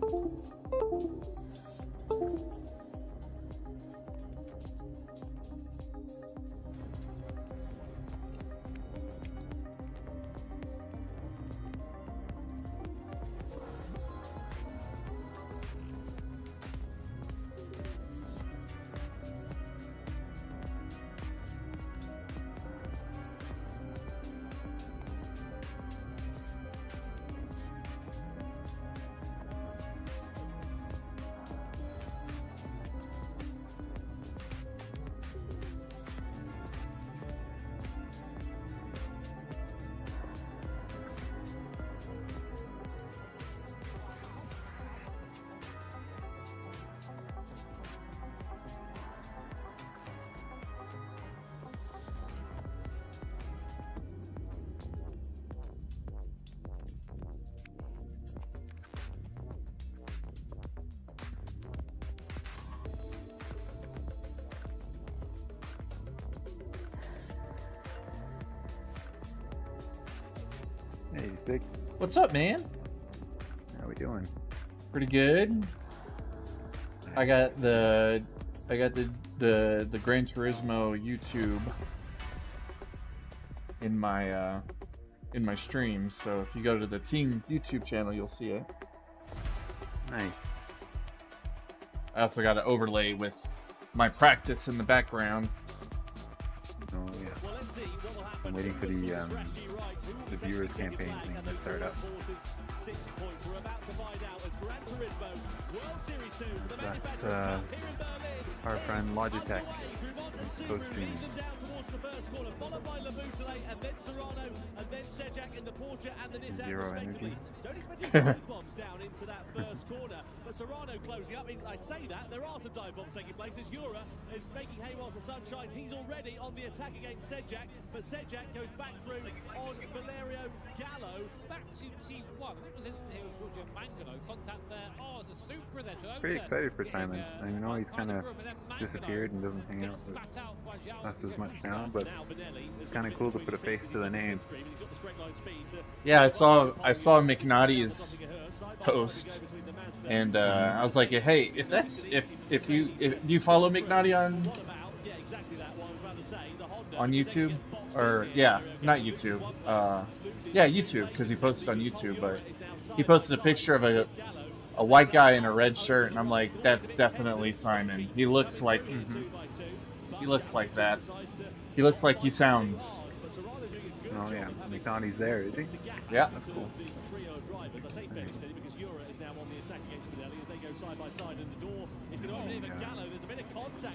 Hey, Stick. What's up, man? How we doing? Pretty good. I got the Gran Turismo YouTube in my stream. So if you go to the team YouTube channel, you'll see it. Nice. I also got an overlay with my practice in the background. Oh yeah. I'm waiting for the viewers campaign thing to start up. That's our friend Logitech co-streaming. Zero energy. But Serrano closing up. I say that there are some dive bombs taking place as Jura is making hay whilst the sun shines. He's already on the attack against Sedjak, but Sedjak goes back through on Valerio Gallo. Back to T1. I think it was instant here with Giorgio Mangano. Contact there. Oh, it's a super there. Pretty excited for Simon. I know he's kind of disappeared and doesn't hang out with us as much now, but it's kind of cool to put a face to the name. Yeah, I saw McNaughty's post, and I was like, hey, if you follow McNaughty on YouTube, or yeah, not YouTube, yeah, YouTube, because he posted on YouTube, but he posted a picture of a white guy in a red shirt, and I'm like, that's definitely Simon. He looks like he looks like that. He looks like he sounds. Oh yeah, McNaughty's there, is he? Yeah, that's cool.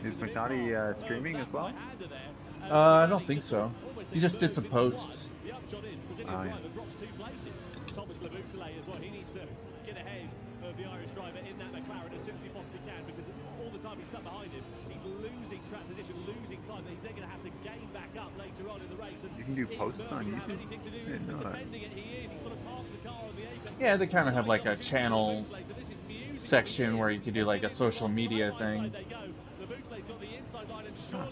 Is McNaughty streaming as well? I don't think so. He just did some posts. Oh, yeah. Thomas Laboutelet as well. He needs to get ahead of the Irish driver in that McLaren as soon as he possibly can, because all the time he's stuck behind him, he's losing track position, losing time. He's then going to have to gain back up later on in the race. And you can do posts on YouTube? Yeah, they kind of have like a channel section where you could do like a social media thing. Huh.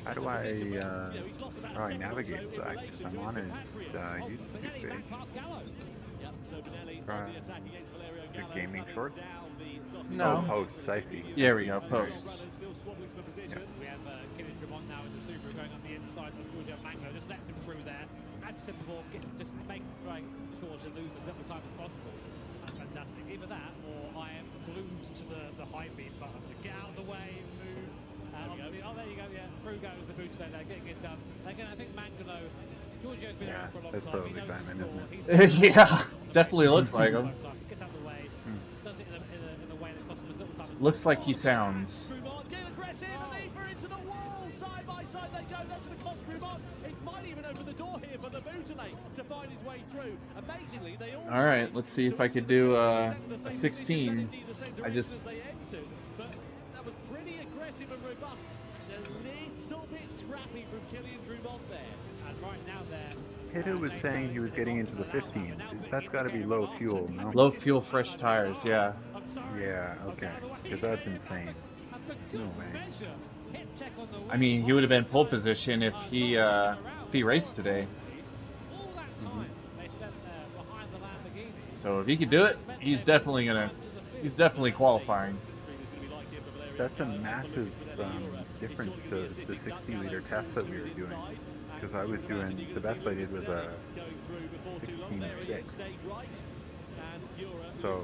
How do I navigate to that? Because I'm on his YouTube page. The gaming shorts? No. Oh, posts, I see. There we go, posts. Yeah. We have Kylian Drummond now in the Super going on the inside of Giorgio Mango. Just lets him through there. Adds him before, just make sure to lose as little time as possible. That's fantastic. Either that or I am glued to the high beam button. Get out of the way, move. Oh, there you go, yeah. Through goes the boots there, getting it done. Again, I think Mangano, Giorgio's been around for a long that's time. probably He knows Simon, the score. isn't it? Yeah, definitely looks like him. Gets out of the way, does it in a way that costs him as little time as Looks like he sounds. Getting aggressive, and Eva into the wall. Side by side they go. That's going to cost Drummond. It might even open the door here for the Laboutelet to find his way through. Amazingly, they all right, let's see if I could do a 16. I just. But that was pretty aggressive and robust. A little bit scrappy from Kylian Drummond there. And right now there. Hitta was saying he was getting into the 15s. That's got to be low fuel, no? Low fuel, fresh tires, yeah. Yeah, okay. Because that's insane. No way. I mean, he would have been pole position if he raced today. So if he can do it, he's definitely qualifying. That's a massive difference to the 60-liter test that we were doing. Because I was doing, the best I did was a 16.6. So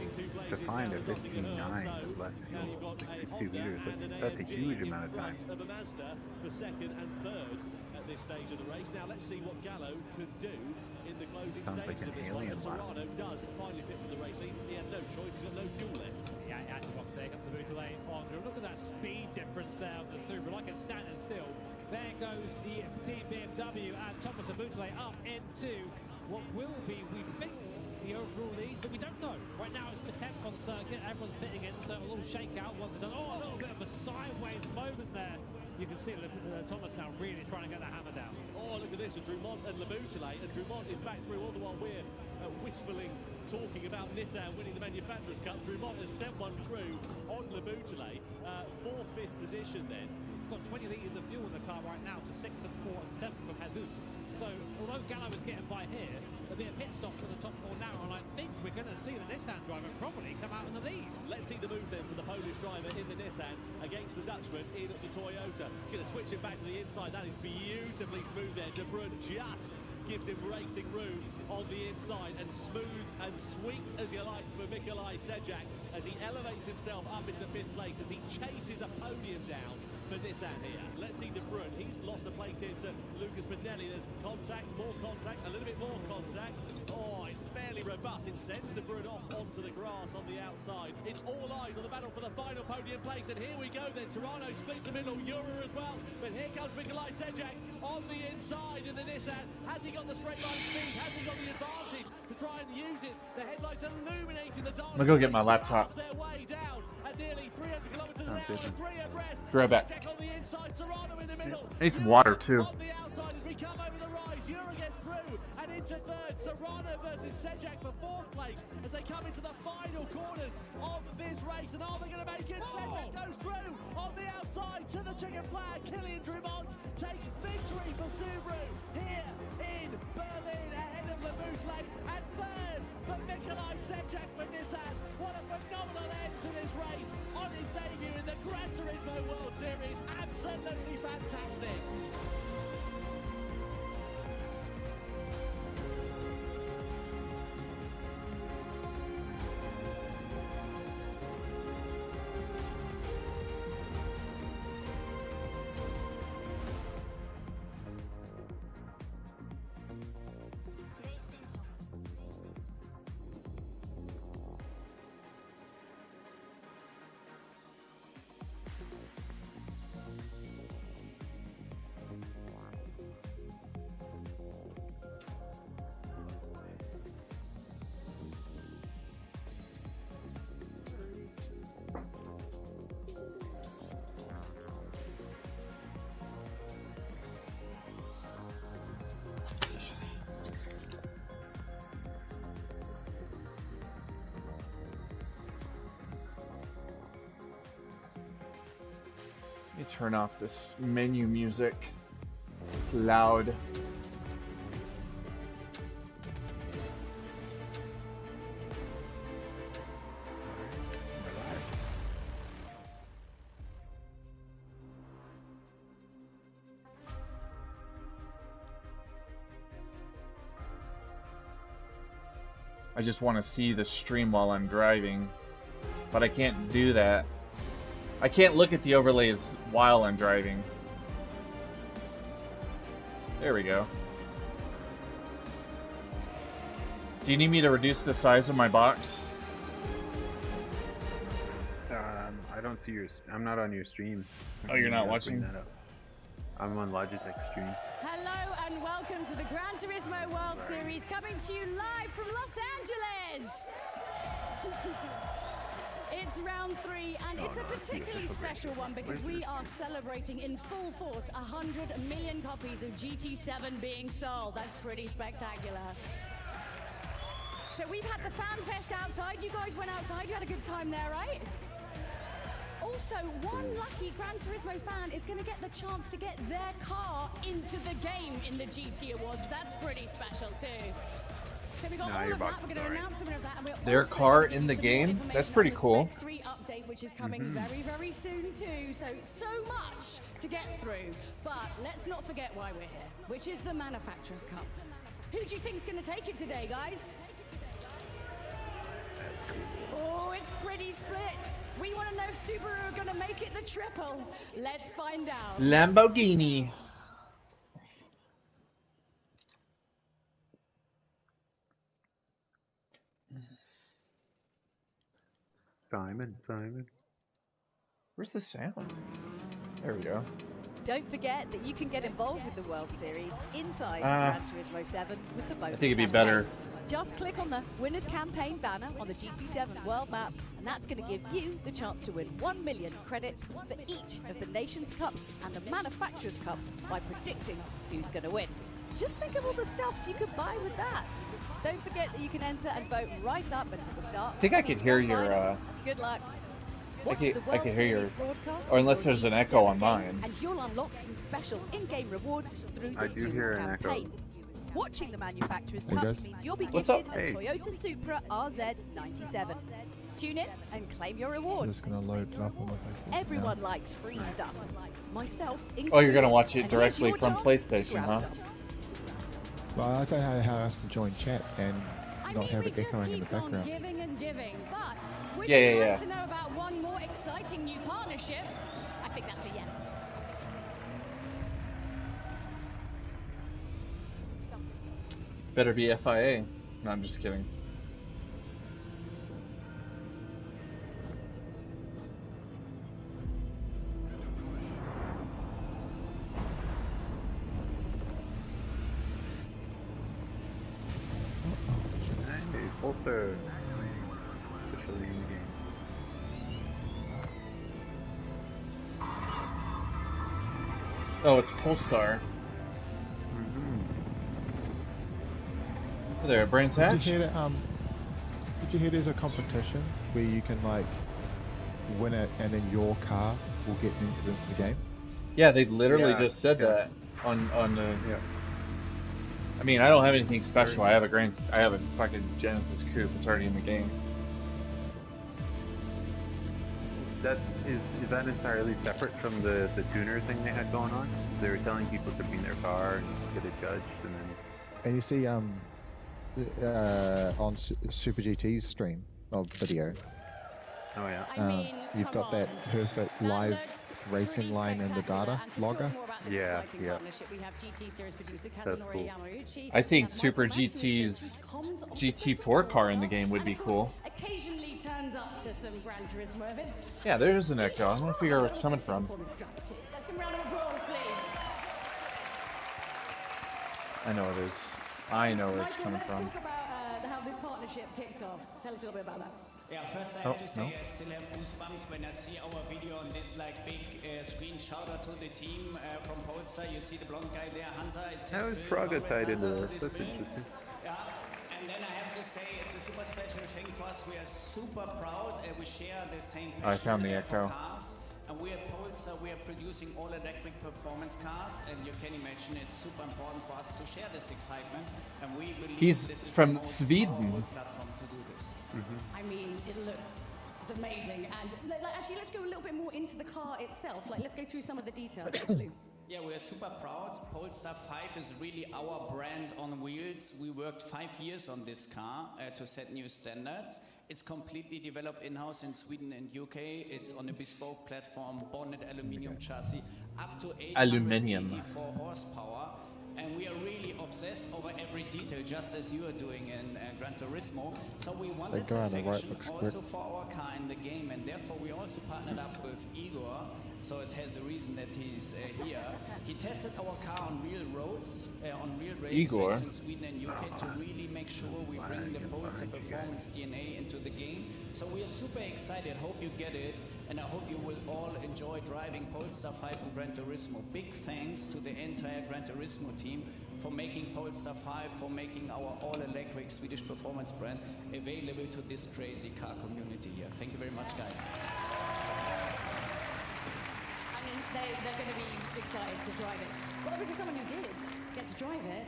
to find a 15.9 with less fuel, 62 liters, that's a huge amount of time. For second and third at this stage of the race. Now let's see what Gallo could do in the closing Sounds like stages an of this alien one. lap. Serrano does finally pit for the race lead. He had no choice. He's got no fuel left. Yeah, out of box there comes the Boutelle on. Look at that speed difference there on the Subaru, like it's standing still. There goes the team BMW and Thomas and Boutelle up into what will be, we think, the overall lead, but we don't know. Right now it's the 10th on circuit, everyone's pitting in, so a little shakeout once it's done. Oh, a little bit of a sideways moment there. You can see Thomas now really trying to get the hammer down. Oh, look at this, and Drumont and Boutelle, and Drumont is back through all the while we're wistfully talking about Nissan winning the Manufacturers' Cup. Drumont has sent one through on Boutelle for 5th position then. He's got 20 litres of fuel in the car right now to 6 and 4 and 7 from Jesus. So although Gallo is getting by here, there'll be a pit stop for the top 4 now, and I think we're going to see the Nissan driver probably come out in the lead. Let's see the move then for the Polish driver in the Nissan against the Dutchman in the Toyota. He's going to switch it back to the inside. That is beautifully smooth there. De Bruyne just gives him racing room on the inside, and smooth and sweet as you like for Nikolai Sejak as he elevates himself up into 5th place as he chases a podium down for Nissan here. Let's see De Bruyne. He's lost a place here to Lucas Benelli. There's contact, more contact, a little bit more contact. Oh, it's fairly robust. It sends De Bruyne off onto the grass on the outside. It's all eyes on the battle for the final podium place. And here we go then. Serrano splits the middle, Euro as well. But here comes Nikolai Sejak on the inside in the Nissan. Has he got the straight line speed? Has he got the advantage to try and use it? The headlights illuminating the dark. I'm gonna go get my laptop. Their way down at nearly 300 kilometers an hour, 3 abreast. Be right back. Sejak on the inside, Serrano in the middle. I need some water too. On the outside as we come over the rise, Euro gets through and into 3rd. Serrano versus Sejak for 4th place as they come into the final corners of this race. And are they going to make it? Sejak goes through on the outside to the chicken flag. Kylian Drumont takes victory for Subaru here in Berlin ahead of Boutelle, and 3rd for Nikolai Sejak for Nissan. What a phenomenal end to this race on his debut in the Gran Turismo World Series. Absolutely fantastic. Let me turn off this menu music. It's loud. I just want to see the stream while I'm driving, but I can't do that. I can't look at the overlays while I'm driving. There we go. Do you need me to reduce the size of my box? I don't see your. I'm not on your stream. Oh, you're not watching? That up. I'm on Logitech stream. Hello and welcome to the Gran Turismo World Series, coming to you live from Los Angeles. It's round 3, and it's a particularly special one because we are celebrating in full force 100 million copies of GT7 being sold. That's pretty spectacular. So we've had the fan fest outside. You guys went outside. You had a good time there, right? Also, one lucky Gran Turismo fan is going to get the chance to get their car into the game in the GT Awards. That's pretty special too. So we got No, all your of box that. We're is going to alright. announce some of that. And we're Their also car gonna give in you the some more game? information That's about pretty the cool. Spec 3 update, which is coming very, very soon too. So much to get through. But let's not forget why we're here, which is the Manufacturers' Cup. Who do you think's going to take it today, guys? Oh, it's pretty split. We want to know if Subaru are going to make it the triple. Let's find out. Lamborghini. Simon. Where's the sound? There we go. Don't forget that you can get involved with the World Series inside Gran Turismo 7 with the bonus I think it'd be campaign. better. Just click on the Winners Campaign banner on the GT7 World Map, and that's going to give you the chance to win 1 million credits for each of the Nations Cup and the Manufacturers' Cup by predicting who's going to win. Just think of all the stuff you could buy with that. Don't forget that you can enter and vote right up until the start. I think I could hear your, Good luck. I Watch could- the I World could hear your- Series broadcast or unless on your there's an GT7 echo on game, mine. and you'll unlock some special in-game rewards through the I do Viewers hear an echo. campaign. Watching the Manufacturers' Hey, Cup guys. means you'll be What's gifted up? a Hey. Toyota Supra RZ97. Tune in and claim your I'm rewards. just gonna load it up on my PlayStation. Everyone likes free stuff, myself included. Oh, you're gonna watch it And here's directly your from chance PlayStation, to grab huh? some. Well, I don't know how else to join chat and I not mean, have we it just echoing in the keep on background. giving and giving, but would Yeah, you yeah, like yeah. to know about one more exciting new partnership? I think that's a yes. Better be FIA. No, I'm just kidding. Hey, Polster. Officially in the game. Oh, it's Polestar. Oh, there, Brains Did you Hatch. hear that? Did you hear there's a competition where you can like win it and then your car will get entered into the game? Yeah, they literally Yeah, just said yeah. that on the. Yeah. I mean, I don't have anything special. I have a fucking Genesis coupe. It's already in the game. That is that entirely separate from the tuner thing they had going on? They were telling people to bring their car and get it judged, and then And you see, on Super GT's stream of video, oh yeah. I mean, you've come got that on. perfect That live looks racing pretty line in the spectacular. data And to talk logger. more about this Yeah, exciting yeah. partnership, we have GT Series producer That's Kazunori cool. Yamauchi. I think We have Super Michael Matthews, the GT's chief comms officer GT4 for car in the Polestar, game would and be of course, cool. occasionally turns up to some Gran Turismo events. Yeah, there's an echo. I want to figure out where it's coming from. Let's give him a round of applause, please. I know it is. I know where it's Michael, coming let's from. talk about how this partnership kicked off. Tell us a little bit about that. Yeah, first I Oh, have to say no. I still have goosebumps when I see our video on this like big screen. Shout out to the team from Polestar. You see the blonde guy there, Hunter. It's How his is film. Praga Congrats, tied into Hunter, this? to That's film. interesting. Yeah, and then I have to say it's a super special thing to us. We are super proud. We share the same passion I found the for echo. cars. And we at Polestar, we are producing all electric performance cars, and you can imagine it's super important for us to share this excitement. And we believe He's this is from the most Sweden. powerful platform to do this. I mean, it looks it's amazing. And actually, let's go a little bit more into the car itself. Like, let's go through some of the details, actually. Yeah, we are super proud. Polestar 5 is really our brand on wheels. We worked 5 years on this car to set new standards. It's completely developed in-house in Sweden and UK. It's on a bespoke platform, bonded aluminium chassis, up to Aluminium. 884 horsepower. And we are really obsessed over every detail, just as you are doing in Gran Turismo. So we wanted guy on the right perfection looks also good. for our car in the game, and therefore we also partnered up with Igor, so it has a reason that he's here. He tested our car on real roads, on real race Igor? tracks in Sweden and UK to really make sure we bring the Polestar performance DNA into the game. So we are super excited, hope you get it, and I hope you will all enjoy driving Polestar 5 on Gran Turismo. Big thanks to the entire Gran Turismo team for making Polestar 5, for making our all-electric Swedish performance brand available to this crazy car community here. Thank you very much, guys. I mean, they're going to be excited to drive it. But obviously someone who did get to drive it,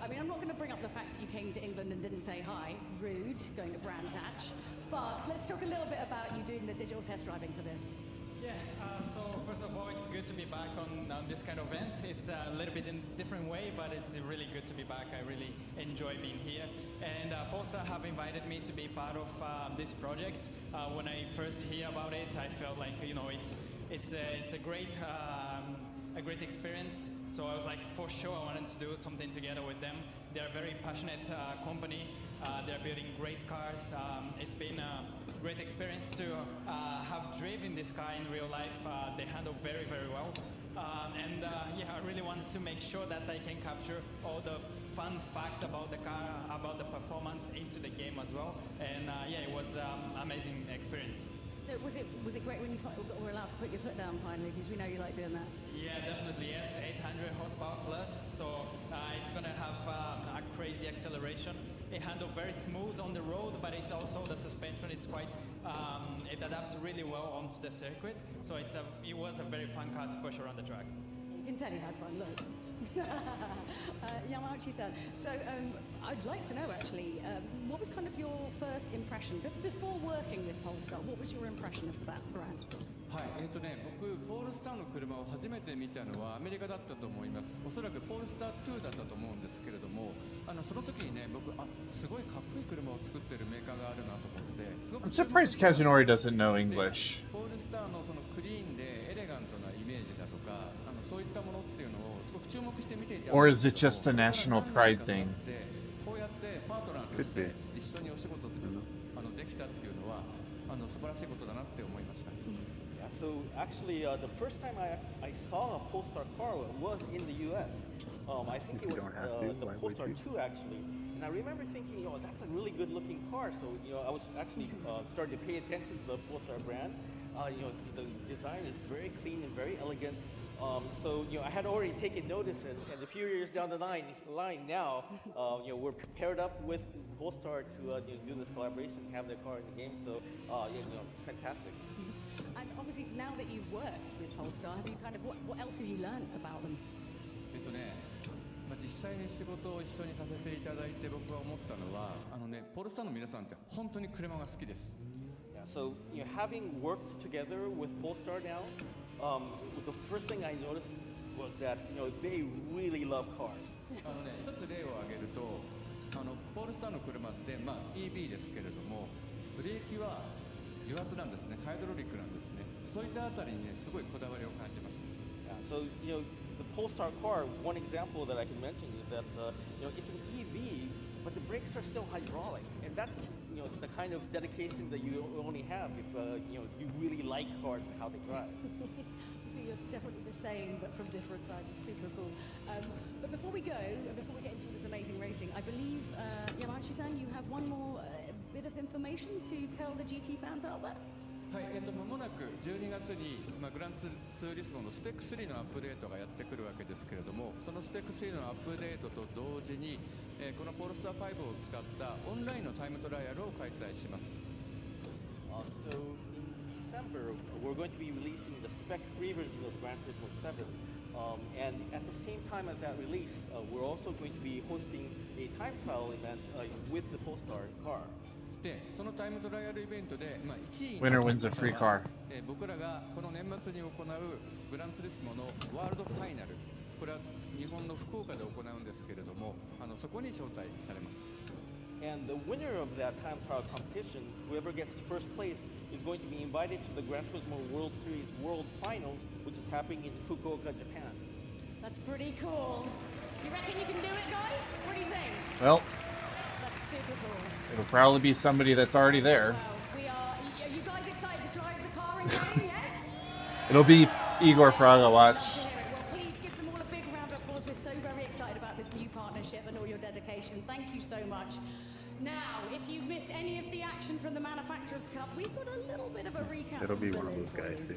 I mean, I'm not going to bring up the fact that you came to England and didn't say hi. Rude, going to Brands Hatch. But let's talk a little bit about you doing the digital test driving for this. Yeah, so first of all, it's good to be back on this kind of event. It's a little bit in a different way, but it's really good to be back. I really enjoy being here. And Polestar have invited me to be part of this project. When I first hear about it, I felt like, you know, it's a great experience. So I was like, for sure, I wanted to do something together with them. They're a very passionate company. They're building great cars. It's been a great experience to have driven this car in real life. They handle very, very well. Yeah, I really wanted to make sure that I can capture all the fun fact about the car, about the performance into the game as well. And yeah, it was amazing experience. So was it great when you were allowed to put your foot down finally? Because we know you like doing that. Yeah, definitely, yes. 800 horsepower plus, so it's gonna have a crazy acceleration. It handles very smooth on the road, but it's also the suspension is quite. It adapts really well onto the circuit, so it was a very fun car to push around the track. You can tell you had fun. Look. Yamauchi-san, so I'd like to know actually, what was kind of your first impression? Before working with Polestar, what was your impression of the brand? はい、僕、ポールスターの車を初めて見たのはアメリカだったと思います。おそらくポールスター2だったと思うんですけれども、その時にね、僕、すごいかっこいい車を作ってるメーカーがあるなと思って、すごく I'm surprised Kazunori doesn't know English. ポールスターのそのクリーンでエレガントなイメージだとか、そういったものっていうのをすごく注目して見ていて、Or is it just a national pride thing? こうやってパートナーとして一緒にお仕事するできたっていうのは素晴らしいことだなって思いました。So actually, the first time I saw a Polestar car was in the U.S. I think it was the Polestar 2 actually, and I remember thinking, oh, that's a really good-looking car. So I was actually starting to pay attention to the Polestar brand. The design is very clean and very elegant. So I had already taken notice, and a few years down the line now, we're paired up with Polestar to do this collaboration, have their car in the game. So it's fantastic. And obviously, now that you've worked with Polestar, have you kind of what else have you learned about them? 実際に仕事を一緒にさせていただいて僕が思ったのはポルスターの皆さんって本当に車が好きです。So having worked together with Polestar now, the first thing I noticed was that they really love cars. 一つ例を挙げるとポールスターの車って、EV ですけれどもブレーキは油圧なんですね、ハイドロリックなんですね。そういったあたりにすごいこだわりを感じました。So the Polestar car, one example that I can mention is that it's an EV, but the brakes are still hydraulic, and that's the kind of dedication that you only have if you really like cars and how they drive. So you're definitely the same, but from different sides. It's super cool. But before we get into this amazing racing, I believe Yamauchi-san, you have one more bit of information to tell the GT fans out there. はい、間もなく12月に、グランツーリスモのスペック3のアップデートがやってくるわけですけれども、そのスペック3のアップデートと同時に、このポルスター5を使ったオンラインのタイムトライアルを開催します。So in December, we're going to be releasing the Spec 3 version of Gran Turismo 7. And at the same time as that release, we're also going to be hosting a time trial event with the Polestar car. で、そのタイムトライアルイベントで、1位 Winner wins a free car. 僕らがこの年末に行うグランツーリスモのワールドファイナル、これは日本の福岡で行うんですけれども、そこに招待されます。And the winner of that time trial competition, whoever gets first place, is going to be invited to the Gran Turismo World Series World Finals, which is happening in Fukuoka, Japan. That's pretty cool. You reckon you can do it, guys? What do you think? Well, that's super cool. It'll probably be somebody that's already there. Well, are you guys excited to drive the car and game? Yes? It'll be Igor Fraga, watch. Well, please give them all a big round of applause. We're so very excited about this new partnership and all your dedication. Thank you so much. Now, if you've missed any of the action from the Manufacturers' Cup, we've got a little bit of a recap. It'll be one of those guys, yeah.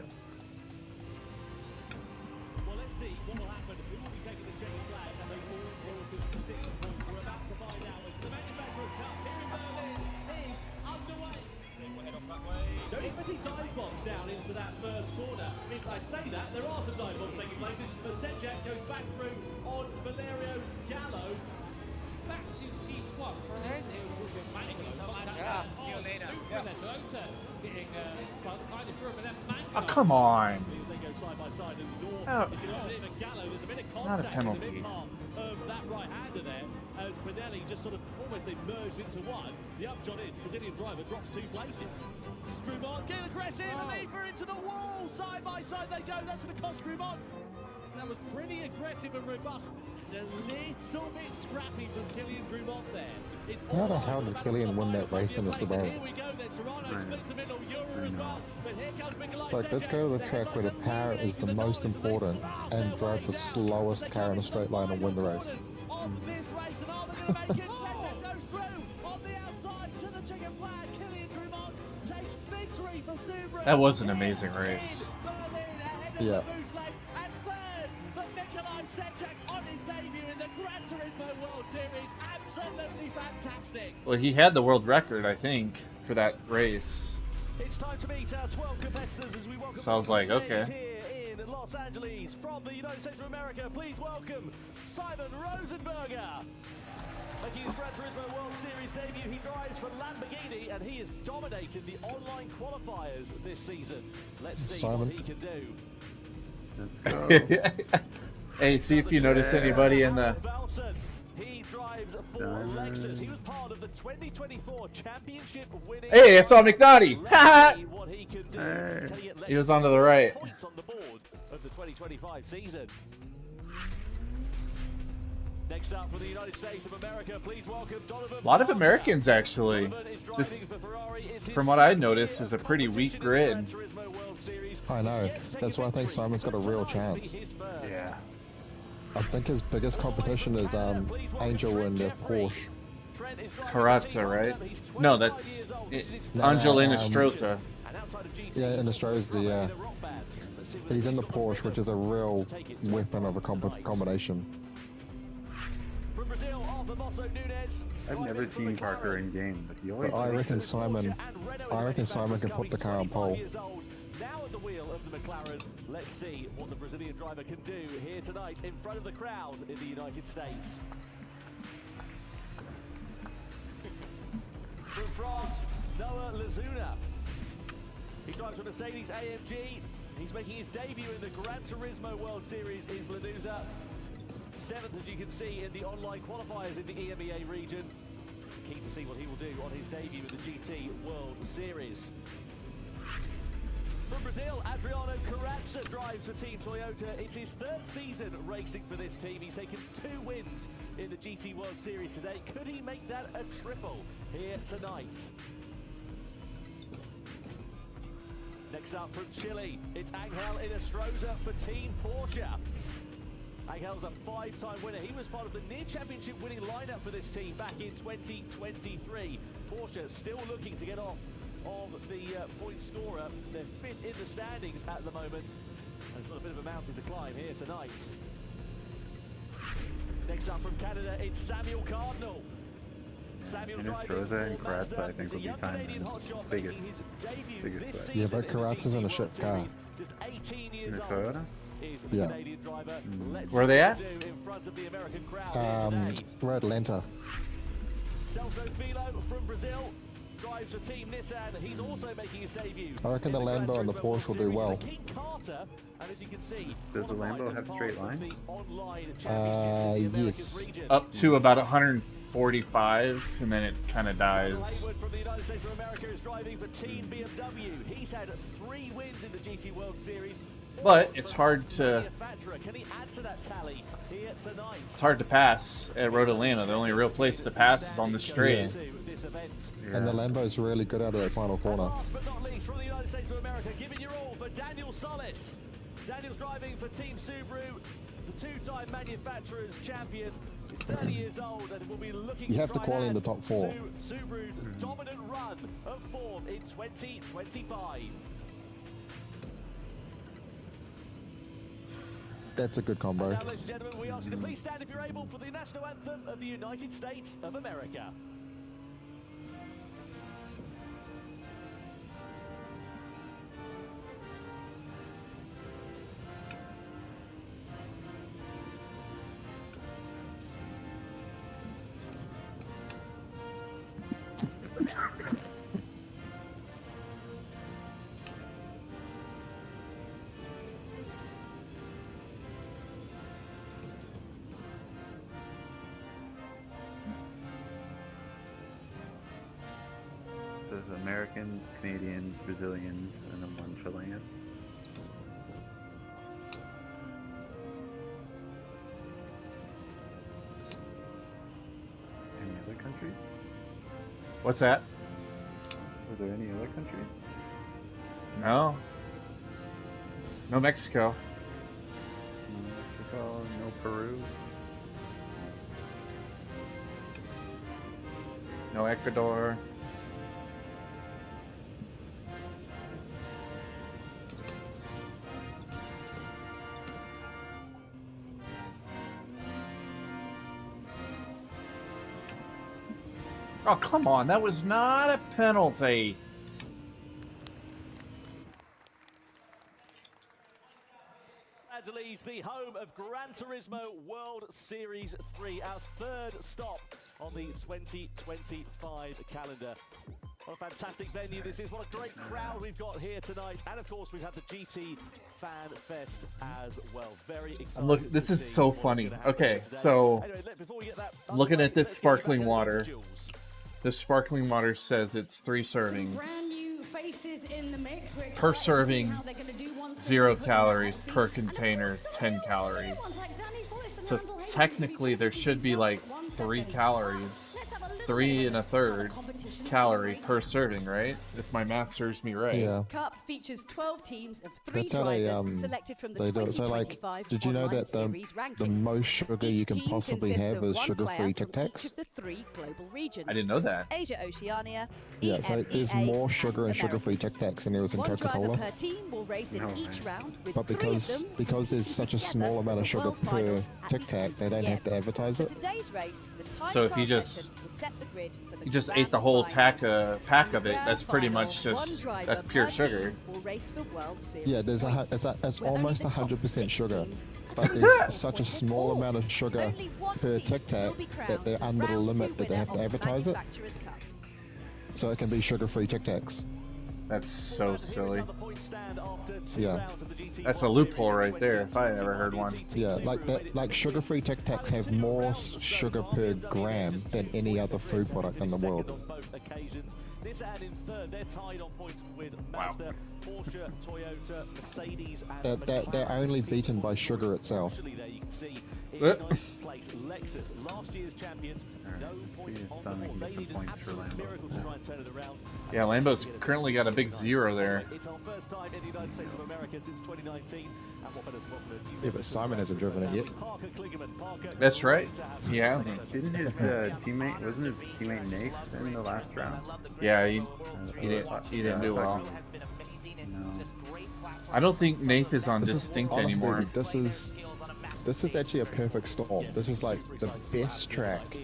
Well, let's see what will happen. We will be taking the checkered flag and those all to 6 points. We're about to find out as the Manufacturers' Cup here in Berlin is underway. So we'll head off that way. Tony's automatic dive bombs down into that first corner. I mean, I say that, there are some dive bombs taking place. Massenjak goes back through on Valerio Gallo. Back to T1. Yeah, see you later. Oh, come on. They go side by side and the door Oh. is going to open in Gallo. There's a bit of Not a contact in the penalty. mid part of that right-hander there as Benelli just sort of almost they merged into one. The upshot is the Brazilian driver drops 2 places. Strumont getting aggressive and lever into the wall. Side by side they go. That's going to cost Strumont. That was pretty aggressive and robust. A little bit scrappy from Killian Drumont there. It's How the hell did Killian win that race in the Subaru? Here we go then. Toronto splits the middle, Euro as well. But here comes Mikolaj It's like, let's go to the track where the power is the most important and drive the slowest car in a straight line and win the race. On this race, and are they going to make it? Second goes through on the outside to the chicken flag. Killian Drumont takes victory for Subaru. That was an amazing race. Yeah. And third for Mikolaj Secek on his debut in the Gran Turismo World Series. Absolutely fantastic. Well, he had the world record, I think, for that race. It's time to meet our 12 competitors as we welcome So I was like, okay. here in Los Angeles from the United States of America. Please welcome Simon Rosenberger. Making his Gran Turismo World Series debut, he drives for Lamborghini and he has dominated the online qualifiers this season. Let's see Simon. what he can do. Hey, see if you notice anybody in the... Velson. He drives for Lexus. He was part of the 2024 championship winning. Hey, I saw McNaughty! Let's see what he can do. Hey. Can get He was Lexus onto the right. points on the board of the 2025 season. Next up for the United States of America, please welcome Donovan. A lot of Americans, actually. Donovan is driving This, for Ferrari. It's his from what I second noticed, year is a of pretty weak competition in grid. the Gran Turismo World Series. I know. He's yet to take That's why I think victory. Simon's got a real This will chance. be his first. Yeah. I think his biggest competition is Angel in the Porsche. Trent is driving Carrazza, for Team right? Honda. He's No, 25 that's years old. it, This is his No, Angelina um, Strotha. And outside of GT, Yeah, in Australia, yeah. in a rock band. Let's see whether He's in the got the Porsche, which is a real weapon of a combination. From Brazil, Arthur Mosso Nunes. I've never seen Parker in game, but he always. But I reckon Porsche Simon, and Renault I reckon in Simon can the put the car on pole. 25 years old, now at the wheel of the McLaren. Let's see what the Brazilian driver can do here tonight in front of the crowd in the United States. From France, Noah Lazuna. He drives a Mercedes AMG. He's making his debut in the Gran Turismo World Series. Is Lanuza 7th, as you can see, in the online qualifiers in the EMEA region. Keen to see what he will do on his debut in the GT World Series. From Brazil, Adriano Carrazza drives for Team Toyota. It's his 3rd season racing for this team. He's taken 2 wins in the GT World Series today. Could he make that a triple here tonight? Next up from Chile, it's Angel Inestrosa for Team Porsche. Angel's a 5-time winner. He was part of the near championship winning lineup for this team back in 2023. Porsche still looking to get off of the point scorer. They're 5th in the standings at the moment. And it's got a bit of a mountain to climb here tonight. Next up from Canada, it's Samuel Cardinal. Samuel's driving Inestrosa and for Carrazza, Mazda. I think, He's a will be young Canadian Simon's hotshot biggest making his debut threat. this Yeah, season but Carrazza's the in a GT shit World car. Series. Just 18 years old. Toyota? Is the Yeah. Canadian driver. Let's Where are see they what at? he can do in front of the American crowd here today. We're Atlanta. Celso Filo from Brazil drives for Team Nissan. He's also making his debut. I reckon the in Gran Lambo and the Turismo Porsche will do World well. Series. King Carter, and as you can see, Does the qualified Lambo as have part straight of line? the online championship in the Americas yes. region. Up to about 145, and then it kind of dies. Haywood from the United States of America is driving for Team BMW. He's had 3 wins in the GT World Series. But it's hard to Can he add to that tally here tonight? it's hard to pass at Road Atlanta. The only real place to pass is on the straight. This event. And the Lambo's really good out of that final corner. Last but not least, from the United States of America, give it your all for Daniel Solis. Daniel's driving for Team Subaru, the 2-time manufacturer's champion. He's 30 years old and will be looking You have to try qualify in and the top 4. to Subaru's dominant run of form in 2025. That's a good combo. Now, ladies and gentlemen, we ask you to please stand if you're able for the national anthem of the United States of America. Americans, Canadians, Brazilians, and then 1 Chilean. Any other countries? What's that? Were there any other countries? No. No Mexico. No Mexico, no Peru. No Ecuador. Oh, come on. That was not a penalty. Adelaide, the home of Gran Turismo World Series 3, our 3rd stop on the 2025 calendar. What a fantastic venue this is. What a great crowd we've got here tonight. And of course, we've had the GT Fan Fest as well. Very exciting. Look, this is so funny. Okay, so looking at this sparkling water. This sparkling water says it's 3 servings. Per serving, 0 calories. Per container, 10 calories. So technically there should be like 3 calories. 3 1/3 calorie per serving, right? If my math serves me right. Yeah. Cup features 12 teams of 3 That's how they drivers selected from the they do it. So like, 2025 did you know online that series the ranking. most sugar you can Each team possibly consists have of is 1 sugar-free player Tic from each Tacs? of the 3 global regions. I didn't know that. Asia, Oceania, Yeah, so there's EMEA, more sugar and and sugar-free Americas. Tic Tacs than there is in 1 driver Coca-Cola. per team will race in each round with But 3 of them because there's such a small amount of sugar per Tic Tac, they don't have to advertise it. Today's race, the time So if trial you just session will set the grid for the you just grand ate the whole final. pack of it, Grand that's pretty final, much 1 just driver that's pure per sugar. team will race for World Series Yeah, there's points. it's Where only almost the top 100% 6 sugar, teams but and there's the such a points small all. amount of sugar Only 1 per team Tic Tac will be that crowned they're the under the round 2 limit that they have to winner of the advertise it, Manufacturers' Cup. so it can be sugar-free Tic Tacs. That's so silly. Yeah. That's a loophole right there, if I ever heard one. Yeah, like sugar-free Tic Tacs have more sugar per gram than any other food product in the world. This and in 3rd, they're tied on points with Mazda, Porsche, Toyota, Mercedes, and They're only beaten by sugar itself. there you can see in 9th place Lexus, last year's champions, no points on the board. They need an absolute miracle to try and turn it around. Yeah, Lambo's currently got a big 0 there. It's our first time in the United States of America since 2019. And what better to welcome a new Yeah, but Simon hasn't driven it yet. Parker Kligerman. Parker, That's right. He hasn't. Didn't his teammate, wasn't his teammate Nate in the last round? Yeah, he didn't do well. No. I don't think Nath is on This is Distinct honestly, anymore. this is actually a perfect storm. This is like the best track,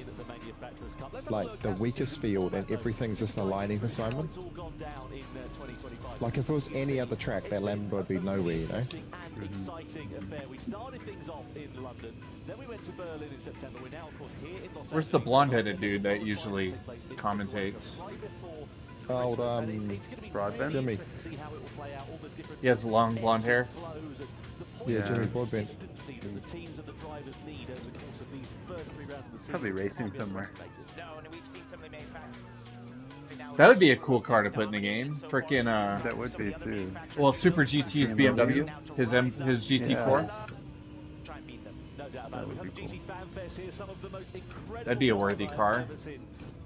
like the weakest field, and everything's just aligning for Simon. Like if it was any other track, that Lambo would be nowhere, you know. Exciting affair. We started things off in London, then we went to Berlin in September. We're now, of course, here in Los Where's the Angeles. blonde-headed dude that usually commentates? Old Broadbent? Jimmy. He has long blonde hair. Yeah, Jimmy Broadbent. Probably racing somewhere. That would be a cool car to put in the game. Frickin' That would be too. well, Super GT's BMW, his GT4. That would be cool. That'd be a worthy car.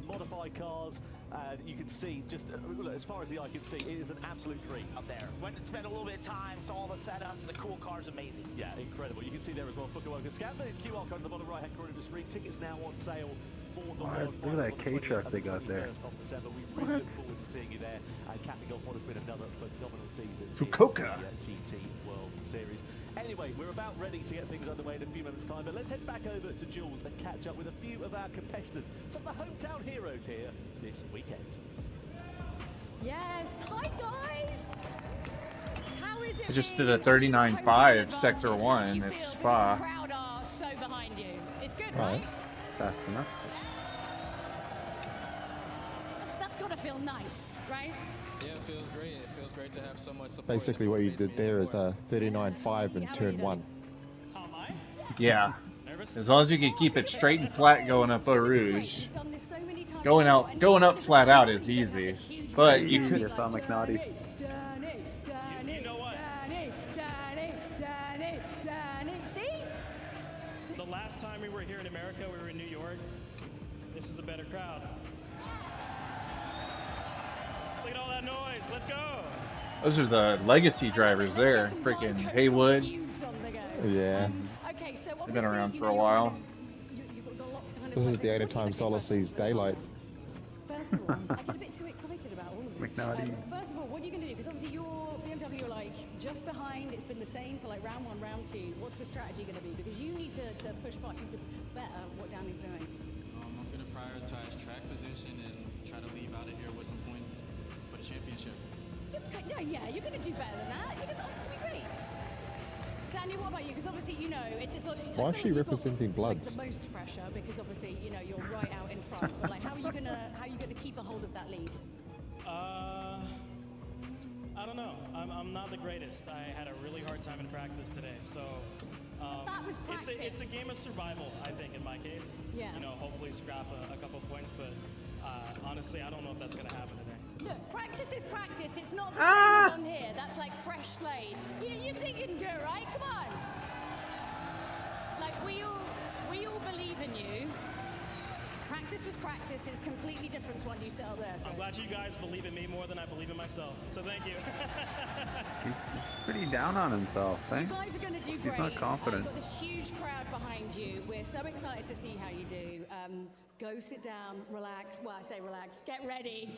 Modified cars, and you can see just as far as the eye can see, it is an absolute dream out there. Went and spent a little bit of time, saw all the setups. The cool car's amazing. Yeah, incredible. You can see there as well. Fukuoka. Scan the QR code on the bottom right-hand corner of the screen. Tickets now on sale for the World Look at that K truck they got there. of December. We really look forward to seeing you there and capping off what has been another phenomenal season. Fukuoka. In the GT World Series. Anyway, we're about ready to get things underway in a few moments' time, but let's head back over to Jules and catch up with a few of our competitors, some of the hometown heroes here this weekend. Yes, hi guys! How is it? I just did a 39.5 Sector 1 at The Spa. crowd are so behind you. It's good, Right. right? Fast enough. That's gotta feel nice, right? Yeah, it feels great. It feels great to have so much support. Basically, what you did there is a 39.5 in turn 1. Yeah. As long as you can keep it straight and flat going up Eau Rouge. Going up flat out is easy. But you could. You saw McNaughty. You know what? Danny, see? The last time we were here in America, we were in New York. This is a better crowd. Look at all that noise. Let's go. Those are the legacy drivers there. Freaking Haywood. Yeah. Okay, so They've been around for a while. This is the only time Solar sees daylight. First of all, I get a bit too excited about all of this. McNaughty. First of all, what are you going to do? Because obviously your BMW are like just behind. It's been the same for like round 1, round 2. What's the strategy going to be? Because you need to push past, you need to better what Danny's doing. I'm going to prioritize track position and try to leave out of here with some points for the championship. Yeah, you're going to do better than that. That's going to be great. Daniel, what about you? Because obviously, you know, it's Why is she representing Bloods? Like, the most pressure because obviously, you know, you're right out in front. But like, how are you gonna keep a hold of that lead? I don't know. I'm not the greatest. I had a really hard time in practice today, so that was practice. It's a game of survival, I think, in my case. Yeah. You know, hopefully scrap a couple points, but honestly, I don't know if that's gonna happen today. Look, practice is practice. It's not the same as on here. That's like fresh slate. You think you can do it, right? Come on. Like we all believe in you. Practice was practice. It's completely different to what you said there. So. I'm glad you guys believe in me more than I believe in myself. So thank you. He's pretty down on himself, eh? You guys are going to do great. He's not confident. You've got this huge crowd behind you. We're so excited to see how you do. Go sit down, relax. Well, I say relax. Get ready.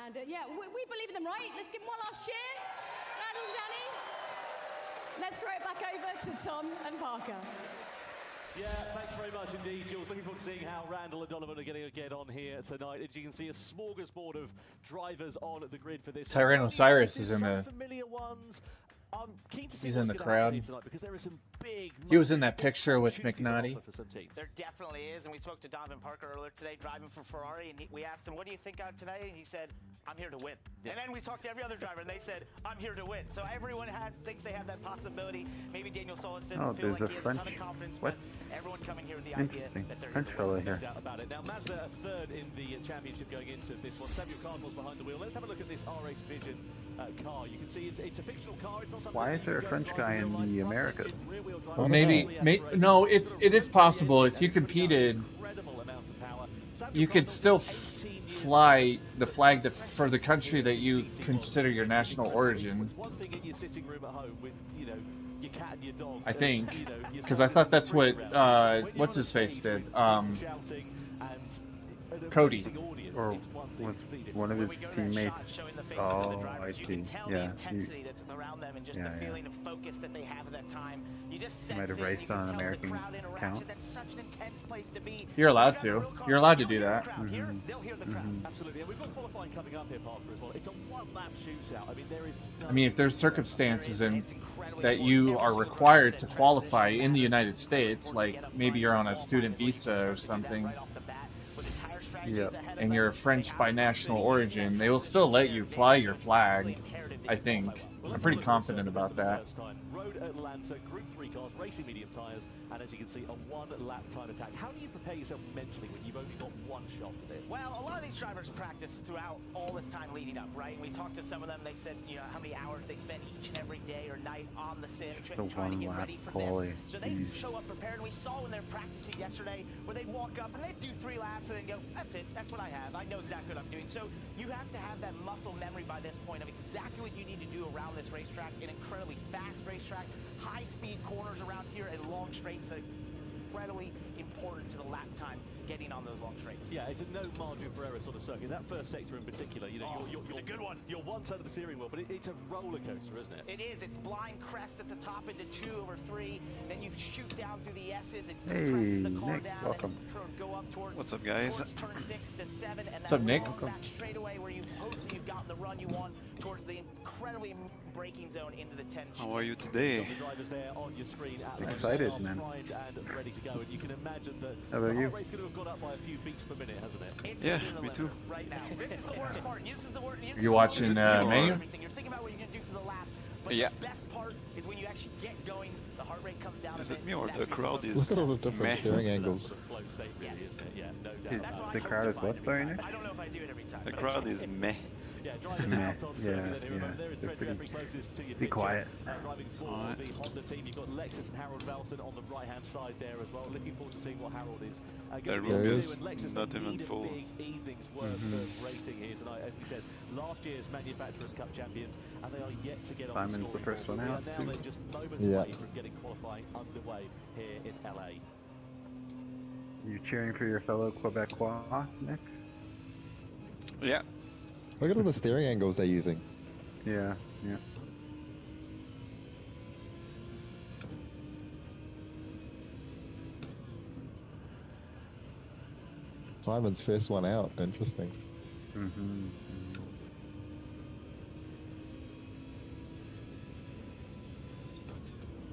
And yeah, we believe in them, right? Let's give them one last cheer. Randall and Danny. Let's throw it back over to Tom and Parker. Yeah, thanks very much indeed, Jules. Looking forward to seeing how Randall and Donovan are going to get on here tonight. As you can see, a smorgasbord of drivers on the grid for this. Tyrannosaurus is in the. Familiar ones. He's in the crowd. There are some big He was in that picture with McNaughty. There definitely is, and we spoke to Donovan Parker earlier today, driving for Ferrari, and we asked him, "What do you think out today?" And he said, "I'm here to win." Yeah. And then we talked to every other driver, and they said, "I'm here to win." So everyone thinks they have that possibility. Maybe Daniel Solis didn't feel like he has a ton of confidence, but everyone coming here with the idea that they're French fellow here. no doubt about it. Now Mazda are third in the championship going into this one. Samuel Cardinal's behind the wheel. Let's have a look at this RS Vision car. You can see it's a fictional car. It's not something. Why is there a French guy in the Americas? Well, maybe no. It is possible if you competed, you could still fly the flag for the country that you consider your national origin. I think, because I thought that's what what's his face did. Cody. Or was one of his teammates? Oh, I see. Yeah. Around them and just the feeling of focus that they have at that time. You just might have raced on an American count. That's such an intense place to be. You're allowed to. You're allowed to do that. Absolutely. And we've got qualifying coming up here, Parker, as well. It's a one-lap shootout. I mean, there is. I mean, if there's circumstances in that you are required to qualify in the United States, like maybe you're on a student visa or something. Yep. And you're French by national origin, they will still let you fly your flag, I think. I'm pretty confident about that. Road Atlanta, Group 3 cars, racing medium tyres, and as you can see, a one-lap time attack. How do you prepare yourself mentally when you've only got one shot at it? Well, a lot of these drivers practice throughout all this time leading up, right? And we talked to some of them, they said, you know, how many hours they spend each and every day or night on the sim, trying to get ready for this. So they show up prepared, and we saw when they're practicing yesterday, where they'd walk up and they'd do 3 laps and then go, that's it, that's what I have. I know exactly what I'm doing. So you have to have that muscle memory by this point of exactly what you need to do around this racetrack, an incredibly fast racetrack, high-speed corners around here, and long straights that are incredibly important to the lap time getting on those long straights. Yeah, it's a no margin for error sort of circuit. That first sector in particular, you know, it's a good one. You're one side of the steering wheel, but it's a roller coaster, isn't it? It is. It's blind crest at the top into 2 over 3. Then you shoot down through the S's. It presses the car down. Welcome. And go up towards. What's up, guys? Turn 6 to 7, and What's up, Nick? back straightaway where you've hopefully you've gotten the run you want towards the incredibly braking zone into the 10. How are you today? The drivers there on your screen at Excited, man. primed and ready to go, and you can imagine that How about the you? heart rate's going to have gone up by a few beats per minute, hasn't it? It's Yeah, hitting the me limit too. right now. This is the worst part. This is the worst. You watching menu? Everything. You're thinking about what you're going to do for the lap. But Yeah. the best part is when you actually get going, the heart rate comes down. Is a it bit. me or That's the when you crowd focus. is Look at all the different meh? steering angles. Sort of flow state, really, isn't it? Yeah, no doubt. Is That's what I the hope crowd to is find what, every sorry, time. Nick? I don't know if I do it every time. The but crowd is meh. Yeah, drivers out on circuit then. Remember, there is Fred Jeffrey closest to your Be quiet. Driving for the Honda team. You've got Lexus and Harold Valton on the right-hand side there as well. Looking forward to seeing what Harold is. There he is. Not even full. Big evening's worth of racing here tonight. As we said, last year's Manufacturers' Cup champions, and they are yet to get on the Simon's the first one out. Now they're just moments away from getting qualifying underway here in LA. You cheering for your fellow Quebecois, Nick? Yeah. Look at all the steering angles they're using. Yeah, yeah. Simon's first one out. Interesting. Mm-hmm.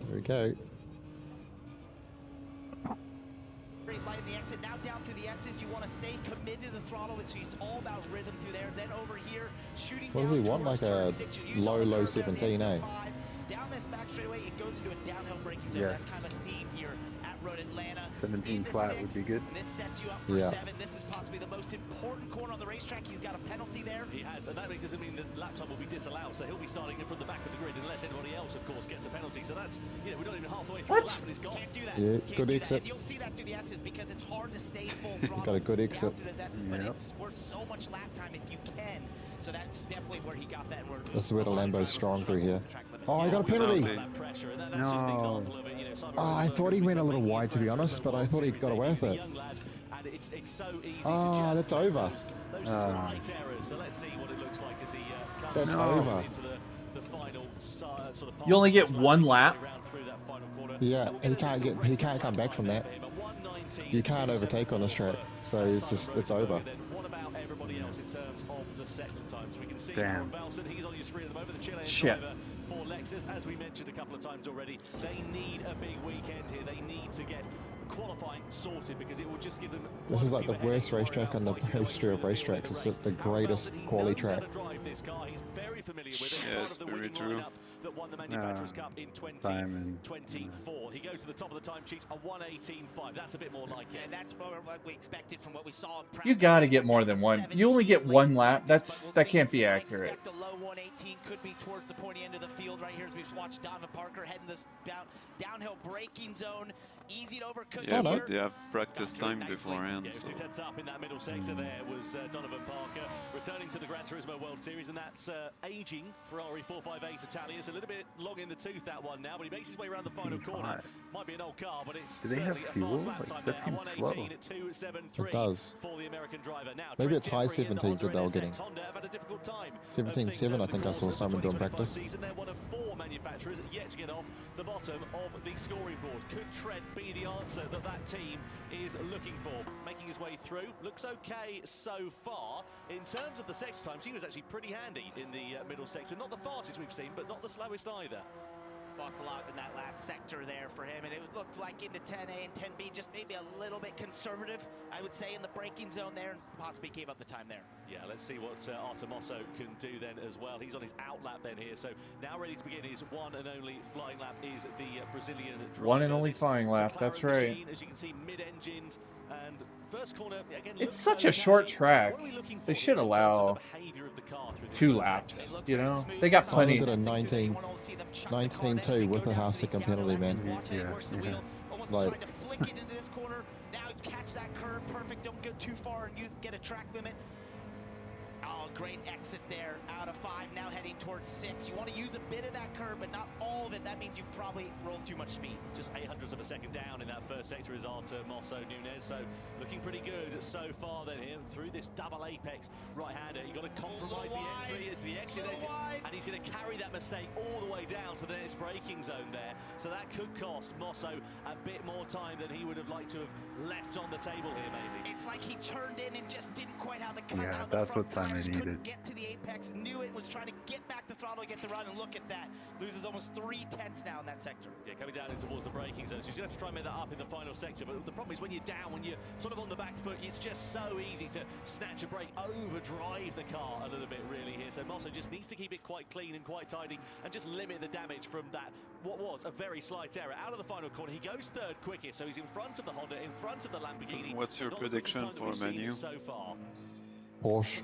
There we go. Straight line in the exit, now down through the S's. You want to stay committed to the throttle. It's all about rhythm through there. Then over here, shooting What does he want? Like a low 17, eh? Down this back straightaway, it goes into a downhill braking zone. Yes. That's kind of a theme here at Road Atlanta. 17 flat would be good. This sets you up for 7. This is possibly the most important corner on the racetrack. He's got a penalty there. He has, and that doesn't mean that lap time will be disallowed, so he'll be starting from the back of the grid unless anybody else, of course, gets a penalty. So that's, we're not even halfway through the lap and he's gone. Can't do that. Yeah, Can't good do exit. You'll see that through the S's because it's hard to stay full throttle. Got a good exit. Down to those S's, but it's worth so much lap time if you can. So that's definitely where he got that. This is where the Lambo's strong through here. Oh, I got a penalty! No. Oh, I thought he went a little wide, to be honest, but I thought he got away with it. Oh, that's over. That's over. You only get one lap. Yeah, he can't come back from that. You can't overtake on this track, so it's over. Damn. Shit. For Lexus, as we mentioned a couple of times already, they need a big weekend here. They need to get qualifying sorted because it will just give them. This is like the worst racetrack on the history of racetracks. It's just the greatest quality track. Yeah, it's very true. That won the Manufacturers Cup in 2024. He goes to the top of the time sheets, a 1:18.5. That's a bit more like it. And that's more what we expected from what we saw in practice. You gotta get more than one. You only get one lap. That can't be accurate. Expect a low 1:18 could be towards the pointy end of the field right here as we've watched Donovan Parker heading this downhill braking zone. Easy to overcook. Yeah, but they have practice time beforehand. Yeah, So. 2 tenths up in that middle sector there was Donovan Parker returning to the Gran Turismo World Series, and that's aging Ferrari 458 Italians. A little bit long in the tooth, that one now, but he makes his way around the final corner. Might be an old car, but it's certainly a fast lap time there. 1:18 at 2:73 It does. for the American driver. Now, Maybe Trent it's high Jeffrey and the 17s that they were Honda getting. NSX Honda have had a difficult time. 17.7, I think I saw Simon doing practice. Season, they're one of 4 manufacturers yet to get off the bottom of the scoring board. Could Trent be the answer that team is looking for? Making his way through, looks okay so far. In terms of the sector times, he was actually pretty handy in the middle sector. Not the fastest we've seen, but not the slowest either. Lost a lot in that last sector there for him, and it looked like into 10A and 10B, just maybe a little bit conservative, I would say, in the braking zone there, and possibly gave up the time there. Yeah, let's see what Arthur Mosso can do then as well. He's on his out lap then here, so now ready to begin his one and only flying lap is the Brazilian driver. One and only flying lap, that's right. Machine, as you can see, mid-engined, and first corner, again, It's such a short track. They should allow 2 laps, you know? They got plenty. Simon did a 19.2 with a half-second penalty, man. Like, Trying to flick it into this corner. Now catch that curve, perfect. Don't go too far and get a track limit. Oh, great exit there, out of 5, now heading towards 6. You want to use a bit of that curve, but not all of it. That means you've probably rolled too much speed. Just 0.08 of a second down in that first sector is Arthur Mosso Nunez, so looking pretty good so far then here through this double apex right-hander. You've got to compromise the entry as the exit, and he's going to carry that mistake all the way down to the next braking zone there. So that could cost Mosso a bit more time than he would have liked to have left on the table here, maybe. It's like he turned in and just didn't quite have the cut Yeah, out. that's what Simon needed. Couldn't get to the apex, knew it, was trying to get back the throttle, get the run, and look at that. Loses almost 3 tenths now in that sector. Yeah, coming down in towards the braking zone, so he's going to have to try and make that up in the final sector, but the problem is when you're down, when you're sort of on the back foot, it's just so easy to snatch a brake, overdrive the car a little bit really here, so Mosso just needs to keep it quite clean and quite tidy and just limit the damage from that, what was a very slight error. Out of the final corner, he goes 3rd quickest, so he's in front of the Honda, in front of the Lamborghini. What's your prediction for Manu? So far. Porsche.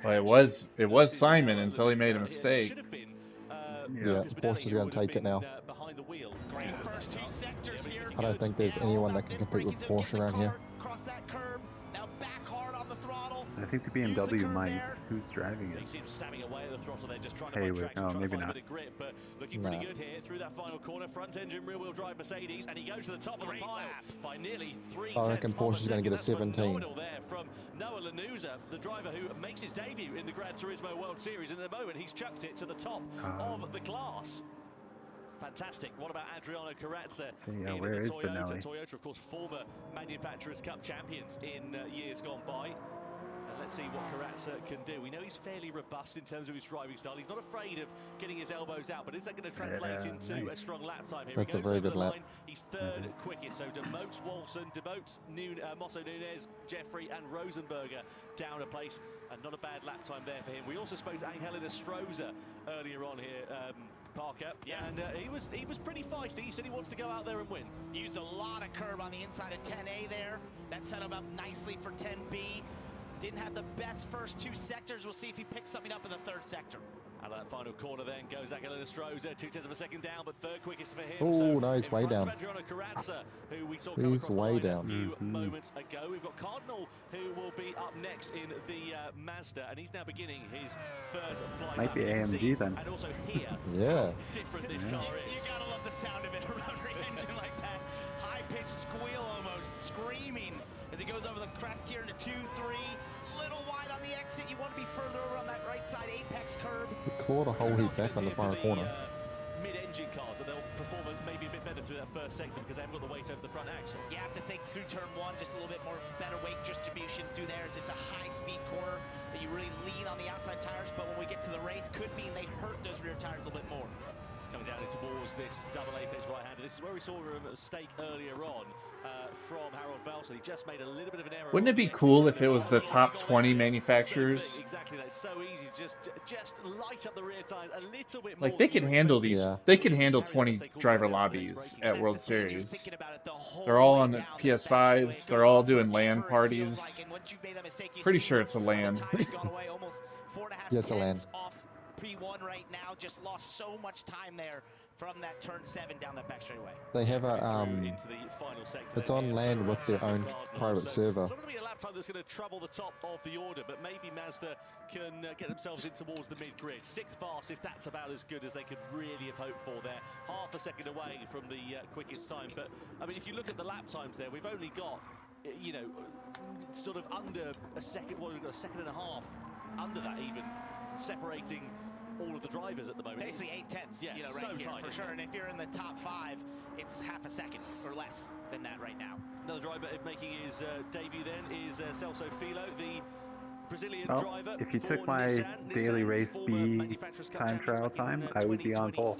Well, it was Simon until he made a mistake. Yeah, Porsche is going to take it now. I don't think there's anyone that can compete with Porsche around here. I think the BMW might. Who's driving it? Hey, wait, no, maybe not. Looking pretty good here through that final corner. Front engine rear wheel drive Mercedes, and he goes to the top of the pile by nearly 3 I reckon Porsche's going to get a 17. there from Noah Lanuza, the driver who makes his debut in the Gran Turismo World Series. And at the moment, he's chucked it to the top of the class. Fantastic. What about Adriano Carrazza? Yeah, where is Benelli? Toyota, of course, former Manufacturers' Cup champions in years gone by. And let's see what Carrazza can do. We know he's fairly robust in terms of his driving style. He's not afraid of getting his elbows out, but is that going to translate into a strong lap time here? That's a very good lap. He's third quickest, so demotes Wolfson, demotes Mosso Nunez, Jeffrey and Rosenberger down a place, and not a bad lap time there for him. We also spoke to Angel Stroza earlier on here, Parker, and he was pretty feisty. He said he wants to go out there and win. Used a lot of curb on the inside of 10A there. That set him up nicely for 10B. Didn't have the best first 2 sectors. We'll see if he picks something up in the 3rd sector. Out of that final corner then goes Angelo Stroza, 0.2 of a second down, but 3rd quickest for him. Oh, so no, he's way down. Carrazza, who we saw he's way down. A few moments ago. We've got Cardinal, who will be up next in the Mazda, and he's now beginning his first flight. Might be AMG then. And also here, yeah. Different this car is. You gotta love the sound of it, a rotary engine like that. High-pitched squeal almost, screaming as he goes over the crest here into 2-3. Little wide on the exit. You want to be further over on that right side apex curb. He clawed a whole heap back on the final corner. Mid-engine cars, and they'll perform maybe a bit better through that 1st sector because they haven't got the weight over the front axle. You have to think through turn 1, just a little bit more better weight distribution through there, as it's a high-speed corner that you really lean on the outside tires. But when we get to the race, could mean they hurt those rear tires a little bit more. Coming down towards this double apex right-hander. This is where we saw a mistake earlier on from Harold Valson. He just made a little bit of an error. Wouldn't it be cool if it was the top 20 manufacturers? Exactly, that's so easy. Just light up the rear tires a little bit more. Like, they can handle these. Yeah. They can handle 20 driver lobbies at World Series. They're all on the PS5s. They're all doing LAN parties. Pretty sure it's a LAN. Yeah, it's a LAN. P1 right now, just lost so much time there from that turn 7 down that back straightaway. They have a it's on land with their own private server. It's not going to be a lap time that's going to trouble the top of the order, but maybe Mazda can get themselves in towards the mid-grid. 6th fastest, that's about as good as they could really have hoped for there. Half a second away from the quickest time, but I mean, if you look at the lap times there, we've only got, you know, sort of under a second. Well, we've got a second and a half under that even, separating all of the drivers at the moment. Basically 8/10, yeah, you know, right so here, tight, for sure. And if you're in the top 5, it's half a second or less than that right now. Another driver making his debut then is Celso Filo, the Brazilian well, driver. If you took my daily race B time trial time, I would be on pole.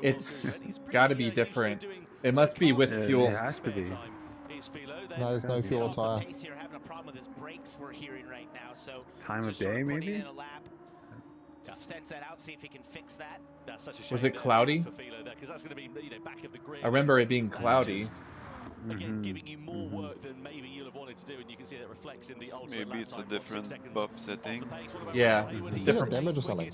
It's got to be different. It must be with fuel. It has to be. No, there's no fuel tire. Having a problem with his brakes, we're hearing right now. So time of day, maybe. To sense that out, see if he can fix that. That's such a shame. Was it cloudy? That's going to be, you know, back of the grid. I remember it being cloudy. Again, giving you more work than maybe you'll have wanted to do, and you can see that reflects in the ultimate. Maybe it's a different bob setting. Yeah, it's different damage or something.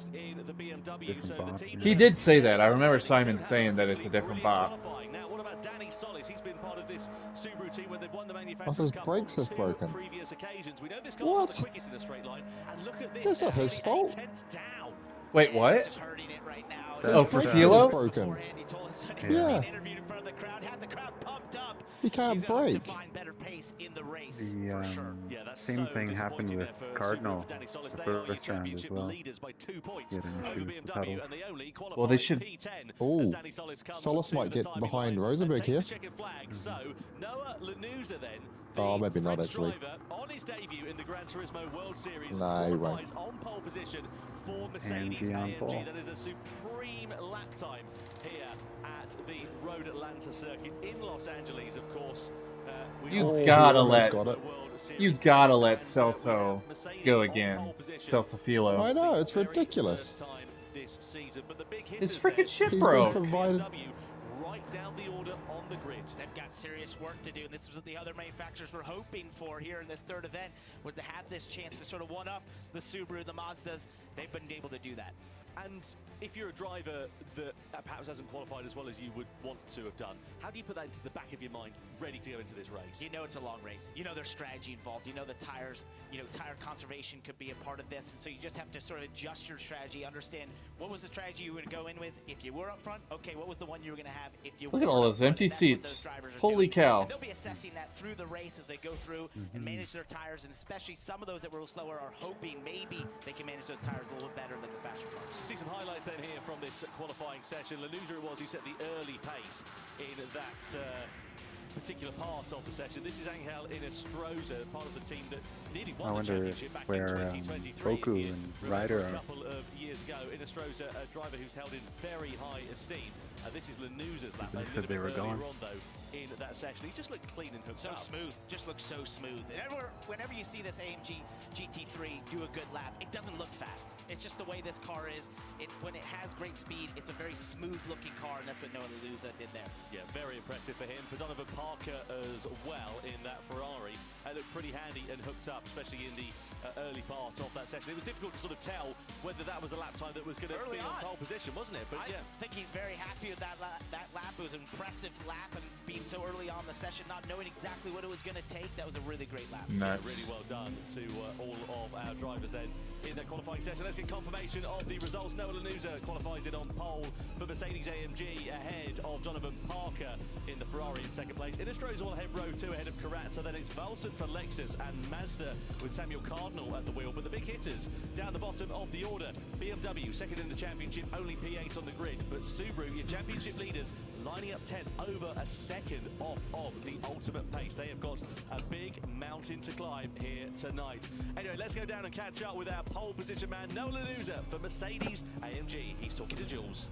He did say that. I remember Simon saying that it's a different bob. Now, what about Danny Solis? He's been part of this Subaru team when they've won the Oh, Manufacturers so his Cup brakes is broken. previous occasions. We know this car's What? not the quickest in a straight line, and look at this. That's not his fault. Down. Wait, what? Just hurting it right now. Oh, for His Filo? broken. He told us that Yeah. he interviewed in front of the crowd, had the crowd pumped up. He can't He's gonna have brake. to find better pace in the race, The for sure. Yeah, that's same so thing happened disappointing with there for Cardinal Subaru. Danny Solis, the they are your first round as championship well. leaders by 2 points He had an over issue with the BMW, pedal. and they only qualified Well, they should. P10 Oh, as Danny Solis comes Solis to might the get timing behind line Rosenberg and here. takes the checkered flag. So Noah Lanuza then, Oh, the maybe not, French actually. driver, on his debut in the Gran Turismo World Series, No, he won't. qualifies on pole position for Mercedes AMG on pole. AMG. That is a supreme lap time here at the Road Atlanta circuit in Los Angeles, of course. You gotta almost let got it. Celso go again. Celso Filo. I know, it's ridiculous. His freaking ship He's been broke. provided. right down the order on the grid. They've got serious work to do, and this was what the other manufacturers were hoping for here in this third event, was to have this chance to sort of one-up the Subaru, the Mazdas. They've been able to do that. And if you're a driver that perhaps hasn't qualified as well as you would want to have done, how do you put that into the back of your mind, ready to go into this race? You know it's a long race. You know there's strategy involved. You know the tires, tire conservation could be a part of this. And so you just have to sort of adjust your strategy, understand what was the strategy you were going to go in with. If you were up front, okay, what was the one you were going to have? If you Look at all those empty seats. Holy cow. And they'll be assessing that through the race as they go through and manage their tires. And especially some of those that were a little slower are hoping maybe they can manage those tires a little bit better than the faster cars. See some highlights then here from this qualifying session. Lanuza it was who set the early pace in that particular part of the session. This is Angel Inestrosa, part of the team that nearly won the championship back in 2023. Boku and Ryder a couple of years ago. Inestrosa, a driver who's held in very high esteem. This is Lanuza's lap. They said they were gone. On, though, in that session, he just looked clean and hooked so up. Smooth, just looks so smooth. And whenever you see this AMG GT3 do a good lap, it doesn't look fast. It's just the way this car is. When it has great speed, it's a very smooth-looking car, and that's what Noah Lanuza did there. Yeah, very impressive for him. For Donovan Parker as well in that Ferrari. It looked pretty handy and hooked up, especially in the early part of that session. It was difficult to sort of tell whether that was a lap time that was going to be on pole position, wasn't it? But I think he's very happy with that lap. It was an impressive lap, and being so early on the session, not knowing exactly what it was going to take, that was a really great lap. Yeah, really well done to all of our drivers then in that qualifying session. Let's get confirmation of the results. Noah Lanuza qualifies it on pole for Mercedes AMG ahead of Donovan Parker in the Ferrari in second place. Inestrosa will head row 2 ahead of Karat, so then it's Valsat for Lexus and Mazda with Samuel Cardinal at the wheel. But the big hitters down the bottom of the order. BMW second in the championship, only P8 on the grid, but Subaru, your championship leaders, lining up 10th, over a second off of the ultimate pace. They have got a big mountain to climb here tonight. Anyway, let's go down and catch up with our pole position man, Noah Lanuza for Mercedes AMG. He's talking to Jules.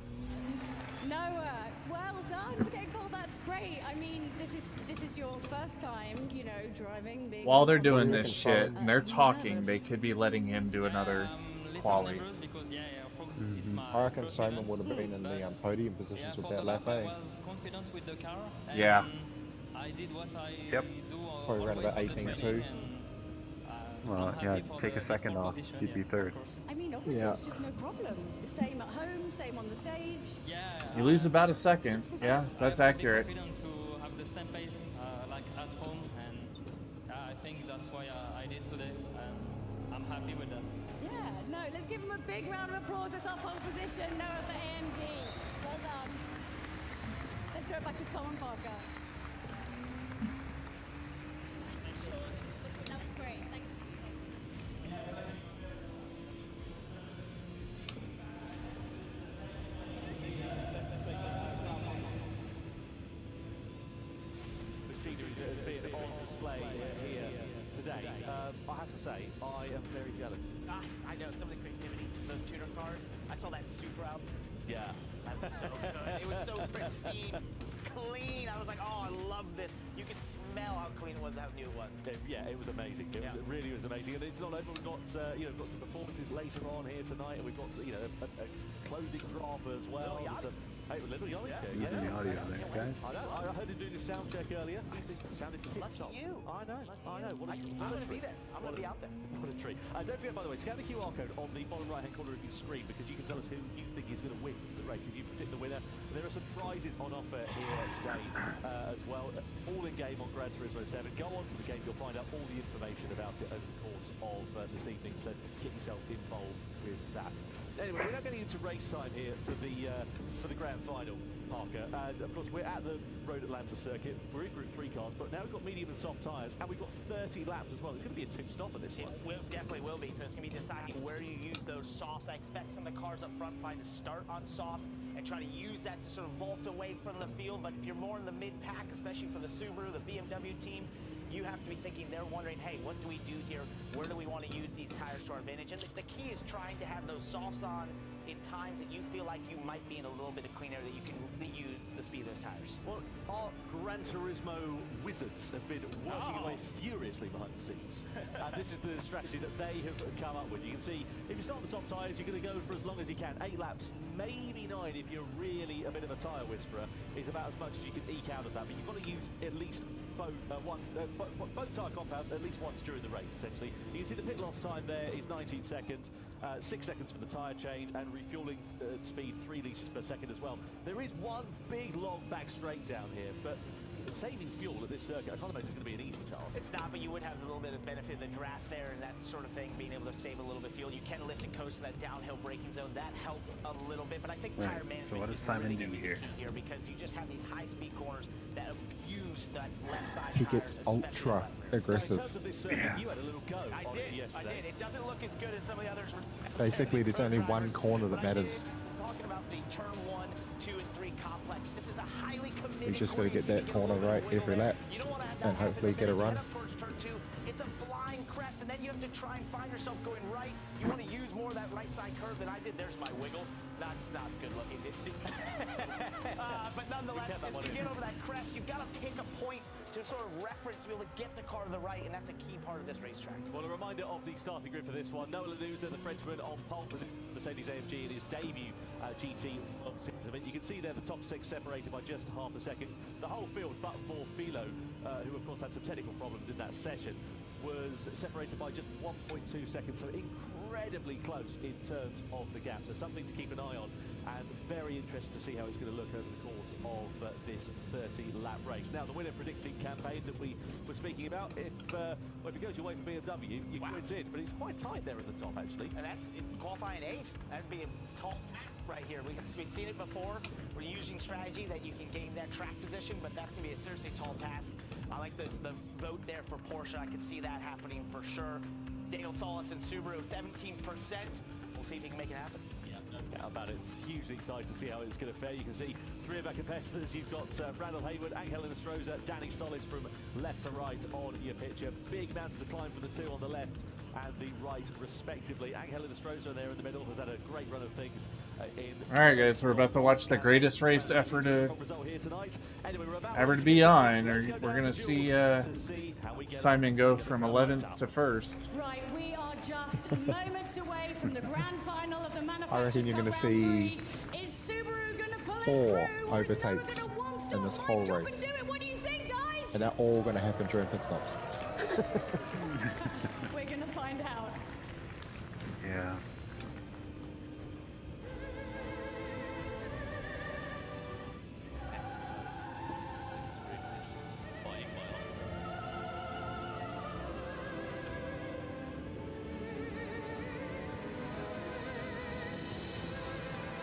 Noah, well done for getting called. That's great. I mean, this is your first time, driving. While they're doing this shit and they're talking, they could be letting him do another quali. I reckon Simon would have been in the podium positions with that lap, eh? I was confident with the car. Yeah. I did what I do probably around about 18.2. Well, yeah, take a second off, you'd be third. I mean, obviously, it's just no problem. Same at home, same on the stage. Yeah. You lose about a second. Yeah, that's accurate. I'm confident to have the same pace like at home, and I think that's why I did today, and I'm happy with that. Yeah, no, let's give him a big round of applause. That's our pole position, Noah for AMG. Well done. Let's throw it back to Tom and Parker. That was great. Thank you. Machinery that has been on display here today. I have to say, I am very jealous. I know, some of the creativity, those tuner cars. I saw that Supra out. Yeah. That was so good. It was so pristine, clean. I was like, oh, I love this. You could smell how clean it was, how new it was. Yeah, it was amazing. It really was amazing. And it's not over. We've got we've got some performances later on here tonight, and we've got a clothing drop as well. Hey, Little Yachty. Using the audio there, guys. I know. I heard him doing the sound check earlier. He sounded tip-top. You. I know. What I'm going to be there. I'm going to be out there. What a treat. Don't forget, by the way, scan the QR code on the bottom right-hand corner of your screen, because you can tell us who you think is going to win the race. If you pick the winner, there are some prizes on offer here today as well. All in game on Gran Turismo 7. Go on to the game. You'll find out all the information about it over the course of this evening. So get yourself involved with that. Anyway, we're now getting into race time here for the grand final, Parker. And of course, we're at the Road Atlanta circuit. We're in Group 3 cars, but now we've got medium and soft tyres, and we've got 30 laps as well. It's going to be a two-stopper this one. It definitely will be. So it's going to be deciding where you use those softs. I expect some of the cars up front probably to start on softs and try to use that to sort of vault away from the field. But if you're more in the mid-pack, especially for the Subaru, the BMW team, you have to be thinking, they're wondering, hey, what do we do here? Where do we want to use these tires to our advantage? And the key is trying to have those softs on in times that you feel like you might be in a little bit of clean air that you can reuse the speed of those tires. Well, our Gran Turismo wizards have been working away furiously behind the scenes. And this is the strategy that they have come up with. You can see, if you start the soft tyres, you're going to go for as long as you can. 8 laps, maybe 9 if you're really a bit of a tyre whisperer, is about as much as you can eke out of that. But you've got to use at least both tyre compounds at least once during the race, essentially. You can see the pit loss time there is 19 seconds, 6 seconds for the tyre change, and refuelling speed 3 litres per second as well. There is one big long back straight down here, but saving fuel at this circuit, I can't imagine it's going to be an easy task. It's not, but you would have a little bit of benefit of the draft there and that sort of thing, being able to save a little bit of fuel. You can lift and coast in that downhill braking zone. That helps a little bit, but I think tire management so what does is Simon really do going to be here? key here because you just have these high-speed corners that abuse that left side He tires, gets especially ultra left rear. aggressive. In terms of this circuit, you had a little go I on it yesterday. did. It doesn't look as good as some of the others. Basically, there's only one corner that matters. Talking about the turn 1, 2, and 3 complex. This is a highly committed. He's just got to get that corner right every lap, and hopefully get a run. Towards turn 2, it's a blind crest, and then you have to try and find yourself going right. You want to use more of that right side curve than I did. There's my wiggle. That's not good looking. But nonetheless, if you get over that crest, you've got to pick a point to sort of reference to be able to get the car to the right, and that's a key part of this racetrack. Well, a reminder of the starting grid for this one. Noah Lanuza, the Frenchman, on pole position, Mercedes-AMG in his debut GT World Series event. You can see there the top 6 separated by just half a second. The whole field, but for Philo, who of course had some technical problems in that session, was separated by just 1.2 seconds, so incredibly close in terms of the gap. So something to keep an eye on, and very interested to see how it's going to look over the course of this 30-lap race. Now, the winner predicting campaign that we were speaking about, if it goes your way for BMW, you quit in, but it's quite tight there at the top, actually. And that's qualifying 8th. That'd be a tall task right here. We've seen it before. We're using strategy that you can gain that track position, but that's going to be a seriously tall task. I like the vote there for Porsche. I could see that happening for sure. Daniel Solis and Subaru, 17%. We'll see if he can make it happen. How about it? Hugely excited to see how it's going to fare. You can see 3 of our competitors. You've got Randall Hayward, Angel Inestrosa, Danny Solis from left to right on your picture. Big mountain to climb for the 2 on the left and the right, respectively. Angel Inestrosa there in the middle has had a great run of things. All right, guys, we're about to watch the greatest race ever to be on. We're going to see Simon go from 11th to 1st. Right, we are just moments away from the grand final of the Manufacturers' I reckon you're going to see Is Subaru going to pull it 4 through, or is overtakes in this whole race. do it? What do you think, guys? And they're all going to happen during pit stops. We're going to find out. Yeah.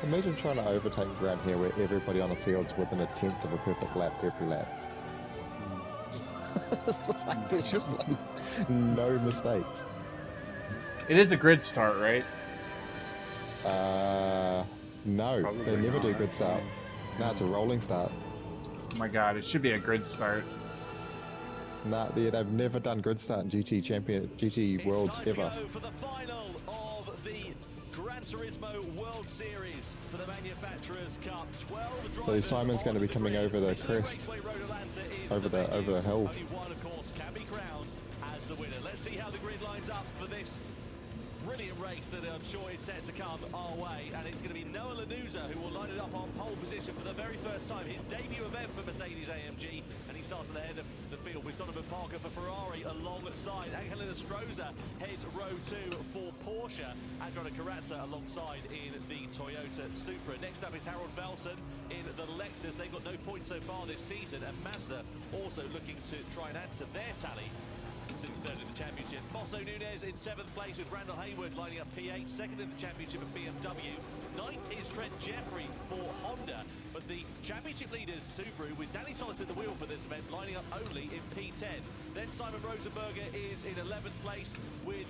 Imagine trying to overtake around here where everybody on the field's within a 1/10 of a perfect lap every lap. Like, there's just like no mistakes. It is a grid start, right? No, Probably they never not. do grid start. No, it's a rolling start. Oh my god, it should be a grid start. Nah, they've never done grid start in GT Worlds ever. For the final of the Gran Turismo World Series for the Manufacturers Cup. 12 So drivers Simon's going to be coming over the crest, over the hill. Only one, of course, can be crowned as the winner. Let's see how the grid lines up for this brilliant race that I'm sure is set to come our way, and it's going to be Noah Lanuza who will line it up on pole position for the very first time, his debut event for Mercedes-AMG, and he starts at the head of the field with Donovan Parker for Ferrari alongside. Angel Inestrosa heads row 2 for Porsche, Adriano Carrazza alongside in the Toyota Supra. Next up is Harold Velson in the Lexus. They've got no points so far this season, and Mazda also looking to try and add to their tally. Sitting 3rd in the championship. Mosso Nunez in 7th place with Randall Hayward lining up P8, 2nd in the championship at BMW. 9th is Trent Jeffrey for Honda, but the championship leaders Subaru with Danny Solis at the wheel for this event lining up only in P10. Then Simon Rosenberger is in 11th place with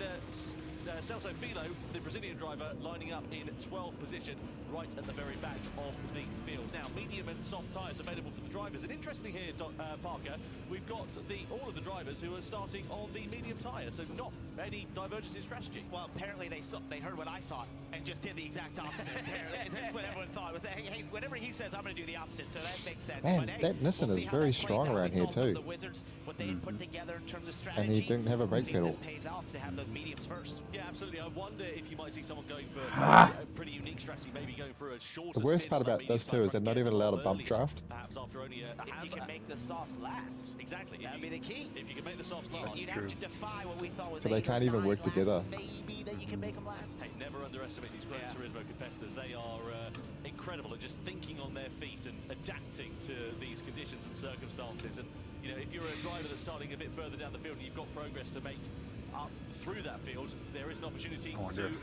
Celso Filo, the Brazilian driver, lining up in 12th position, right at the very back of the field. Now, medium and soft tyres available for the drivers. And interestingly here, Parker, we've got all of the drivers who are starting on the medium tyre, so not any divergence in strategy. Well, apparently they heard what I thought and just did the exact opposite. Apparently, that's what everyone thought. Was that, hey, whatever he says, I'm going to do the opposite. So that makes sense. Man, but, hey, that Nissan is very strong around here too. The Wizards, what they had put together in terms of strategy. And he didn't have a brake pedal. This pays off to have those mediums first. Yeah, absolutely. I wonder if you might see someone going for a pretty unique strategy, maybe going for a shorter. The worst part about this too is they're not even allowed a bump draft. Perhaps after only a if you can make the softs last. Exactly. That'd be the key. If you can make the softs last. You'd have to defy what we thought was So they can't even work together. Maybe that you can make them last. Hey, never underestimate these Gran Turismo competitors. They are incredible at just thinking on their feet and adapting to these conditions and circumstances. And you know, if you're a driver that's starting a bit further down the field and you've got progress to make up through that field, there is an opportunity to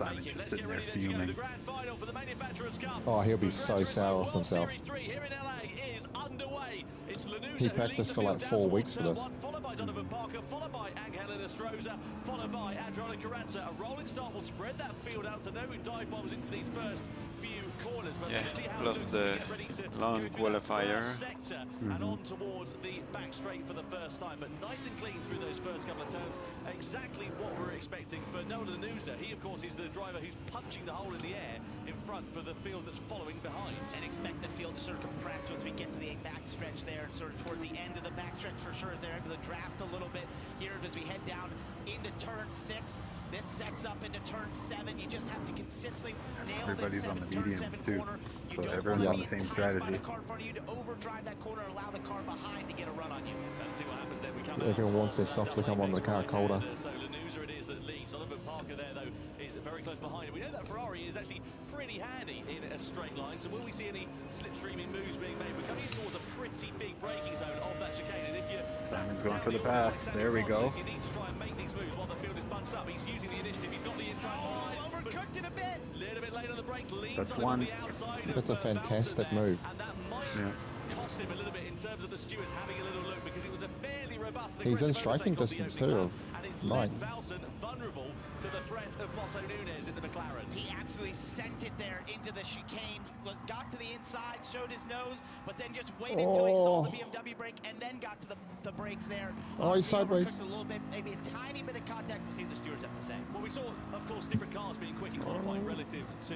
make it. Let's get ready then to go to the grand final for the Manufacturers Cup. Oh, he'll be so sour with himself. Series 3 here in LA is underway. It's Lanuza He practiced for like 4 weeks for this. Followed by Donovan Parker, followed by Angel Estrosza, followed by Adriano Carranza. A rolling start will spread that field out, so no dive bombs into these first few corners. But Yeah, let's see how plus it the get ready to long go through that qualifier. first sector and on towards the back straight for the first time. But nice and clean through those first couple of turns. Exactly what we're expecting for Noah Lanuza. He, of course, is the driver who's punching the hole in the air in front for the field that's following behind. And expect the field to sort of compress once we get to the back stretch there, and sort of towards the end of the back stretch for sure, as they're able to draft a little bit here as we head down into turn 6. This sets up into turn 7. You just have to consistently nail Everybody's this on the turn mediums 7 too, corner. You so don't everyone's want on to the be same enticed by strategy. the car in front of you to overdrive that corner, allow the car behind to get a run on you. Let's see what happens there. We come Everyone out wants their softs to come on the car colder. So Lanuza it is that leads. Donovan Parker there, though, is very close behind him. We know that Ferrari is actually pretty handy in a straight line, so will we see any slipstreaming moves being made? We're coming in towards a pretty big braking zone of that chicane, and if you Simon's going for the pass. There we go. you need to try and make these moves while the field is bunched up. He's using the initiative. He's got the inside line. Overcooked it a bit. Little bit late on the brakes. Leans That's on one. the outside. That's a fantastic move. And that might cost him a little bit in terms of the stewards having a little look, because it was a fairly robust. He's in aggressive striking overtake on the distance opening too lap, of and it's ninth. left Valson vulnerable to the threat of Bosso Nunez in the McLaren. He absolutely sent it there into the chicane, got to the inside, showed his nose, but then just waited until he saw the BMW brake and then got to the brakes there. Oh, he's sideways. A little bit, maybe a tiny bit of contact. We'll see what the stewards have to say. Well, we saw, of course, different cars being quick in qualifying relative to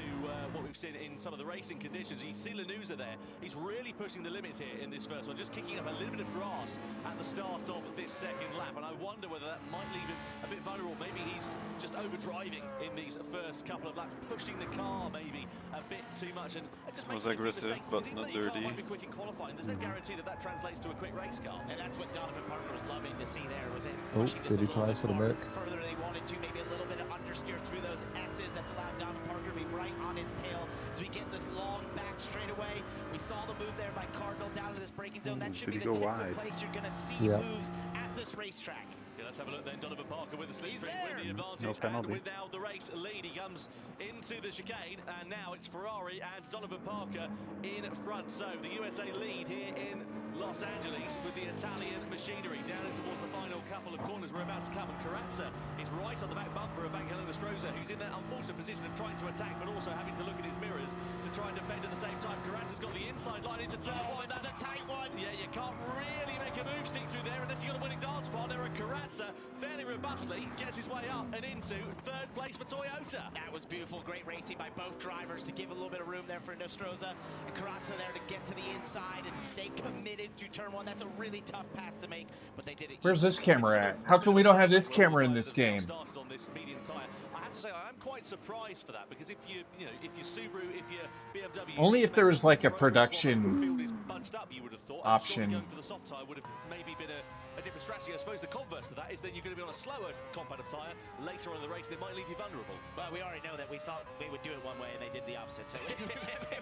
what we've seen in some of the racing conditions. You see Lanuza there. He's really pushing the limits here in this first one, just kicking up a little bit of grass at the start of this second lap. And I wonder whether that might leave him a bit vulnerable. Maybe he's just overdriving in these first couple of laps, pushing the car maybe a bit too much. And it just was makes aggressive, but not dirty. Be quick in qualifying. There's no guarantee that that translates to a quick race car. And that's what Donovan Parker was loving to see there, was it Oh, pushing this a dirty little tires bit for the Merc. further than he wanted to, maybe a little bit of understeer through those S's. That's allowed Donovan Parker to be right on his tail as we get this long back straightaway. We saw the move there by Cardinal down to this braking zone. That should be the typical place you're going to see moves at this racetrack. Yeah, let's have a look then. Donovan Parker with the slipstream, with the advantage, No penalty. and with now the race lead. He comes into the chicane, and now it's Ferrari and Donovan Parker in front. So the USA lead here in Los Angeles with the Italian machinery down in towards the final couple of corners. We're about to come, and Carranza is right on the back bumper of Angel Estrosza, who's in that unfortunate position of trying to attack, but also having to look at his mirrors to try and defend at the same time. Carranza's got the inside line into turn one. That's a tight one. Yeah, you can't really make a move stick through there unless you've got a winning dance partner. And Carranza fairly robustly gets his way up and into third place for Toyota. That was beautiful. Great racing by both drivers to give a little bit of room there for Estrosza and Carranza there to get to the inside and stay committed through turn one. That's a really tough pass to make, but they did it. Where's this camera at? How come we don't have this camera in this game? Started on this medium tire. I have to say I'm quite surprised for that, because if you know, if your Subaru, if your BMW, Only if there was like a production field is bunched up, you would have thought. option. Going for the soft tire would have maybe been a different strategy. I suppose the converse to that is then you're going to be on a slower competitive tyre later on in the race, and it might leave you vulnerable. Well, we already know that we thought they would do it one way and they did the opposite. So we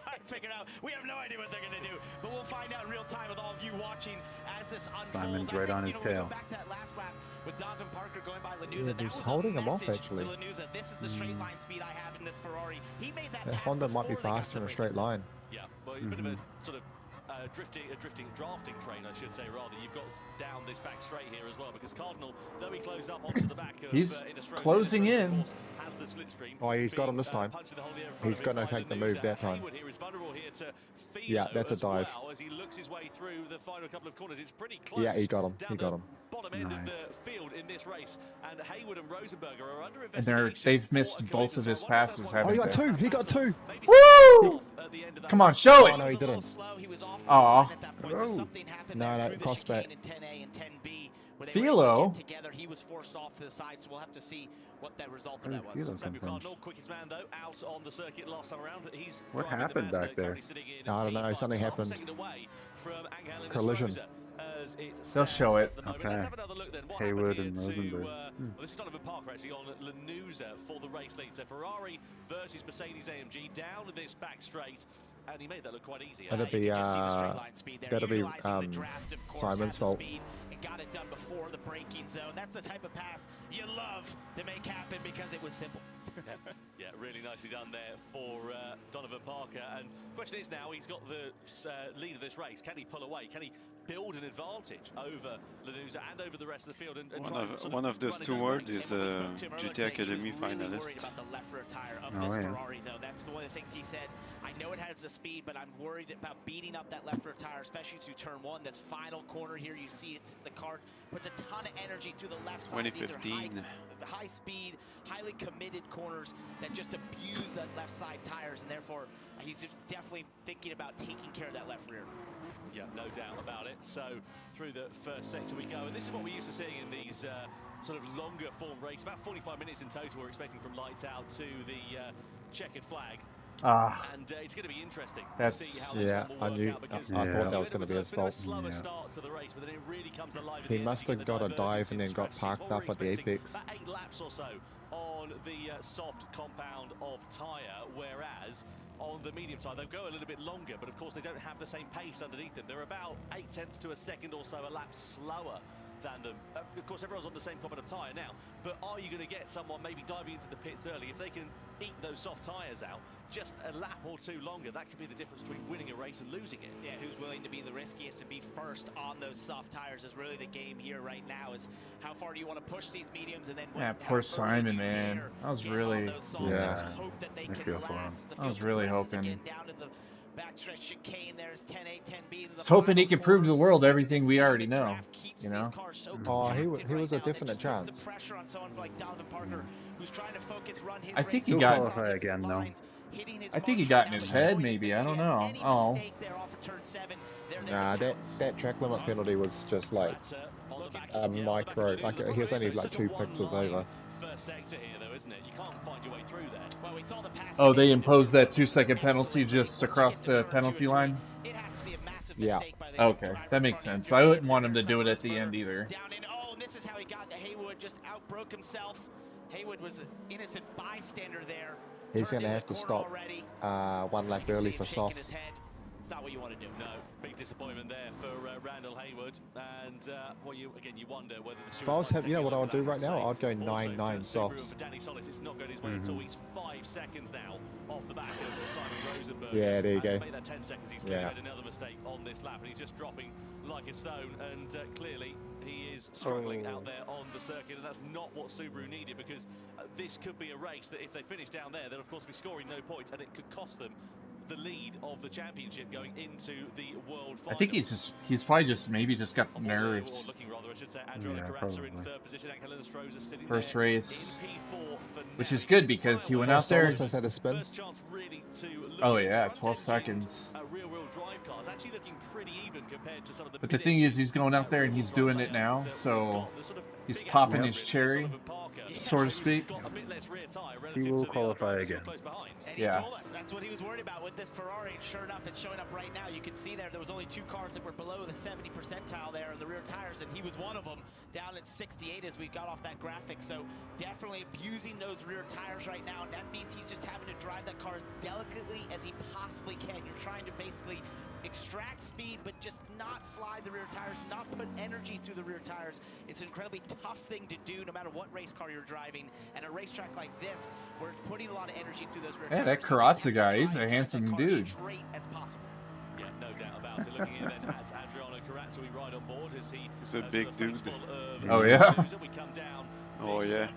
might figure out. We have no idea what they're going to do, but we'll find out in real time with all of you watching as this unfolds. Simon's right on his tail. Go back to that last lap with Donovan Parker going by Lanuza. Yeah, he's holding him off actually. To Lanuza, this is the straight line speed I have in this Ferrari. He made that. Honda might be faster in a straight line. Yeah, well, a bit of a sort of drafting train, I should say, rather. You've got down this back straight here as well, because Cardinal, though he closed up onto the back of he's closing in. has the slipstream. Oh, he's got him this time. He's going to take the move that time. Yeah, that's a dive. As he looks his way through the final couple of corners, it's pretty close. Yeah, he got him. He got him. Bottom end of the field in this race, and Hayward and Rosenberger are under And they've missed both of his passes, haven't he got they? two. He got two. Woo! Come on, show it. Oh, no, he didn't. Aw. No, cross back. Philo. Together, he was forced off to the side, so we'll have to see what that result of that was. Samuel Cardinal, quickest man though, out on the circuit last time around. He's what happened back there? I don't know. Something happened. Collision. They'll show it. Okay. Hayward and Rosenberg. Well, this is Donovan Parker actually on Lanuza for the race lead. So Ferrari versus Mercedes AMG down this back straight, and he made that look quite easy. That'll be Simon's fault. Got it done before the braking zone. That's the type of pass you love to make happen because it was simple. Yeah, really nicely done there for Donovan Parker. And the question is now, he's got the lead of this race. Can he pull away? Can he build an advantage over Lanuza and over the rest of the field? And one of the stewards is a GT Academy finalist. About the left rear tire of this Ferrari, though. That's one of the things he said. I know it has the speed, but I'm worried about beating up that left rear tire, especially through turn one. This final corner here, you see it's the car puts a ton of energy to the left side. 2015. These are high speed, highly committed corners that just abuse that left side tires, and therefore he's just definitely thinking about taking care of that left rear. Yeah, no doubt about it. So through the first sector we go, and this is what we're used to seeing in these sort of longer form races. About 45 minutes in total we're expecting from lights out to the checkered flag. And it's going to be interesting to see how this one will work out, because I thought that was going to be his fault. Slower start to the race, but then it really comes alive. He must have got a dive and then got parked up at the apex. About 8 laps or so on the soft compound of tyre, whereas on the medium side they'll go a little bit longer, but of course they don't have the same pace underneath them. They're about 0.8 to a second or so a lap slower than them. Of course, everyone's on the same compound of tyre now, but are you going to get someone maybe diving into the pits early? If they can eat those soft tyres out just a lap or two longer, that could be the difference between winning a race and losing it. Yeah, who's willing to be the riskiest and be first on those soft tires is really the game here right now, is how far do you want to push these mediums, and then poor Simon, man. I was really hope that they can last. I was really hoping. Down to the backstretch chicane, there's 10A, 10B. I was hoping he could prove to the world everything we already know, you know? Oh, he was a definite chance. I think he got qualify again though. I think he got in his head, maybe. I don't know. Oh. Nah, that track limit penalty was just like a micro. Like he was only like 2 pixels over. Oh, they imposed that 2-second penalty just across the penalty line? Yeah. Okay, that makes sense. I wouldn't want him to do it at the end either. Oh, and this is how he got to Hayward, just outbroke himself. Hayward was an innocent bystander there. He's going to have to stop 1 lap early for softs. It's not what you want to do. No, big disappointment there for Randall Hayward. And well, you wonder whether the if I was you know what I would do right now? I'd go 9-9 softs. For Danny Solis, it's not going his way until he's 5 seconds now off the back of Simon Rosenberg. Yeah, there you go. Made that 10 seconds. He's made another mistake on this lap, and he's just dropping like a stone. And clearly, he is struggling out there on the circuit, and that's not what Subaru needed, because this could be a race that if they finish down there, they'll of course be scoring no points, and it could cost them the lead of the championship going into the world final. I think he's probably maybe just got nerves. First race, which is good because he went out there. Had a spin. Oh yeah, 12 seconds. But the thing is, he's going out there and he's doing it now, so he's popping his cherry, so to speak. He will qualify again. Yeah. That's what he was worried about with this Ferrari, and sure enough, it's showing up right now. You can see there was only 2 cars that were below the 70 percentile there in the rear tires, and he was one of them, down at 68 as we got off that graphic. So definitely abusing those rear tires right now, and that means he's just having to drive that car as delicately as he possibly can. You're trying to basically extract speed, but just not slide the rear tires, not put energy through the rear tires. It's an incredibly tough thing to do no matter what race car you're driving, and a racetrack like this where it's putting a lot of energy through those rear tires. Yeah, that Karatza guy, he's a handsome dude. Straight as possible. Yeah, no doubt about it. about it. Looking at then at Adriano Carazzo, we ride on board as he. He's a big dude. Oh yeah. Oh yeah.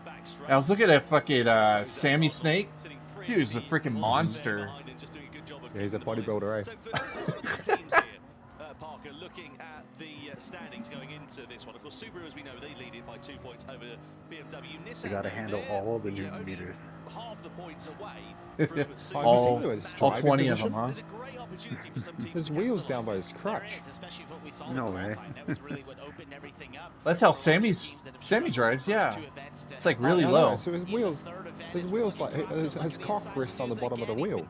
I was looking at fucking Sammy Snake. Dude's a freaking monster. Yeah, he's a bodybuilder, eh? Parker looking at the standings going into this one. Of course, Subaru, as we know, they lead it by 2 points over BMW. Nissan, You got to handle all the Newton meters. Half the points away. all 20 of them, huh? His wheel's down by his crutch. No way. That's how Sammy drives, yeah. It's like really low. So his wheels like his cock rests on the bottom of the wheel.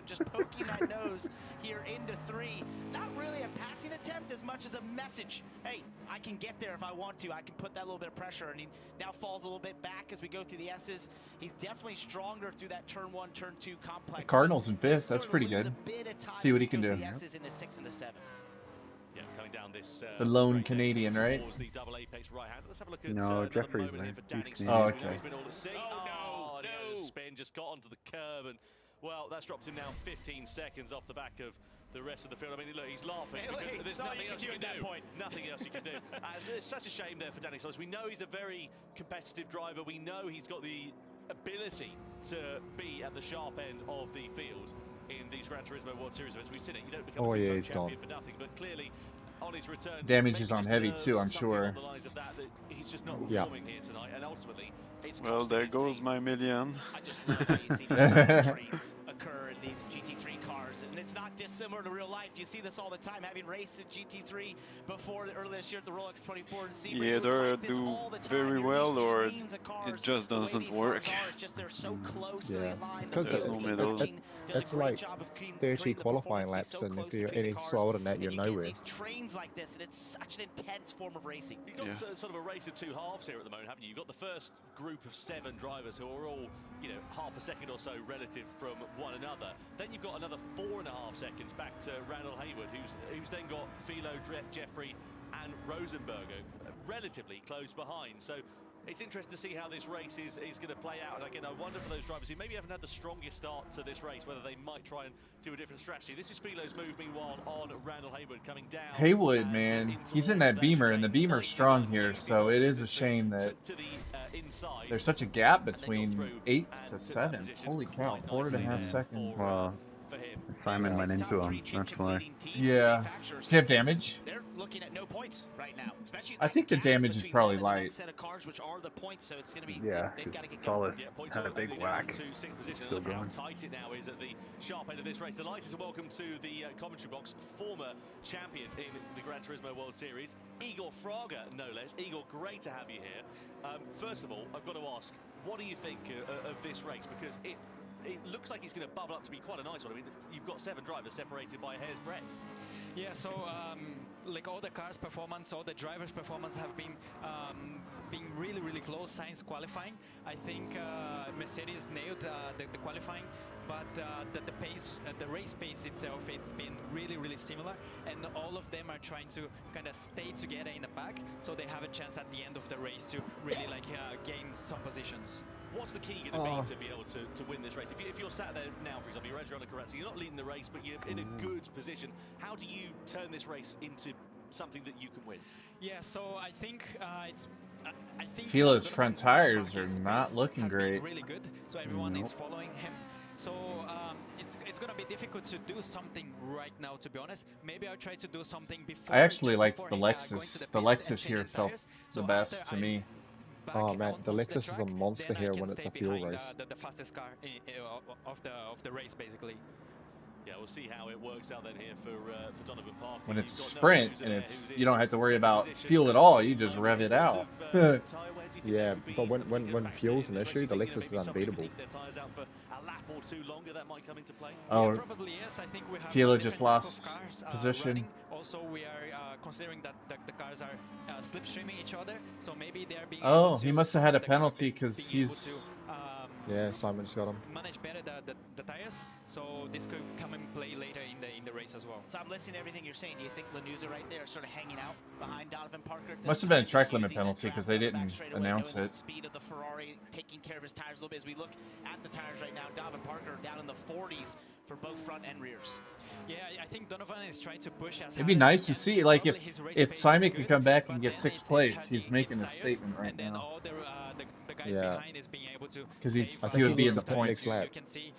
Just poking that nose here into 3. Not really a passing attempt as much as a message. Hey, I can get there if I want to. I can put that little bit of pressure, and he now falls a little bit back as we go through the S's. He's definitely stronger through that turn 1, turn 2 complex. The Cardinals in 5th, that's pretty good. See what he can do. The S's into 6 and 7. Yeah, coming down this, the lone Canadian, right? The double apex right hand. Let's have a look at no, Jeffrey's there. Oh, okay. Oh, no. Spin just got onto the curb, and well, that's dropped him now 15 seconds off the back of the rest of the field. I mean, look, he's laughing. There's nothing else you can do. Nothing else you can do. It's such a shame there for Danny Solis. We know he's a very competitive driver. We know he's got the ability to be at the sharp end of the field in these Gran Turismo World Series events. We've seen it. You don't become a champion for nothing, but clearly on his return, damage is on heavy too, I'm sure. He's just not performing here tonight, and ultimately, well, there goes my million. I just love how you see these trains occur in these GT3 cars, and it's not dissimilar to real life. You see this all the time, having raced at GT3 before earlier this year at the Rolex 24 and Sebring. Yeah, they do very well, or it just doesn't work. Yeah, it's because it's like 30 qualifying laps, and if you're any slower than that, you're nowhere. Trains like this, and it's such an intense form of racing. You've got sort of a race of 2 halves here at the moment, haven't you? You've got the first group of 7 drivers who are all, you know, half a second or so relative from one another. Then you've got another 4.5 seconds back to Randall Hayward, who's then got Philo, Jeffrey, and Rosenberger relatively close behind. So it's interesting to see how this race is going to play out. And again, I wonder for those drivers who maybe haven't had the strongest start to this race, whether they might try and do a different strategy. This is Philo's move, meanwhile, on Randall Hayward coming down. Haywood, man, he's in that Beamer, and the Beamer's strong here, so it is a shame that there's such a gap between 8th to 7th. Holy cow, 4.5 seconds. Wow. Simon went into him, that's why. Yeah. Does he have damage? They're looking at no points right now. I think the damage is probably light. Yeah, because Solis had a big whack. Still going. How tight it now is at the sharp end of this race. Delighted to welcome to the commentary box former champion in the Gran Turismo World Series, Igor Fraga, no less. Igor, great to have you here. First of all, I've got to ask, what do you think of this race? Because it looks like it's going to bubble up to be quite a nice one. I mean, you've got 7 drivers separated by a hair's breadth. Yeah, so like all the cars' performance, all the drivers' performance have been really, really close since qualifying. I think Mercedes nailed the qualifying, but the pace, the race pace itself, it's been really, really similar, and all of them are trying to kind of stay together in the back, so they have a chance at the end of the race to really like gain some positions. What's the key going to be to be able to win this race? If you're sat there now, for example, you're Adriano Carazzo, you're not leading the race, but you're in a good position. How do you turn this race into something that you can win? Yeah, so I think it's. I think Fila's front tires are not looking great. Really good, so everyone is following him. So it's gonna be difficult to do something right now, to be honest. Maybe I'll try to do something before. I actually like the Lexus. The Lexus here felt the best to me. Oh man, the Lexus is a monster here when it's a fuel race. The fastest car of the race, basically. Yeah, we'll see how it works out then here for Donovan Parker. When it's a sprint and you don't have to worry about fuel at all, you just rev it out. Yeah, but when fuel's an issue, the Lexus is unbeatable. Oh, Fila just lost position. Also, we are considering that the cars are slipstreaming each other, so maybe they're being. Oh, he must have had a penalty because he's. Yeah, Simon's got him. Manage better the tires, so this could come and play later in the race as well. So I'm listening to everything you're saying. Do you think Lanuza right there is sort of hanging out behind Donovan Parker? Must have been a track limit penalty because they didn't announce it. Speed of the Ferrari, taking care of his tires a little bit. As we look at the tires right now, Donovan Parker down in the 40s for both front and rears. Yeah, I think Donovan is trying to push as It'd be hard as nice he to can. see, like, Probably his race if pace Simon is could good, come back but and get then 6th it's place, hard he's in making a tires, statement right and then now. all the guys Yeah. behind is being able to Because save, I he think would he be needs in to the pit points. next lap. You can see,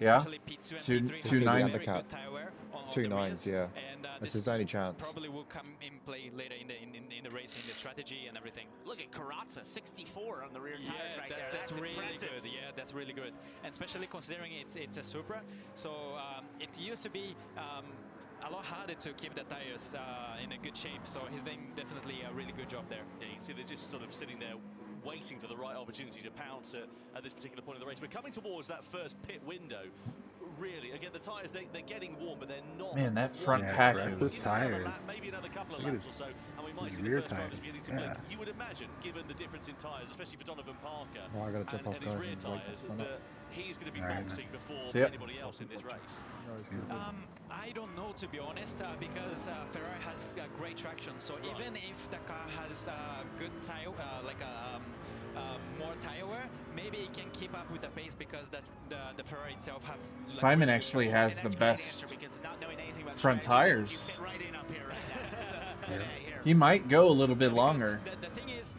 Yeah? especially P2 and Two- P3 two have Just do the nine. very undercut. good tire wear on 2 the nines, rears, yeah. and That's this his only chance. probably will come in play later in the race, in the strategy and everything. Look at Karatza, 64 on the rear tires Yeah, right there. that's really impressive. good. Yeah, that's really good, and especially considering it's a Supra, so it used to be a lot harder to keep the tires in a good shape. So he's doing definitely a really good job there. Yeah, you can see they're just sort of sitting there waiting for the right opportunity to pounce at this particular point of the race. We're coming towards that first pit window. Really, again, the tyres, they're getting warm, but they're not. Man, that front quite pack ready. is- Those tires. Maybe another couple of Look at laps or so, and we might his see the rear first drivers tires. beginning to Yeah. blink. You would imagine, given the difference in tyres, especially for Donovan Parker Oh, I gotta jump off, and his guys, rear and wake tyres, this one up. that he's going to be All right, boxing before See ya. anybody else in this race. I don't know, to be honest, because Ferrari has great traction. So even if the car has good tire, like more tire wear, maybe it can keep up with the pace because the Ferrari itself have. Like, Simon really good actually traction. has And the that's a great best answer because not knowing anything about front strategy, tires. You fit right in up here right now. Today here. He might go a little bit longer. The thing is,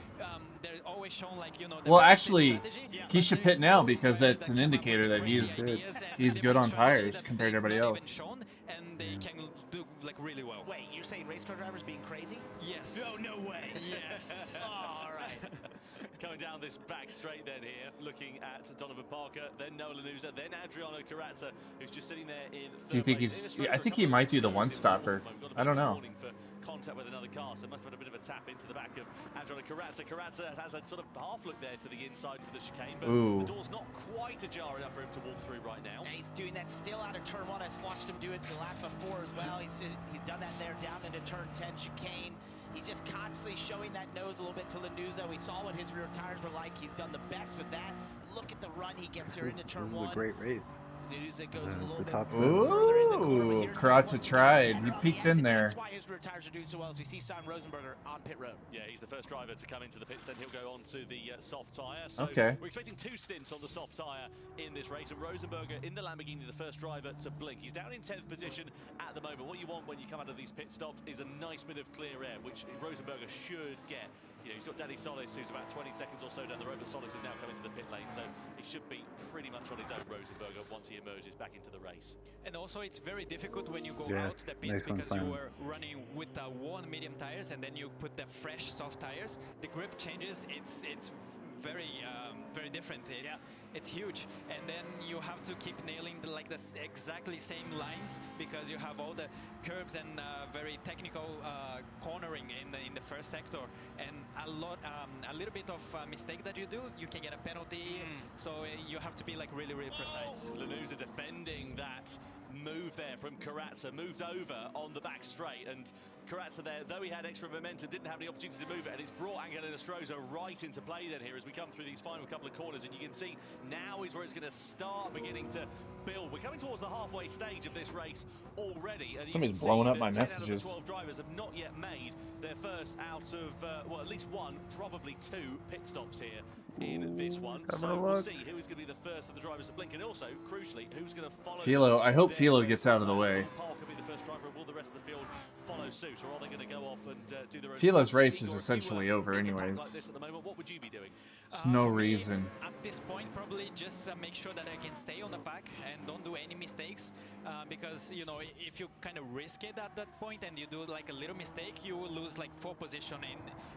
they're always shown like, you know. The Well, very good actually, strategy, he but should there's pit now always because drivers that's that an come up indicator with that crazy he's ideas and he's a good on different strategy tires that compared to is everybody not else. even shown, and they can do like really well. Wait, you're saying race car drivers being crazy? Yes. No way. Yes. Oh, all right. Coming down this back straight then here, looking at Donovan Parker, then Noah Lanuza, then Adriano Carazza, who's just sitting there in third Do you think place. he's? In the Yeah, I straight think for a he couple might of do the laps one in the stopper. fourth. We've got a I don't bit of know. warning for contact with another car, so must have had a bit of a tap into the back of Adriano Carazza. Carazza has a sort of half look there to the inside to the chicane, but Ooh. the door's not quite ajar enough for him to walk through right now. And he's doing that still out of turn one. I watched him do it the lap before as well. He's done that there down into turn 10 chicane. He's just constantly showing that nose a little bit to Lanuza. We saw what his rear tires were like. He's done the best with that. Look at the run he gets here into turn This is one. a great race. Lanuza goes a The little bit top further in the corner, but Ooh, here's that Karatza once tried. again. He Better on peeked the in exit. there. That's why his rear tires are doing so well as we see Simon Rosenberger on pit road. Yeah, he's the first driver to come into the pits, then he'll go on to the soft tyre. So Okay. we're expecting 2 stints on the soft tyre in this race, and Rosenberger in the Lamborghini, the first driver to blink. He's down in 10th position at the moment. What you want when you come out of these pit stops is a nice bit of clear air, which Rosenberger should get. You know, he's got Danny Solis, who's about 20 seconds or so down the road, but Solis is now coming to the pit lane, so he should be pretty much on his own, Rosenberger, once he emerges back into the race. And also, it's very difficult when you go Yes, out the pits nice one, because you Simon. were running with worn medium tires, and then you put the fresh soft tires. The grip changes. It's very very different. It's huge, and then you have to keep nailing the exactly same lines because you have all the curbs and very technical cornering in the first sector, and a little bit of mistake that you do, you can get a penalty. So you have to be like really precise. Lanuza defending that move there from Karatza, moved over on the back straight, and Karatza there, though he had extra momentum, didn't have the opportunity to move it, and it's brought Angelina Stroza right into play then here as we come through these final couple of corners, and you can see now is where it's going to start beginning to build. We're coming towards the halfway stage of this race already, and Somebody's you can blowing see up my that 10 out of the messages. 12 drivers have not yet made their first out of, well, at least one, probably 2 pit stops here in this one. Let's have So a we'll look. see who is going to be the first of the drivers to blink, and also, crucially, who's going to follow. Philo, I hope their Philo race. gets out of the way. Paul could be the first driver, and will the rest of the field follow suit, or are they going to go off and do their own Philo's stuff? race Igor, is if you essentially were over in a pack anyways. Like this at the moment, what would you be doing? There's no For me, reason. At this point, probably just make sure that I can stay on the pack and don't do any mistakes, because you know, if you kind of risk it at that point and you do like a little mistake, you will lose like 4 position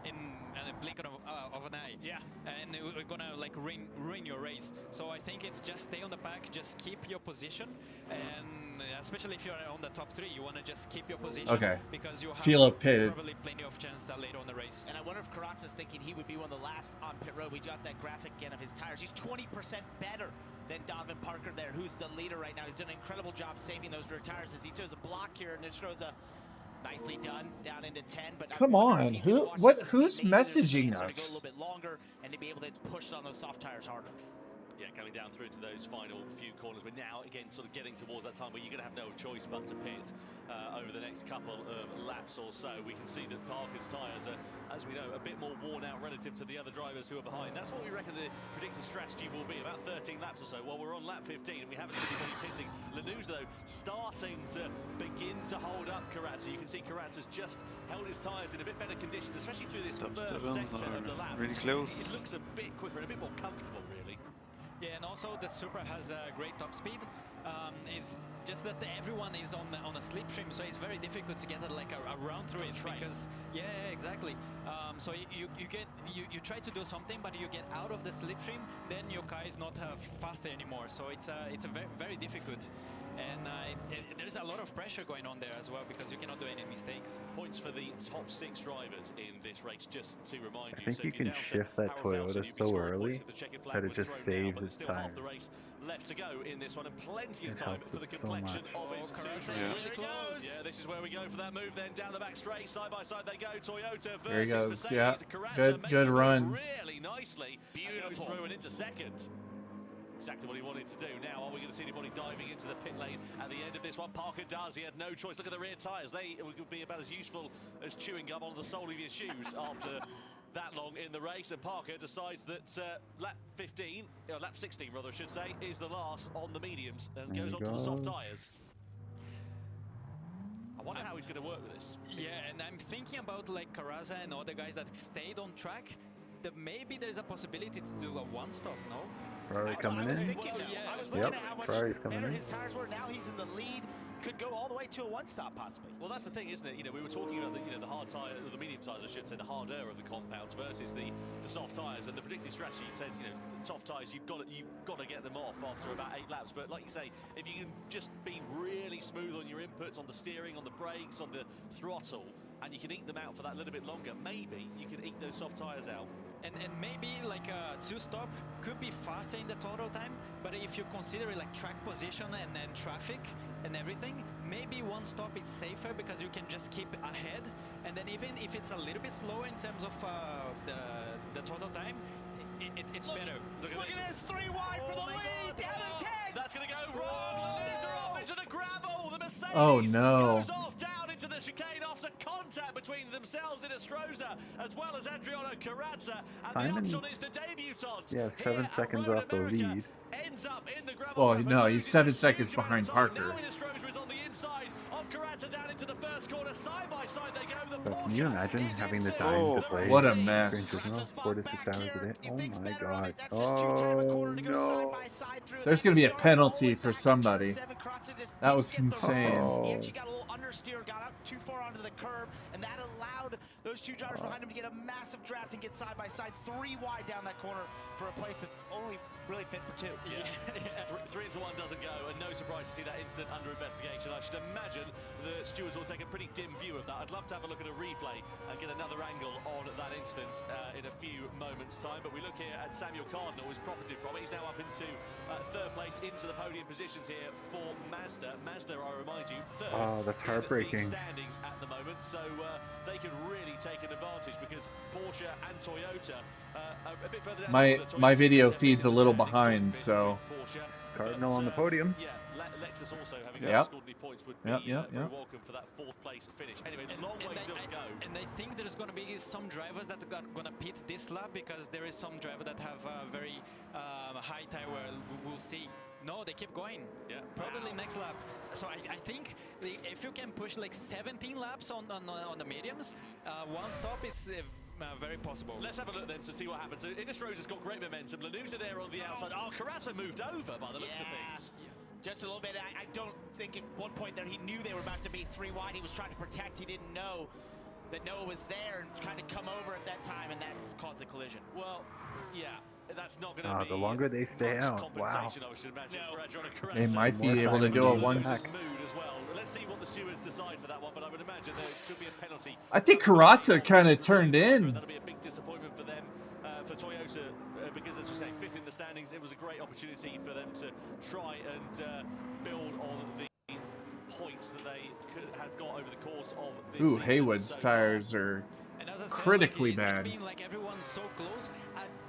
in a blink of an eye. Yeah. And we're gonna like ruin your race. So I think it's just stay on the pack, just keep your position, and especially if you're on the top 3, you want to just keep your position. Okay. Because you have Philo pitted. probably plenty of chance later on the race. And I wonder if Karatza's thinking he would be one of the last on pit road. We got that graphic again of his tires. He's 20% better than Donovan Parker there, who's the leader right now. He's done an incredible job saving those rear tires as he does a block here, and it throws a nicely done down into 10. But Come on, who's messaging To go a us? little bit longer and to be able to push on those soft tires harder. Yeah, coming down through to those final few corners. We're now, again, sort of getting towards that time where you're going to have no choice but to pit over the next couple of laps or so. We can see that Parker's tyres are, as we know, a bit more worn out relative to the other drivers who are behind. That's what we reckon the predicted strategy will be, about 13 laps or so. Well, we're on lap 15 and we haven't seen anybody pitting. Stroza, though, starting to begin to hold up Karatza. You can see Karatza's just held his tyres in a bit better condition, especially through this first sector of the lap. Really close. It looks a bit quicker and a bit more comfortable, really. Yeah, and also the Supra has a great top speed. It's just that everyone is on a slipstream, so it's very difficult to get a run through it because exactly. So you try to do something, but you get out of the slipstream, then your car is not faster anymore. So it's a very difficult. And there's a lot of pressure going on there as well because you cannot do any mistakes. Points for the top 6 drivers in this race, just to remind you. I think you can shift that Toyota so early that it just saves its tires. Left to go in this one, and plenty of time for the complexion of it. Really close. Yeah, this is where we go for that move. Then down the back straight, side by side they go. Toyota versus there he goes. Mercedes. Yeah, Karatza good run. Really nicely. Beautiful. Through and into second. Exactly what he wanted to do. Now, are we going to see anybody diving into the pit lane at the end of this one? Parker does. He had no choice. Look at the rear tyres. They would be about as useful as chewing gum on the sole of your shoes after that long in the race. And Parker decides that lap 16 rather I should say, is the last on the mediums and goes on to the soft tyres. I wonder how he's going to work with this. Yeah, and I'm thinking about like Karatza and other guys that stayed on track. That maybe there's a possibility to do a one-stop, no? Ferrari coming in. I was looking at how much better his tires were. Now he's in the lead. Could go all the way to a one-stop possibly. Well, that's the thing, isn't it? You know, we were talking about the hard tyre, the medium tyres, I should say, the harder of the compounds versus the soft tyres. And the predicted strategy says, soft tyres, you've got to get them off after about 8 laps. But like you say, if you can just be really smooth on your inputs, on the steering, on the brakes, on the throttle, and you can eat them out for that little bit longer, maybe you can eat those soft tyres out. And maybe like a 2-stop could be faster in the total time, but if you consider like track position and traffic and everything, maybe 1-stop is safer because you can just keep ahead, and then even if it's a little bit slower in terms of the total time, it's better. Look at this, 3 wide for the lead, down to 10! That's going to go wrong, off into the gravel, the Mercedes goes off down into the chicane after contact between themselves in Stroza as well as Adriano Karatza, and the option is the debutant. Yeah, 7 seconds off the lead. Ends up in the gravel. Well, no, he's 7 seconds behind Parker. Now Stroza is on the inside of Karatza down into the first corner, side by side they go. The But can you imagine having the time to play? What a mess. 4 to 6 hours a day. Oh my god. Oh no. There's going to be a penalty for somebody. That was insane. He actually got a little understeer, got up too far onto the curb, and that allowed those 2 drivers behind him to get a massive draft and get side by side 3 wide down that corner for a place that's only really fit for 2. Yeah. 3 into 1 doesn't go, and no surprise to see that incident under investigation. I should imagine the stewards will take a pretty dim view of that. I'd love to have a look at a replay and get another angle on that incident in a few moments' time. But we look here at Samuel Cardinal, who's profited from it. He's now up into 3rd place, into the podium positions here for Mazda. Mazda, I remind you, 3rd. Oh, that's heartbreaking. In the standings at the moment, so they could really take an advantage because Porsche and Toyota a bit further down. My video feed's a little behind, so. Cardinal on the podium. Yeah, Lexus also having scored any points would be very welcome for that 4th place finish. Anyway, long way still to go. And I think there's going to be some drivers that are going to pit this lap because there is some driver that have very high tire wear. We'll see. No, they keep going. Yeah. Probably next lap. So I think if you can push like 17 laps on the mediums, 1-stop is very possible. Let's have a look then to see what happens. So Stroza's got great momentum. Lanuza there on the outside. Oh, Karatza moved over by the looks of things. Just a little bit. I don't think at one point there he knew they were about to be 3 wide. He was trying to protect. He didn't know that Noah was there and trying to come over at that time, and that caused the collision. Well, yeah. That's not going to be the longer they stay out, wow. I should imagine, for They might be able to do a 1. As well. Let's see what the stewards decide for that one, but I would imagine there could be a penalty. I think Karatza kind of turned in. That'll be a big disappointment for them, for Toyota, because as we say, 5th in the standings. It was a great opportunity for them to try and build on the points that they have got over the course of this season. Haywood's tires are critically bad. It's been like everyone's so close.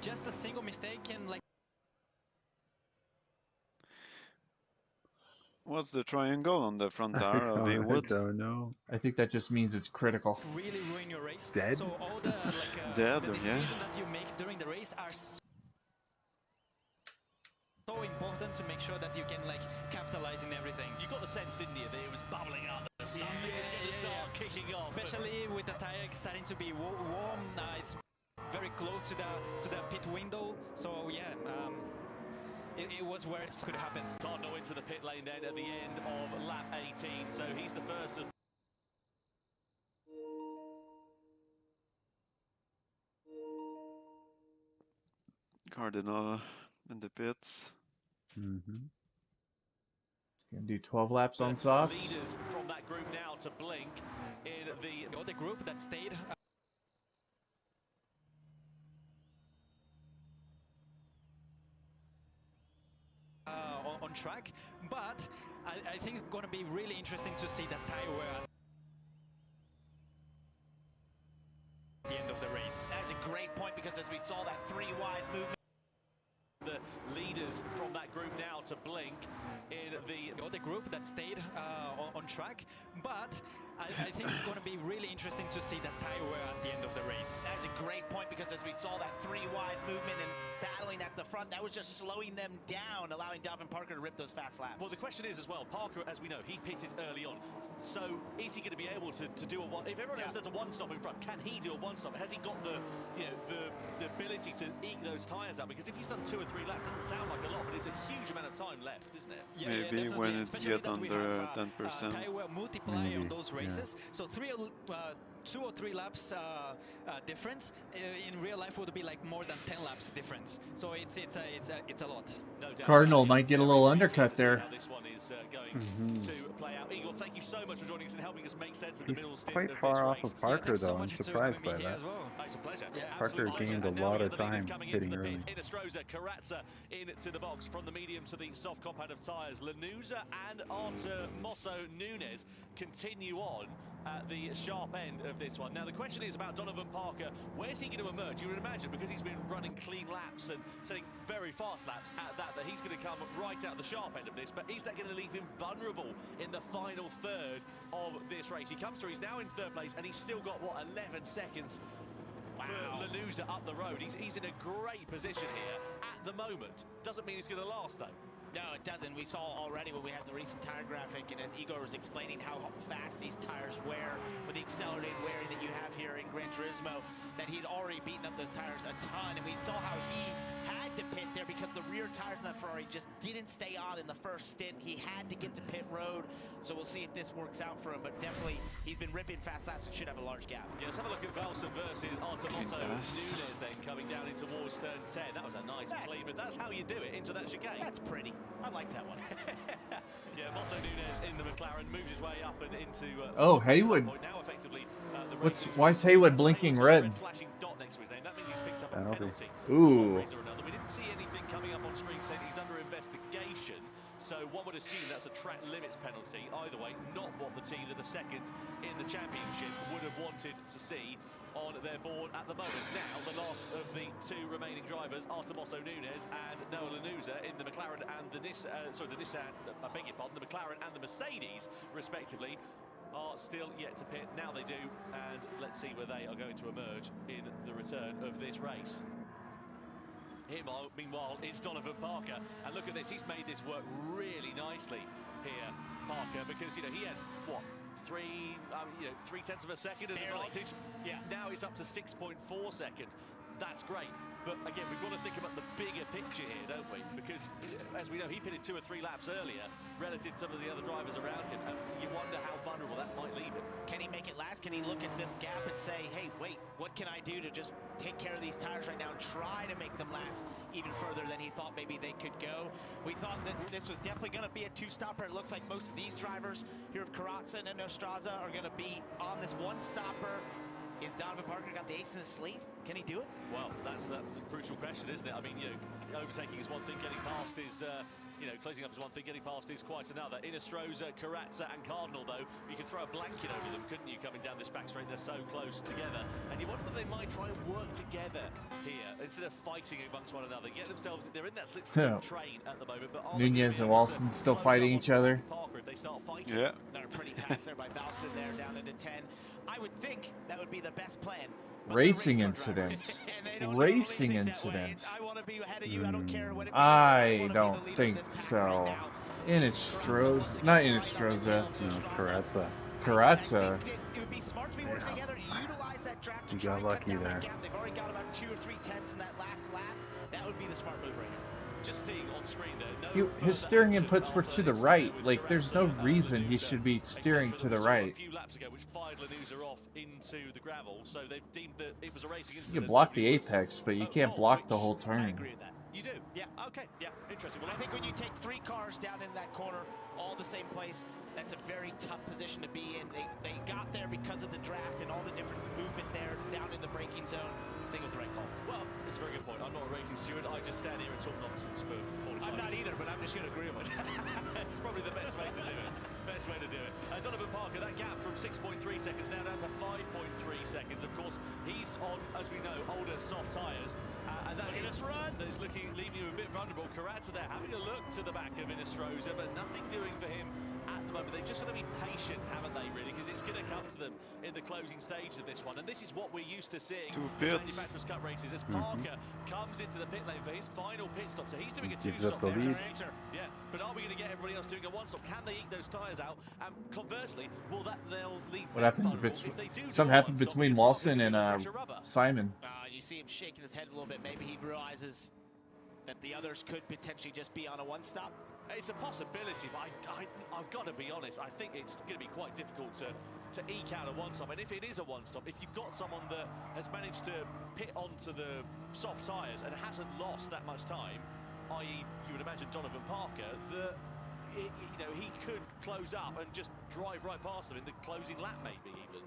Just a single mistake can like. What's the triangle on the front tire of Haywood? I don't know. I think that just means it's critical. Really ruin your race. Dead? So all the Dead, the decisions that you make during the race are so important to make sure that you can like capitalize stabilizing everything. You got the sense, didn't you, that it was bubbling up. Something was going to start kicking off. Especially with the tire starting to be warm. It's very close to the pit window. So yeah, it was where it could happen. Cardinal into the pit lane then at the end of lap 18. So he's the first of. Cardinal in the pits. Gonna do 12 laps on softs. Leaders from that group now to blink in the other group that stayed. On track, but I think it's going to be really interesting to see that tire wear at the end of the race. That's a great point, because as we saw that 3-wide movement, the leaders from that group now to blink in the other group that stayed on track, but I think it's going to be really interesting to see that tire wear at the end of the race. That's a great point, because as we saw that 3-wide movement and battling at the front, that was just slowing them down, allowing Dalvin Parker to rip those fast laps. Well, the question is as well, Parker, as we know, he pitted early on. So is he going to be able to do a one? If everyone else does a one-stop in front, can he do a one-stop? Has he got the ability to eke those tyres up? Because if he's done 2 or 3 laps, it doesn't sound like a lot, but it's a huge amount of time left, isn't it? Maybe when it's get under 10%. Tire wear multiplier on those races. So 2 or 3 laps difference in real life would be like more than 10 laps difference. So it's a lot. No doubt. Cardinal might get a little undercut there. How this one is going to play out. Igor, thank you so much for joining us and helping us make sense of the middle stint Quite of far this off race. of Parker though. I'm surprised by that. It's a pleasure. Parker gained a lot of time hitting early. Inestrosa, Carazza into the box from the medium to the soft compound of tyres. Lanuza and Artemoso Nunes continue on at the sharp end of this one. Now the question is about Donovan Parker. Where's he going to emerge? You would imagine, because he's been running clean laps and setting very fast laps at that he's going to come right out the sharp end of this. But is that going to leave him vulnerable in the final third of this race? He comes through, he's now in 3rd place, and he's still got, what, 11 seconds for Lanuza up the road. He's in a great position here at the moment. Doesn't mean it's going to last, though. No, it doesn't. We saw already when we had the recent tire graphic, and as Igor was explaining how fast these tires wear with the accelerated wearing that you have here in Gran Turismo, that he'd already beaten up those tires a ton, and we saw how he had to pit there because the rear tires in that Ferrari just didn't stay on in the first stint. He had to get to pit road, so we'll see if this works out for him, but definitely he's been ripping fast laps and should have a large gap. Yeah, let's have a look at Velson versus Artemoso Nunes then coming down into towards turn 10. That was a nice clean, but that's how you do it into that chicane. That's pretty. I like that one. Yeah, Mosso Nunes in the McLaren moves his way up and into. Oh, Haywood. Now effectively, why is Haywood blinking red? Flashing dot next to his name. That means he's picked up a penalty. Ooh. We didn't see anything coming up on screen saying he's under investigation. So one would assume that's a track limits penalty. Either way, not what the team that are second in the championship would have wanted to see on their board at the moment. Now, the last of the 2 remaining drivers, Artemoso Nunes and Noah Lanuza in the McLaren and the Nissan, I beg your pardon, the McLaren and the Mercedes, respectively, are still yet to pit. Now they do, and let's see where they are going to emerge in the return of this race. Here, meanwhile, is Donovan Parker, and look at this, he's made this work really nicely here, Parker, because, you know, he had, what, 3/10 of a second of advantage. Yeah. Now it's up to 6.4 seconds. That's great. But again, we've got to think about the bigger picture here, don't we? Because, as we know, he pitted 2 or 3 laps earlier relative to some of the other drivers around him, and you wonder how vulnerable that might leave him. Can he make it last? Can he look at this gap and say, hey, wait, what can I do to just take care of these tires right now and try to make them last even further than he thought maybe they could go? We thought that this was definitely going to be a 2-stopper. It looks like most of these drivers here of Carazza and Inestrosa are going to be on this 1-stopper. Is Donovan Parker got the ace in his sleeve? Can he do it? Well, that's a crucial question, isn't it? I mean, you know, overtaking is one thing, getting past is, closing up is one thing, getting past is quite another. Inestrosa, Carazza and Cardinal, though, you could throw a blanket over them, couldn't you, coming down this back straight? They're so close together. And you wonder whether they might try and work together here instead of fighting amongst one another. Get themselves, they're in that slipstream train at the moment. But Nunez and Walson still fighting each other. Parker, if they start fighting. Yeah. They're pretty pass there by Valson there, down into 10. I would think that would be the best plan. Racing incident. Racing incident. I want to be ahead of you. I don't care what it means. I don't think so. Inestrosa, not Inestrosa. No, Karatza. Karatza. It would be smart to be working together to utilize that draft to You try got and cut lucky down there. that gap. They've already got about 2 or 3 tenths in that last lap. That would be the smart move right here. Just seeing on screen there. His steering inputs were to the right. Like, there's no reason he should be steering to the right. A few laps ago, which fired Lanuza off into the gravel, so they've deemed that it was a racing incident. You can block the apex, but you can't block the whole turn. I agree with that. You do? Yeah. Okay. Yeah. Interesting. Well, I think when you take 3 cars down in that corner, all the same place, that's a very tough position to be in. They got there because of the draft and all the different movement there down in the braking zone. I think it was the right call. Well, it's a very good point. I'm not a racing steward. I just stand here and talk nonsense for 45 I'm not either, but I'm just going to agree with it. It's probably the best way to do it. Best way to do it. Donovan Parker, that gap from 6.3 seconds now down to 5.3 seconds. Of course, he's on, as we know, older soft tyres. And that is leaving you a bit vulnerable. Karatza there having a look to the back of Inestrosa, but nothing doing for him at the moment. They're just going to be patient, haven't they, really? Because it's going to come to them in the closing stage of this one. And this is what we're used to seeing in Manufacturers' Cup races as Parker comes into the pit lane for his final pit stop. So he's doing a 2-stop there. Yeah, but are we going to get everybody else doing a 1-stop? Can they eat those tyres out? And conversely, will they'll leave What happened? Something happened between Lawson and Simon. You see him shaking his head a little bit. Maybe he realizes that the others could potentially just be on a 1-stop. It's a possibility, but I've got to be honest. I think it's going to be quite difficult to eke out a 1-stop. And if it is a 1-stop, if you've got someone that has managed to pit onto the soft tyres and hasn't lost that much time, i.e. you would imagine Donovan Parker, that he could close up and just drive right past them in the closing lap, maybe even.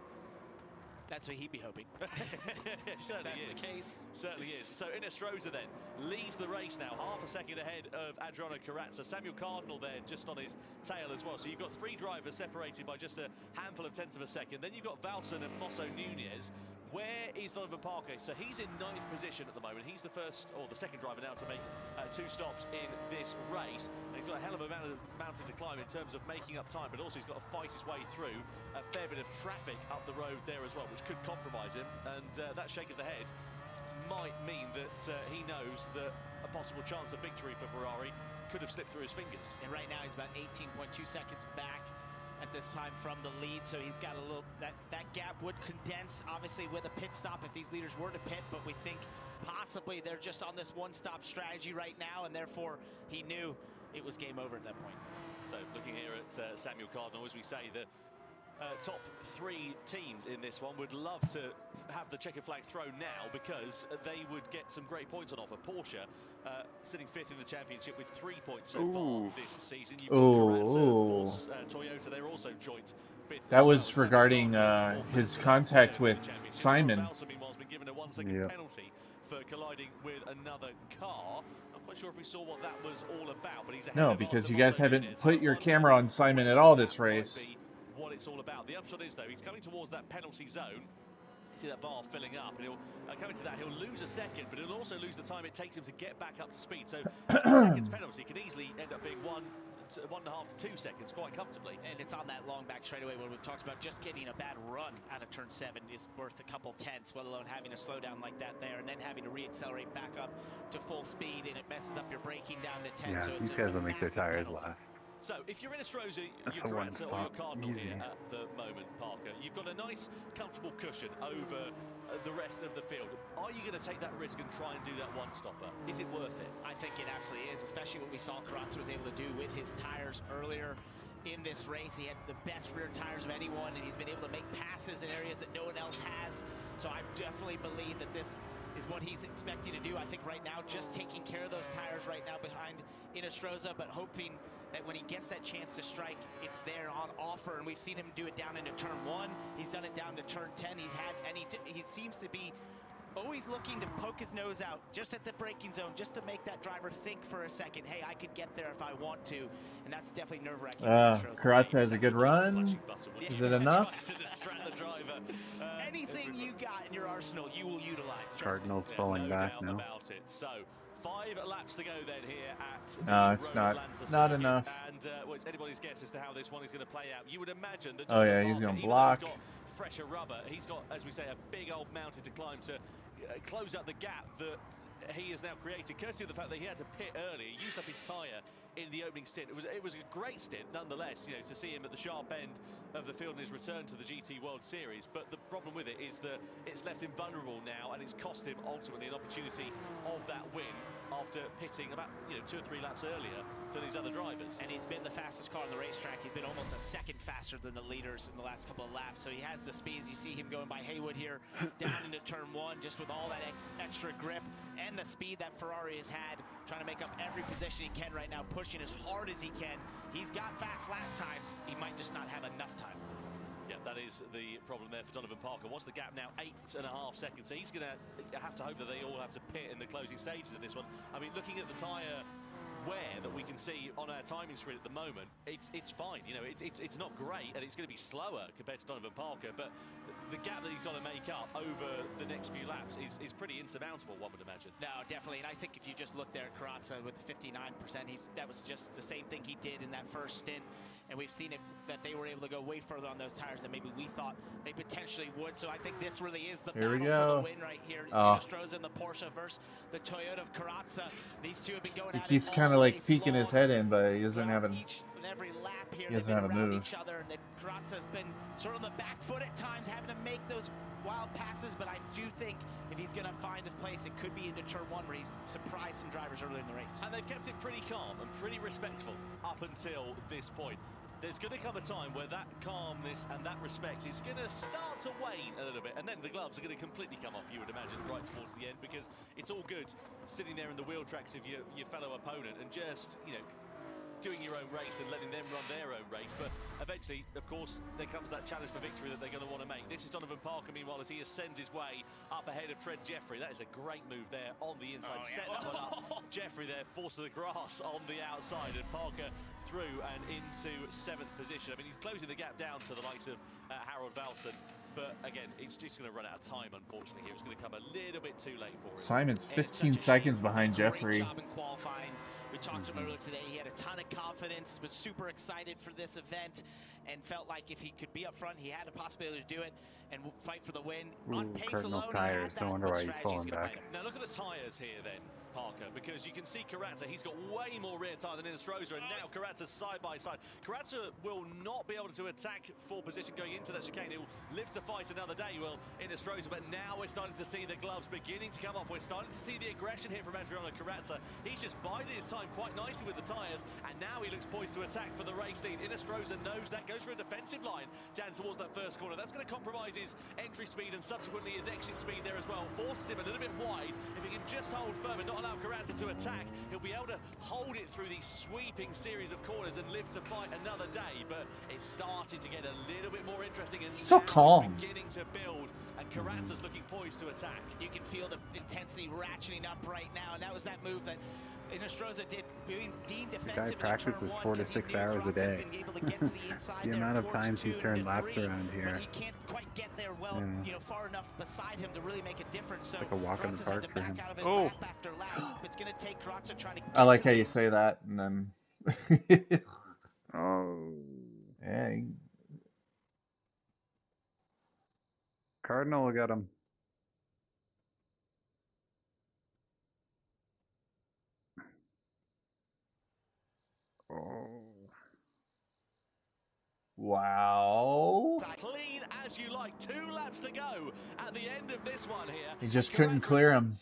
That's what he'd be hoping. Certainly is. The case. Certainly is. So Inestrosa then leads the race now, half a second ahead of Adriano Karatza. Samuel Cardinal there just on his tail as well. So you've got 3 drivers separated by just a handful of tenths of a second. Then you've got Valson and Mosso Nunez. Where is Donovan Parker? So he's in 9th position at the moment. He's the first, or the second driver now to make 2 stops in this race. And he's got a hell of a mountain to climb in terms of making up time, but also he's got to fight his way through a fair bit of traffic up the road there as well, which could compromise him. And that shake of the head might mean that he knows that a possible chance of victory for Ferrari could have slipped through his fingers. And right now he's about 18.2 seconds back at this time from the lead, so he's got a little, that gap would condense obviously with a pit stop if these leaders were to pit, but we think possibly they're just on this 1-stop strategy right now, and therefore he knew it was game over at that point. So looking here at Samuel Cardinal, as we say, the top 3 teams in this one would love to have the checkered flag thrown now because they would get some great points on offer. Porsche sitting 5th in the championship with 3 points so far this season. You've got Karatza, Toyota, they're also joint 5th. That was regarding his contact with Simon. Meanwhile, has been given a 1-second penalty for colliding with another car. I'm quite sure if we saw what that was all about, but he's no, because you guys haven't put your camera on Simon at all this race. What it's all about. The upshot is, though, he's coming towards that penalty zone. You see that bar filling up, and he'll come into that. He'll lose a second, but he'll also lose the time it takes him to get back up to speed. So a second's penalty can easily end up being 1.5 to 2 seconds quite comfortably. And it's on that long back straightaway where we've talked about just getting a bad run out of turn 7 is worth a couple tenths, let alone having to slow down like that there and then having to reaccelerate back up to full speed, and it messes up your braking down to 10. Yeah, so these guys will make their tires last. So, if you're in Inestrosa, That's you're a Karatza or your 1-stop, Cardinal easy. here at the moment, Parker. You've got a nice, comfortable cushion over the rest of the field. Are you going to take that risk and try and do that 1-stopper? Is it worth it? I think it absolutely is, especially what we saw Karatza was able to do with his tires earlier in this race. He had the best rear tires of anyone, and he's been able to make passes in areas that no one else has. So I definitely believe that this is what he's expecting to do. I think right now, just taking care of those tires right now behind Inestrosa, but hoping that when he gets that chance to strike, it's there on offer. And we've seen him do it down into turn 1. He's done it down to turn 10. He seems to be always looking to poke his nose out just at the braking zone, just to make that driver think for a second, hey, I could get there if I want to. And that's definitely nerve-wracking. Karatza has a good run. Is it enough? Anything you got in your arsenal, you will utilize. Cardinals falling back now. So 5 laps to go then here at no, it's not enough. And well, it's anybody's guess as to how this one is going to play out. You would imagine that. Oh yeah, he's going to block. He's got fresher rubber. He's got, as we say, a big old mountain to climb to close up the gap that he has now created, courtesy of the fact that he had to pit early. He used up his tyre in the opening stint. It was a great stint nonetheless, you know, to see him at the sharp end of the field in his return to the GT World Series. But the problem with it is that it's left him vulnerable now, and it's cost him ultimately an opportunity of that win after pitting about 2 or 3 laps earlier than these other drivers. And he's been the fastest car on the racetrack. He's been almost a second faster than the leaders in the last couple of laps. So he has the speeds. You see him going by Haywood here down into turn 1, just with all that extra grip and the speed that Ferrari has had, trying to make up every position he can right now, pushing as hard as he can. He's got fast lap times. He might just not have enough time. Yeah, that is the problem there for Donovan Parker. What's the gap now? 8.5 seconds. So he's going to have to hope that they all have to pit in the closing stages of this one. I mean, looking at the tyre wear that we can see on our timing screen at the moment, it's fine. You know, it's not great, and it's going to be slower compared to Donovan Parker, but the gap that he's got to make up over the next few laps is pretty insurmountable, one would imagine. No, definitely, and I think if you just look there at Carrazza with 59%, that was just the same thing he did in that first stint. And we've seen it that they were able to go way further on those tires than maybe we thought they potentially would. So I think this really is the battle for the win right here. Stroza and the Porsche versus the Toyota of Carrazza. These two have been going He at it keeps kind of like peeking his head in, but he doesn't have each and every lap here. He doesn't have a move. Each other, and Carrazza's been sort of on the back foot at times, having to make those wild passes. But I do think if he's going to find a place, it could be into turn 1 where he's surprised some drivers early in the race. And they've kept it pretty calm and pretty respectful up until this point. There's going to come a time where that calmness and that respect is going to start to wane a little bit, and then the gloves are going to completely come off, you would imagine, right towards the end, because it's all good sitting there in the wheel tracks of your fellow opponent and just, doing your own race and letting them run their own race. But eventually, of course, there comes that challenge for victory that they're going to want to make. This is Donovan Parker, meanwhile, as he ascends his way up ahead of Trent Jeffrey. That is a great move there on the inside. Set that one up. Jeffrey there, forced to the grass on the outside, and Parker through and into 7th position. I mean, he's closing the gap down to the likes of Harold Valson. But again, it's just going to run out of time, unfortunately, here. It's going to come a little bit too late for him. Simon's 15 seconds behind Jeffrey. Great job in qualifying. We talked to him earlier today. He had a ton of confidence, was super excited for this event, and felt like if he could be up front, he had a possibility to do it and fight for the win. On pace Cardinals alone, tires. No wonder why he's falling back. Now look at the tyres here then, Parker, because you can see Carrazza, he's got way more rear tyre than Inestrosa, and now Carrazza's side by side. Carrazza will not be able to attack full position going into that chicane. He'll live to fight another day, well, Inestrosa, but now we're starting to see the gloves beginning to come off. We're starting to see the aggression here from Adriano Carrazza. He's just biding his time quite nicely with the tyres, and now he looks poised to attack for the race lead. Inestrosa knows that, goes for a defensive line down towards that first corner. That's going to compromise his entry speed and subsequently his exit speed there as well. Forces him a little bit wide. If he can just hold firm and not allow Carrazza to attack, he'll be able to hold it through these sweeping series of corners and live to fight another day. But it's starting to get a little bit more interesting, and so calm. Beginning to build, and Carrazza's looking poised to attack. You can feel the intensity ratcheting up right now, and that was that move that Inestrosa did, being defensive. The guy practices 4 to 6 hours a day. The amount of times he's turned laps around here. He can't quite get there well, far enough beside him to really make a difference. So like a walk in the park for him. Lap after lap. It's going to take Carrazza trying to I like how you say that, and then. Oh. Yeah. Cardinal got him. Oh. Wow. Clean as you like. 2 laps to go at the end of this one here. He just couldn't clear him.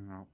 No.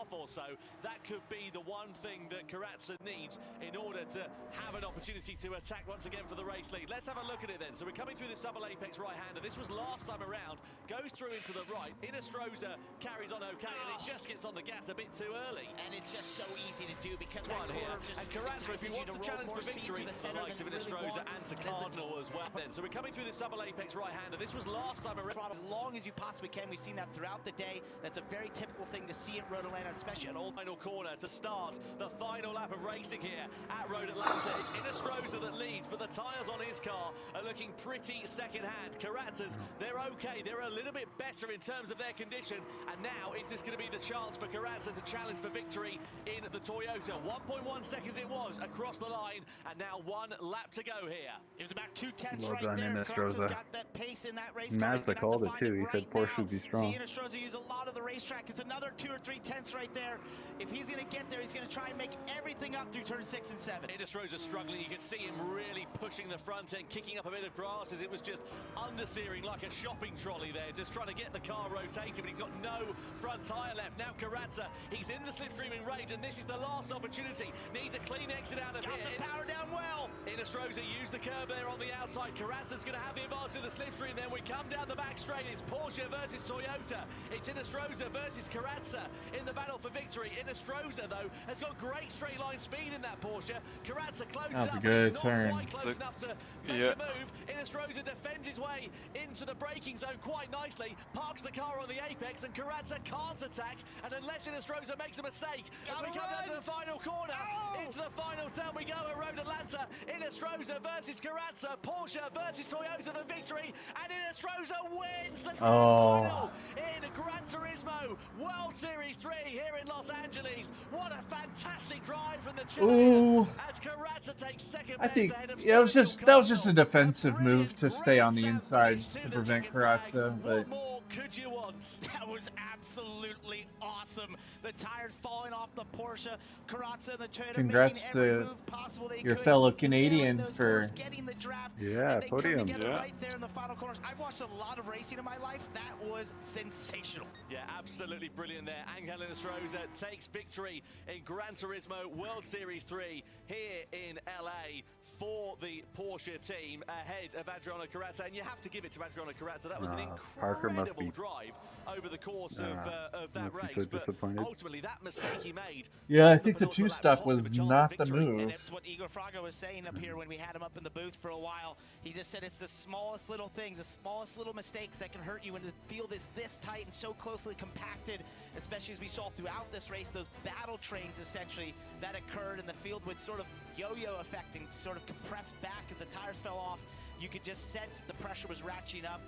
half or so, that could be the one thing that Karatsa needs in order to have an opportunity to attack once again for the race lead. Let's have a look at it then. So we're coming through this double apex right-hander. This was last time around, goes through into the right. Inestrosa carries on okay, and it just gets on the gas a bit too early. And it's just so easy to do because One here. And Karatsa, if he wants to challenge for victory, the likes of Inestrosa and to Cardinal as well. Then, so we're coming through this double apex right-hander. This was last time around. As long as you possibly can. We've seen that throughout the day. That's a very typical thing to see at Road Atlanta, especially at old. Final corner to start the final lap of racing here at Road Atlanta. It's Inestrosa that leads, but the tyres on his car are looking pretty second-hand. Karatsa's, they're okay. They're a little bit better in terms of their condition. And now is this going to be the chance for Karatsa to challenge for victory in the Toyota? 1.1 seconds it was across the line, and now 1 lap to go here. It was about 2/10 Well right done, there. Inestrosa. Karatsa's got that pace in that race. Mazda called it too. He said Porsche would be strong. See Inestrosa use a lot of the racetrack. It's another 2 or 3 tenths right there. If he's going to get there, he's going to try and make everything up through turn 6 and 7. Inestrosa struggling. You can see him really pushing the front end, kicking up a bit of grass as it was just understeering like a shopping trolley there, just trying to get the car rotated, but he's got no front tyre left. Now Karatsa, he's in the slipstreaming range, and this is the last opportunity. Needs a clean exit out of here. Got the power down well. Inestrosa used the curb there on the outside. Karatsa's going to have the advantage of the slipstream. Then we come down the back straight. It's Porsche versus Toyota. It's Inestrosa versus Karatsa in the battle for victory. Inestrosa, though, has got great straight line speed in that Porsche. Karatsa closes That's a up, good but turn. not quite close enough to make a move. Inestrosa defends his way into the braking zone quite nicely, parks the car on the apex, and Karatsa can't attack, and unless Inestrosa makes a mistake, as we come down to the final corner, into the final turn we go at Road Atlanta. Inestrosa versus Karatsa, Porsche versus Toyota, the victory, and Inestrosa wins the grand final in Gran Turismo World Series 3 here in Los Angeles. What a fantastic drive from the Chilean as Karatsa takes second I best think ahead of that was just a defensive move to stay on the inside to prevent Karatsa, but could you want? That was absolutely awesome. The tires falling off the Porsche. Karatsa and the Toyota congrats making every to move possible they your could. fellow Canadian for Getting the draft. Yeah, and they podium. come together Yeah. right there in the final corners. I've watched a lot of racing in my life. That was sensational. Yeah, absolutely brilliant there. Angel Inestrosa takes victory in Gran Turismo World Series 3 here in LA for the Porsche team ahead of Adriano Karatsa, and you have to give it to Adriano Karatsa. That was an Parker must incredible be drive over the course of that must be race. so But disappointed. ultimately, that mistake he made. yeah, I think the 2 stuff was not the move. And it's what Igor Fraga was saying up here when we had him up in the booth for a while. He just said it's the smallest little things, the smallest little mistakes that can hurt you when the field is this tight and so closely compacted, especially as we saw throughout this race, those battle trains essentially that occurred, and the field would sort of yo-yo effect and sort of compress back as the tires fell off. You could just sense the pressure was ratcheting up,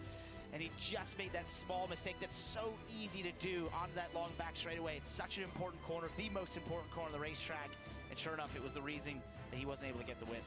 and he just made that small mistake that's so easy to do on that long back straightaway. It's such an important corner, the most important corner of the racetrack, and sure enough, it was the reason that he wasn't able to get the win.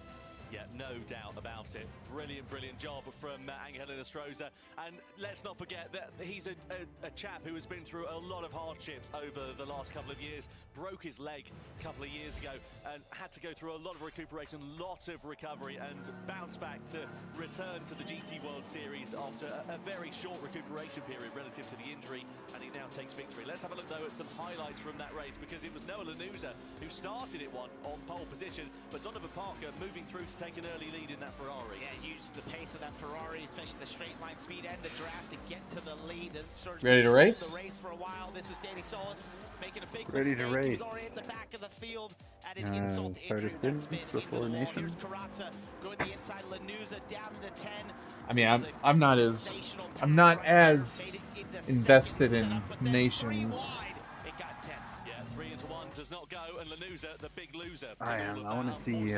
Yeah, no doubt about it. Brilliant, brilliant job from Angel Inestrosa. And let's not forget that he's a chap who has been through a lot of hardships over the last couple of years. Broke his leg a couple of years ago and had to go through a lot of recuperation, lot of recovery, and bounce back to return to the GT World Series after a very short recuperation period relative to the injury, and he now takes victory. Let's have a look, though, at some highlights from that race, because it was Noah Lanuza who started it on pole position, but Donovan Parker moving through to take an early lead in that Ferrari. Yeah, used the pace of that Ferrari, especially the straight line speed and the draft to get to the lead. And started ready to race? The race for a while. This was Danny Solis making a big Ready mistake. to race. He was already at the back of the field at an insult to start injury a with that spin spin before into the wall. Nation. Here's Karatsa going the inside. Lanuza down to 10. I mean, I'm not as invested in nations. It got tense. Yeah, 3 into 1 does not go, and Lanuza, the big loser. I am. I want to see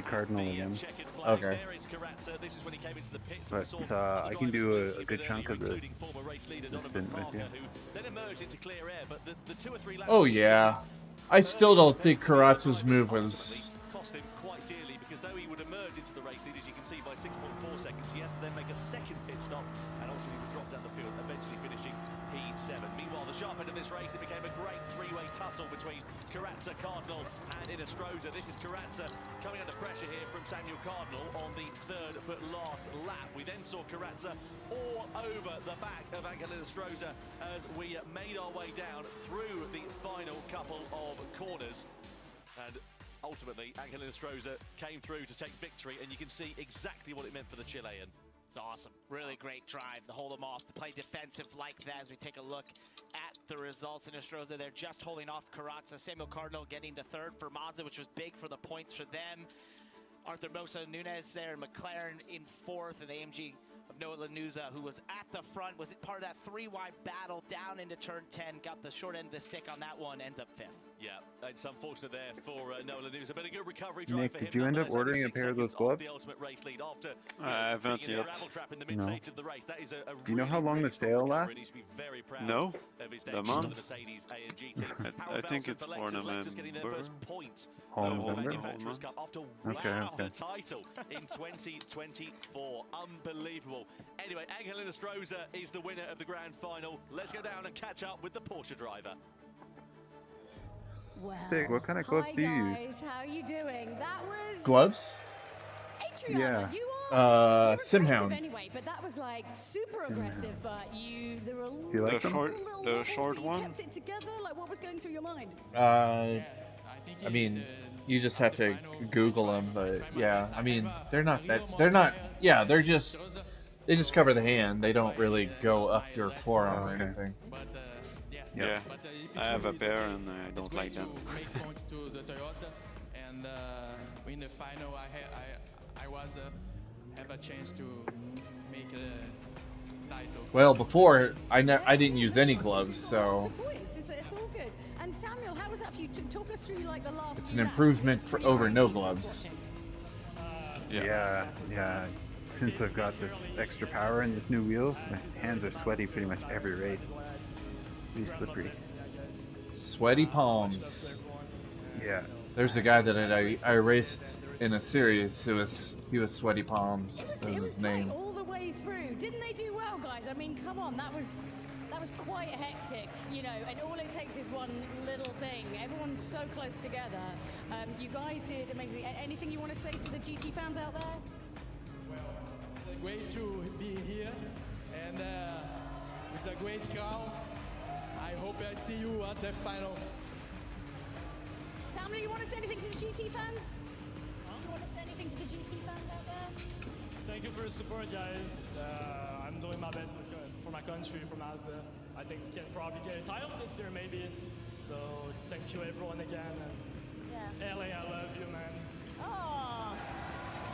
Cardinal again. Okay. This is when he came into the pits. But I can do a good chunk of the stint with you. Then emerged into clear air, but the 2 or 3 laps. Oh yeah, I still don't think Karatsa's move was. Cost him quite dearly, because though he would emerge into the race lead, as you can see, by 6.4 seconds, he had to then make a second pit stop, and ultimately would drop down the field, eventually finishing P7. Meanwhile, the sharp end of this race, it became a great three-way tussle between Carrazza, Cardinal and Inestrosa. This is Carrazza coming under pressure here from Samuel Cardinal on the third but last lap. We then saw Carrazza all over the back of Angel Inestrosa as we made our way down through the final couple of corners. And ultimately, Angel Inestrosa came through to take victory, and you can see exactly what it meant for the Chilean. It's awesome. Really great drive to hold them off, to play defensive like that as we take a look at the results. In Inestrosa, they're just holding off Carrazza. Samuel Cardinal getting to third for Mazda, which was big for the points for them. Arthur Mosa Nunez there, and McLaren in fourth, and the AMG of Noah Lanuza, who was at the front, was part of that three-wide battle down into turn 10, got the short end of the stick on that one, ends up fifth. Yeah, it's unfortunate there for Noah Lanuza, but a good recovery drive Nick, for him. did you end up ordering a pair of those gloves? The ultimate race lead after I haven't yet. No. Do you know how long the sale lasts? No, the month. I think it's for November. Whole November? Okay. The title in 2024. Unbelievable. Anyway, Angel Inestrosa is the winner of the grand final. Let's go down and catch up with the Porsche driver. Well, Stig, what kind of gloves do you guys, use? how are you doing? That was Gloves? Adriana, Yeah. you are Simhound. anyway, but that was like super aggressive. But there were a Do you like them? The short you one? kept it together. Like, what was going through your mind? I mean, you just have to Google them, but yeah, I mean, they just cover the hand. They don't really go up your forearm or anything. Yeah, I have a pair and I don't like them. Points to the Toyota, and in the final, I have a chance to make a title. Well, before I didn't use any gloves, so It's all good. And Samuel, how was that for you? Talk us through like the last. it's few an laps. improvement It was over pretty no crazy for us gloves. watching. Yeah. Since I've got this extra power and this new wheel, my hands are sweaty pretty much every race. Pretty slippery. Sweaty palms. Yeah. There's a guy that I raced in a series who was sweaty palms. That It was was his name. tight all the way through. Didn't they do well, guys? I mean, come on, that was quite hectic, you know. And all it takes is one little thing. Everyone's so close together. You guys did amazing. Anything you want to say to the GT fans out there? Well, great to be here, and it's a great crowd. I hope I see you at the final. Samuel, you want to say anything to the GT fans? You want to say anything to the GT fans out there? Thank you for the support, guys. I'm doing my best for my country, for Mazda. I think we can probably get a title this year, maybe. So thank you, everyone, again. And LA, I love you, man. Oh,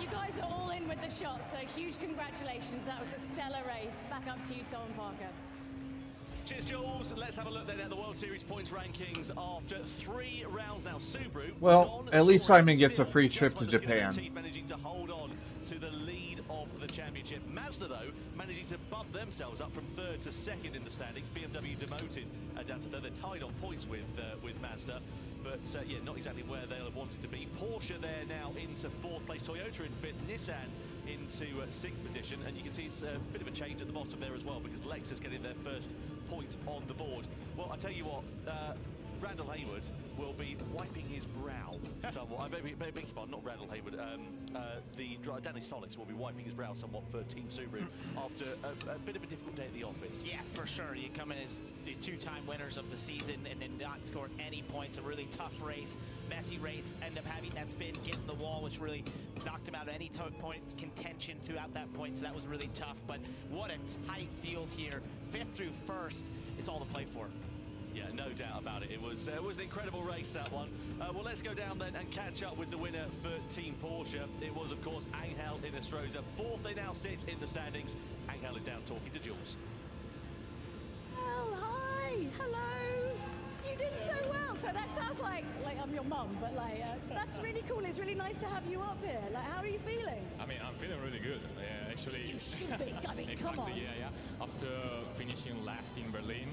you guys are all in with the shot, so huge congratulations. That was a stellar race. Back up to you, Tom Parker. Cheers, Jules. Let's have a look then at the World Series points rankings after 3 rounds now. Subaru. Well, at least Simon gets a free trip to Japan. Managing to hold on to the lead of the championship. Mazda, though, managing to bump themselves up from 3rd to 2nd in the standings. BMW demoted down to 3rd. They're tied on points with Mazda. But yeah, not exactly where they'll have wanted to be. Porsche there now into 4th place. Toyota in 5th. Nissan into 6th position. And you can see it's a bit of a change at the bottom there as well, because Lexus getting their first point on the board. Well, I tell you what, Randall Hayward will be wiping his brow somewhat. I beg your pardon, not Randall Hayward. Danny Solix will be wiping his brow somewhat for Team Subaru after a bit of a difficult day at the office. Yeah, for sure. You come in as the 2-time winners of the season and then not score any points. A really tough race, messy race. End up having that spin, get in the wall, which really knocked him out of any points contention throughout that point. So that was really tough. But what a tight field here. 5th through 1st. It's all to play for. Yeah, no doubt about it. It was an incredible race, that one. Well, let's go down then and catch up with the winner for Team Porsche. It was, of course, Angel Inestrosa. 4th, they now sit in the standings. Angel is down talking to Jules. Well, hi, hello. You did so well. So that sounds like I'm your mum, but that's really cool. It's really nice to have you up here. Like, how are you feeling? I mean, I'm feeling really good. Actually, you should be. I mean, exactly, come on. Yeah. After finishing last in Berlin,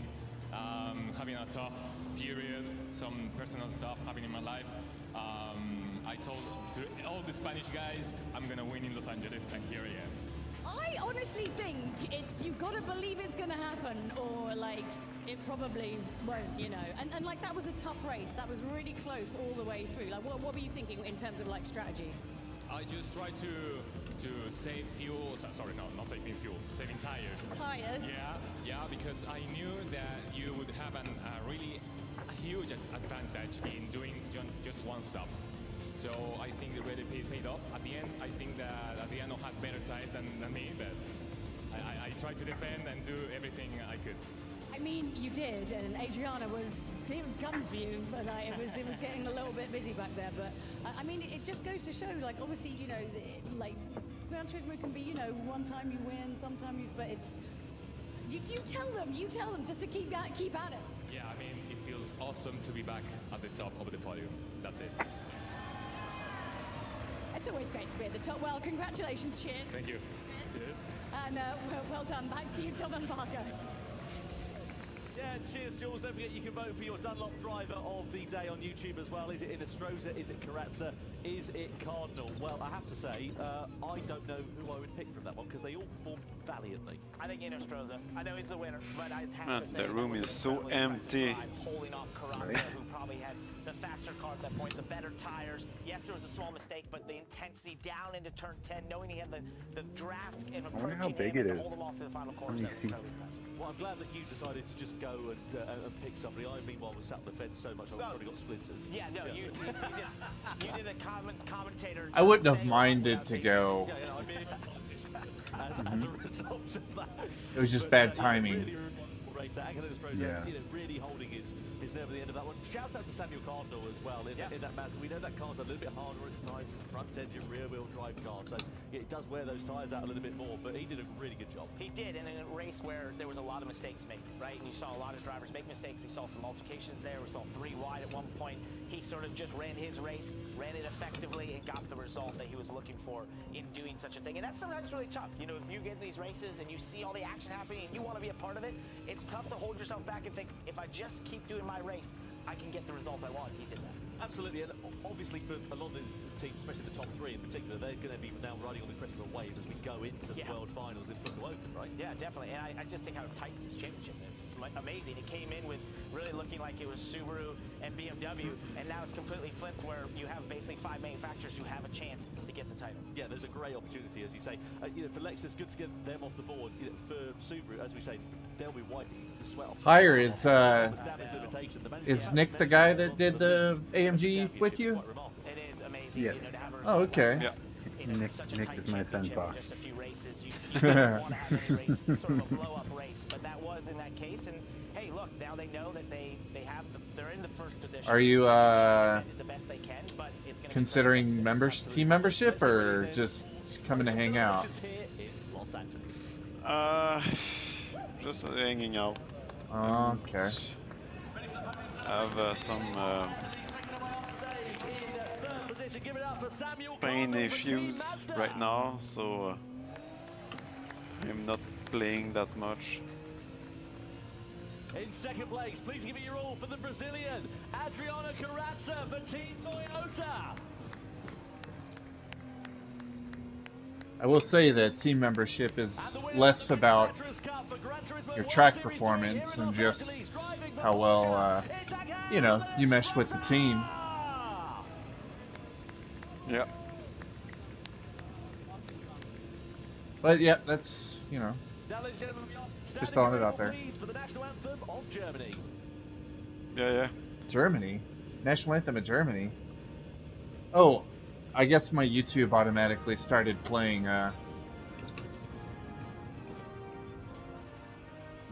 having a tough period, some personal stuff happening in my life, I told to all the Spanish guys, I'm gonna win in Los Angeles, and here I am. I honestly think you've got to believe it's going to happen, or like it probably won't, you know. And like that was a tough race. That was really close all the way through. Like, what were you thinking in terms of like strategy? I just tried to save fuel. Sorry, no, not saving fuel, saving tires. Tires. Yeah, because I knew that you would have a really huge advantage in doing just one stop. So I think it really paid off. At the end, I think that Adriano had better tires than me, but I tried to defend and do everything I could. I mean, you did, and Adriana was coming for you, but it was getting a little bit busy back there. But I mean, it just goes to show, like, obviously, you know, like Gran Turismo can be, you know, one time you win, sometime you, but it's you tell them just to keep at it. Yeah, I mean, it feels awesome to be back at the top of the podium. That's it. It's always great to be at the top. Well, congratulations, cheers. Thank you. Cheers. And well done. Back to you, Tom and Parker. Yeah, cheers, Jules. Don't forget you can vote for your Dunlop driver of the day on YouTube as well. Is it Inestrosa? Is it Carrazza? Is it Cardinal? Well, I have to say, I don't know who I would pick from that one because they all performed valiantly. I think Inestrosa. I know he's the winner, but I have to say the room is so empty. Holding off Carrazza, who probably had the faster car at that point, the better tires. Yes, there was a small mistake, but the intensity down into turn 10, knowing he had the draft and wonder how big it is. hold him off to the final How course. many seats? Well, I'm glad that you decided to just go and pick somebody. I, meanwhile, was sat on the fence so much I probably got splinters. Yeah, no, you did a commentator. I wouldn't have minded to go. Yeah, I mean, as a result of that. It was just bad timing. Yeah. You know, really holding his nerve at the end of that one. Shout out to Samuel Cardinal as well in that match. We know that car's a little bit harder at its times. It's a front engine, rear wheel drive car, so it does wear those tyres out a little bit more, but he did a really good job. He did, and in a race where there was a lot of mistakes made, right? And you saw a lot of drivers make mistakes. We saw some altercations there. We saw 3 wide at one point. He sort of just ran his race, ran it effectively, and got the result that he was looking for in doing such a thing. And that's sometimes really tough. You know, if you get in these races and you see all the action happening and you want to be a part of it, it's tough to hold yourself back and think, if I just keep doing my race, I can get the result I want. He did that. Absolutely, and obviously for a lot of the teams, especially the top 3 in particular, they're going to be now riding on the crest of a wave as we go into the World Finals in Fukuoka, right? Yeah, definitely, and I just think how tight this championship is. It's amazing. It came in with really looking like it was Subaru and BMW, and now it's completely flipped where you have basically 5 manufacturers who have a chance to get the title. Yeah, there's a great opportunity, as you say. You know, for Lexus, good to get them off the board. You know, for Subaru, as we say, they'll be wiping the sweat off. Higher is Nick the guy that did the AMG with you? It is amazing. Yes. Oh, okay. Yeah. Nick is my sandbox. Just a few races. You don't want to have any race, sort of a blow-up race, but that was in that case. And hey, look, now they know that they're in the first position. Are you the best they can, but it's gonna considering team membership or just coming to hang out? Just hanging out. Okay. I have some pain issues right now, so I'm not playing that much. In second place, please give it your all for the Brazilian, Adriano Carrazza for Team Toyota. I will say that team membership is less about your track performance and just how well, you know, you mesh with the team. Yeah. But yeah, that's, you know, just throwing it out there. Yeah. Germany? National Anthem of Germany? Oh, I guess my YouTube automatically started playing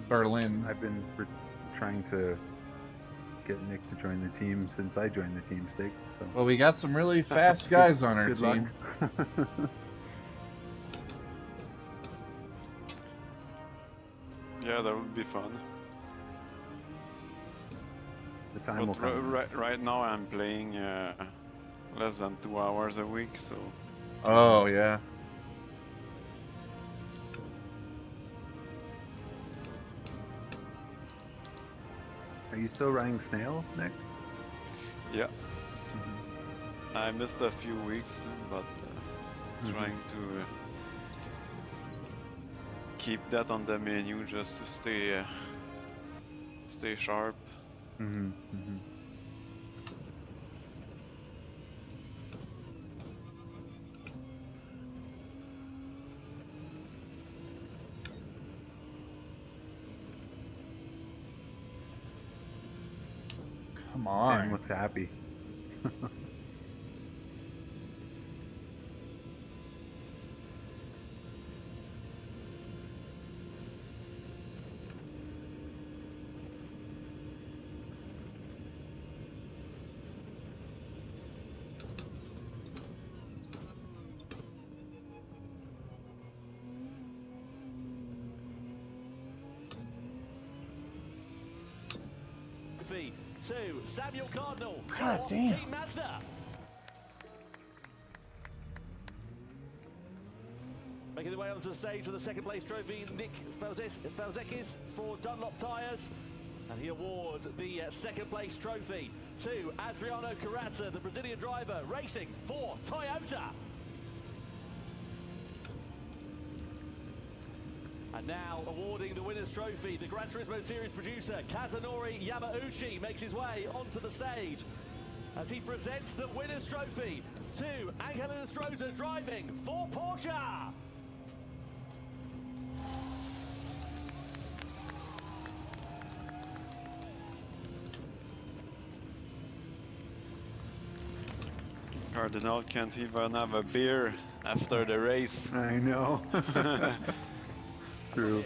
Berlin. I've been trying to get Nick to join the team since I joined the team, Stig. So. Well, we got some really fast guys on our Good team. Yeah, that would be fun. The time will come. Right now I'm playing less than 2 hours a week, so... Oh, yeah. Are you still running Snail, Nick? Yeah. I missed a few weeks, but trying to keep that on the menu just to stay sharp. Come on. Sam looks happy. To Samuel Cardinal God for damn. Team Mazda. Making the way onto the stage for the second place trophy, Nick Falzekis for Dunlop Tyres. And he awards the second place trophy to Adriano Carrazza, the Brazilian driver, racing for Toyota. And now awarding the winner's trophy, the Gran Turismo Series producer Kazunori Yamauchi makes his way onto the stage as he presents the winner's trophy to Angel Estrada driving for Porsche. Cardinal can't even have a beer after the race. I know. True.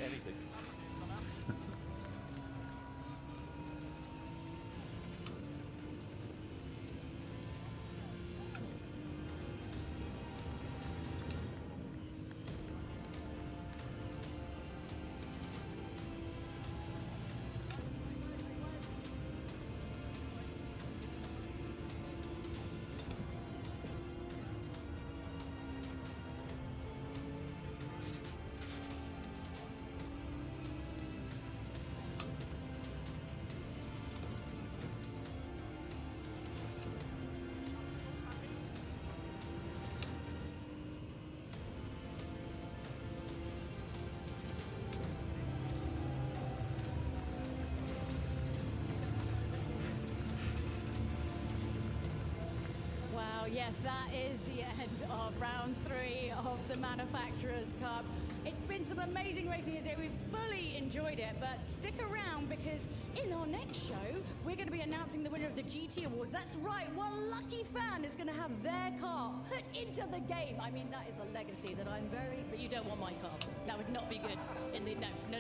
Yes, that is the end of round 3 of the Manufacturers' Cup. It's been some amazing racing today. We've fully enjoyed it, but stick around because in our next show, we're going to be announcing the winner of the GT Awards. That's right, one lucky fan is going to have their car put into the game. I mean, that is a legacy that I'm very... But you don't want my car. That would not be good. No.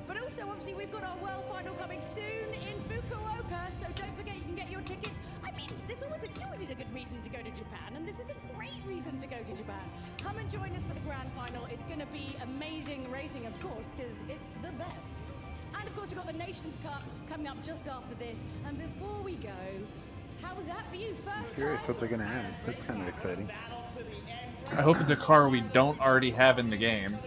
But also, obviously, we've got our World Final coming soon in Fukuoka, so don't forget you can get your tickets. I mean, there's always a good reason to go to Japan, and this is a great reason to go to Japan. Come and join us for the Grand Final. It's going to be amazing racing, of course, because it's the best. And, of course, we've got the Nations Cup coming up just after this. And before we go, how was that for you? First Curious what they're going to add. That's kind of exciting. I hope it's a car we don't already have in the game.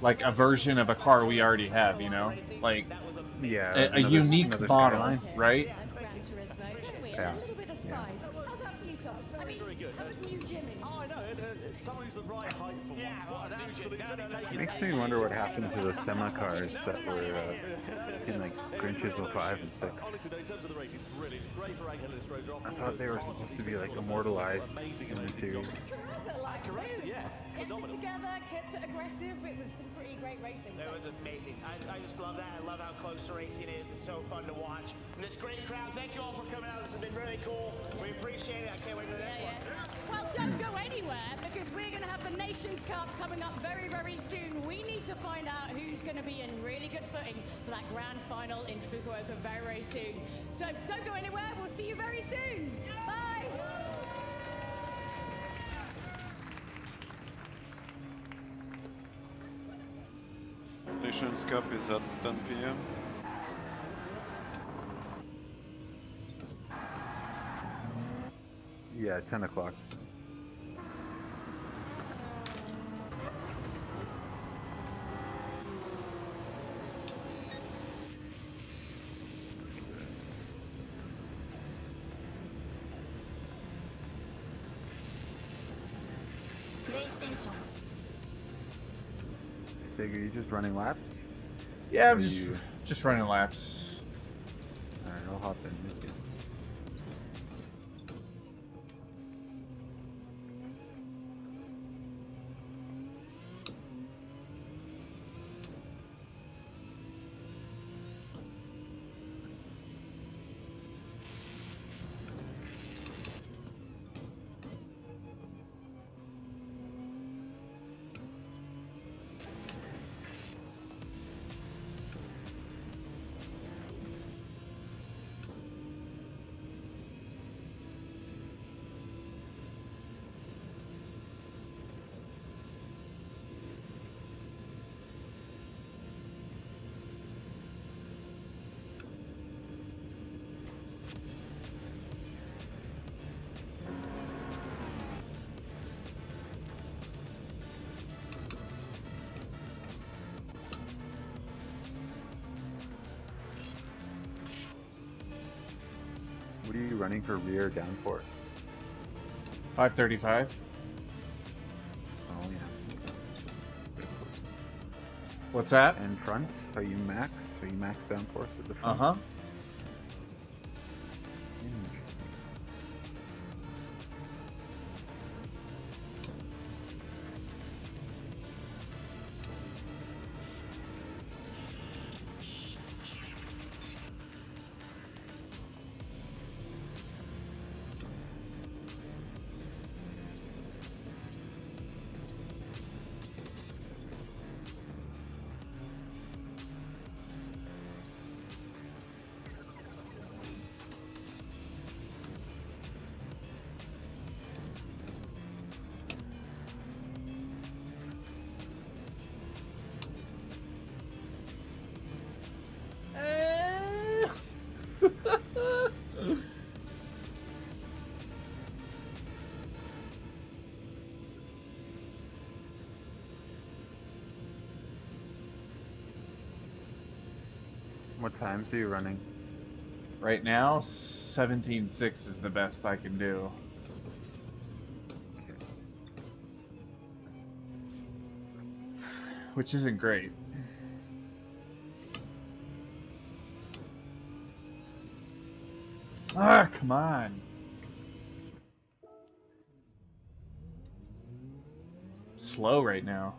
Like a version of a car we already have, you know? Like a unique model, right? Yeah. A little bit of spice. How's that for you, Tom? I mean, how was New Jimmy? Oh, I know. Someone who's the right height for once. What an absolute Makes me wonder what happened to the semi-cars that were in like Gran Turismo 5 and 6. Honestly, though, in terms of the racing, brilliant. Great for Angel Estrada. I thought they were supposed to be like immortalized in the series. Carrazza, yeah. Kept it together, kept it aggressive. It was some pretty great racing. It was amazing. I just love that. I love how close the racing is. It's so fun to watch. And this great crowd. Thank you all for coming out. This has been really cool. We appreciate it. I can't wait for the next one. Well, don't go anywhere because we're going to have the Nations Cup coming up very, very soon. We need to find out who's going to be in really good footing for that grand final in Fukuoka very, very soon. So don't go anywhere. We'll see you very soon. Bye. Nations Cup is at 10 p.m. Yeah, 10 o'clock. PlayStation Stig, are you just running laps? Yeah, I'm just running laps. Alright, I'll hop in with you. What are you running for rear downforce? 535. Oh yeah. What's that? And front? Are you max? Are you max downforce at the front? Uh-huh. What times are you running? Right now, 17.6 is the best I can do. Which isn't great. Ah, come on. Slow right now.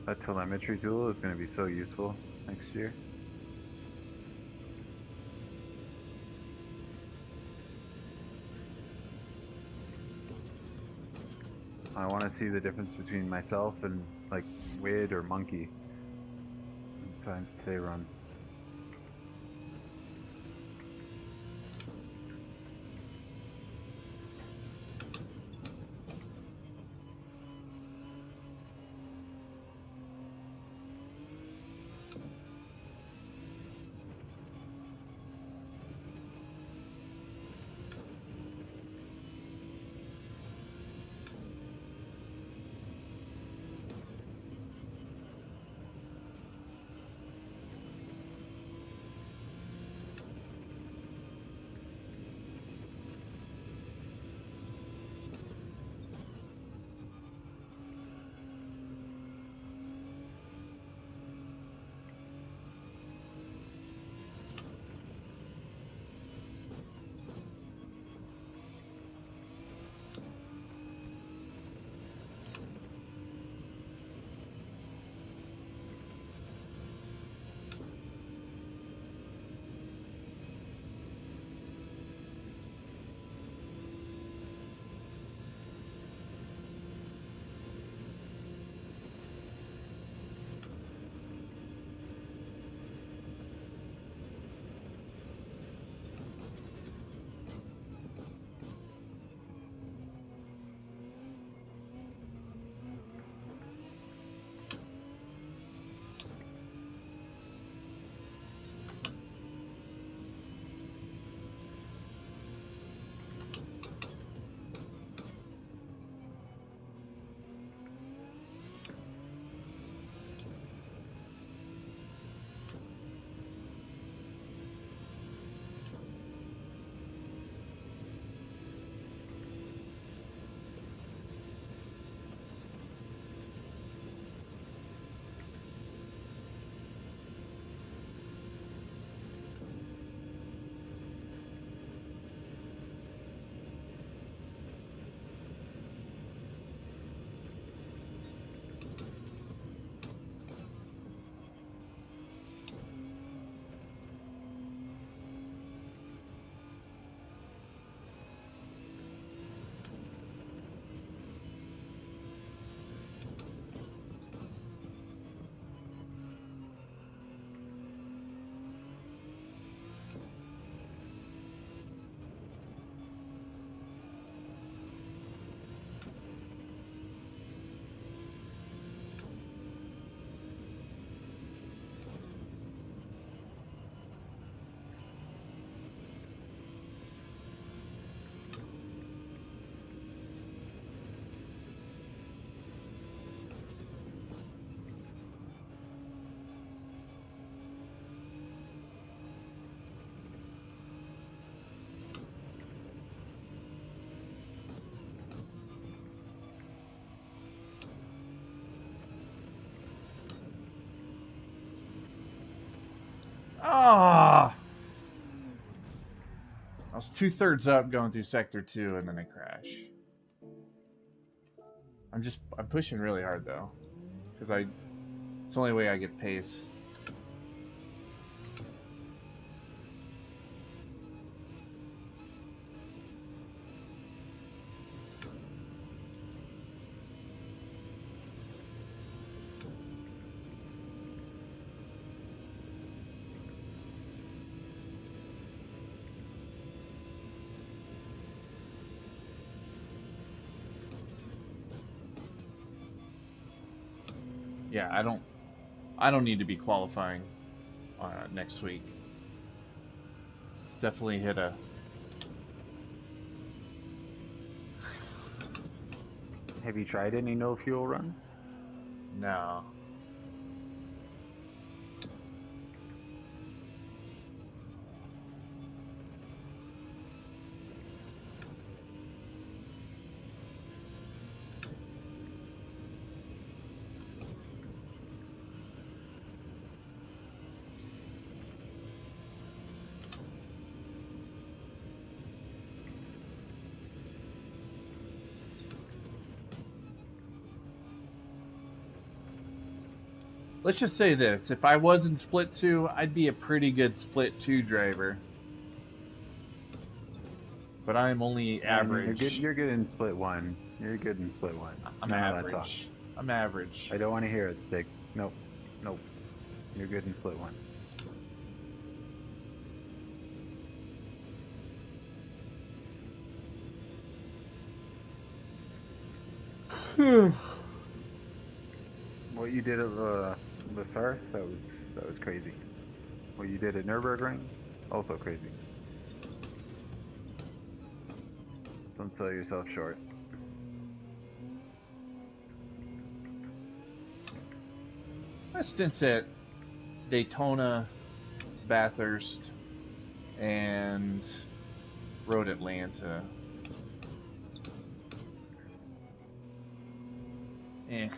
That telemetry tool is going to be so useful next year. I want to see the difference between myself and like Wid or Monkey. The times they run. I was 2/3 up going through sector 2 and then I crash. I'm pushing really hard though, because it's the only way I get pace. Yeah, I don't need to be qualifying next week. It's definitely hit a. Have you tried any no fuel runs? No. Let's just say this, if I was in Split 2, I'd be a pretty good Split 2 driver. But I'm only average. You're good in Split 1. You're good in Split 1. I'm average. I'm average. I don't want to hear it, Stig. Nope. Nope. You're good in Split 1. What you did at Lassar, that was crazy. What you did at Nürburgring, also crazy. Don't sell yourself short. My stints at Daytona, Bathurst, and Road Atlanta. Eh.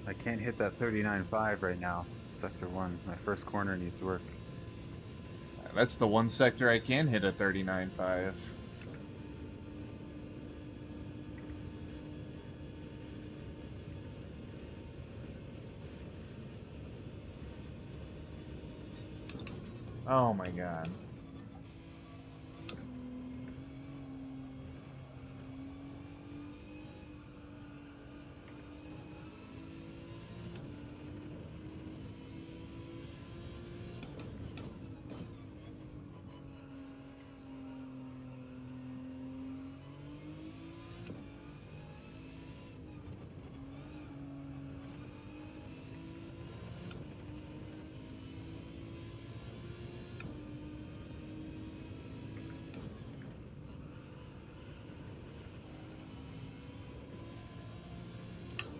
I can't hit that 39.5 right now, Sector 1. My first corner needs work. That's the one sector I can hit a 39.5. Oh my god.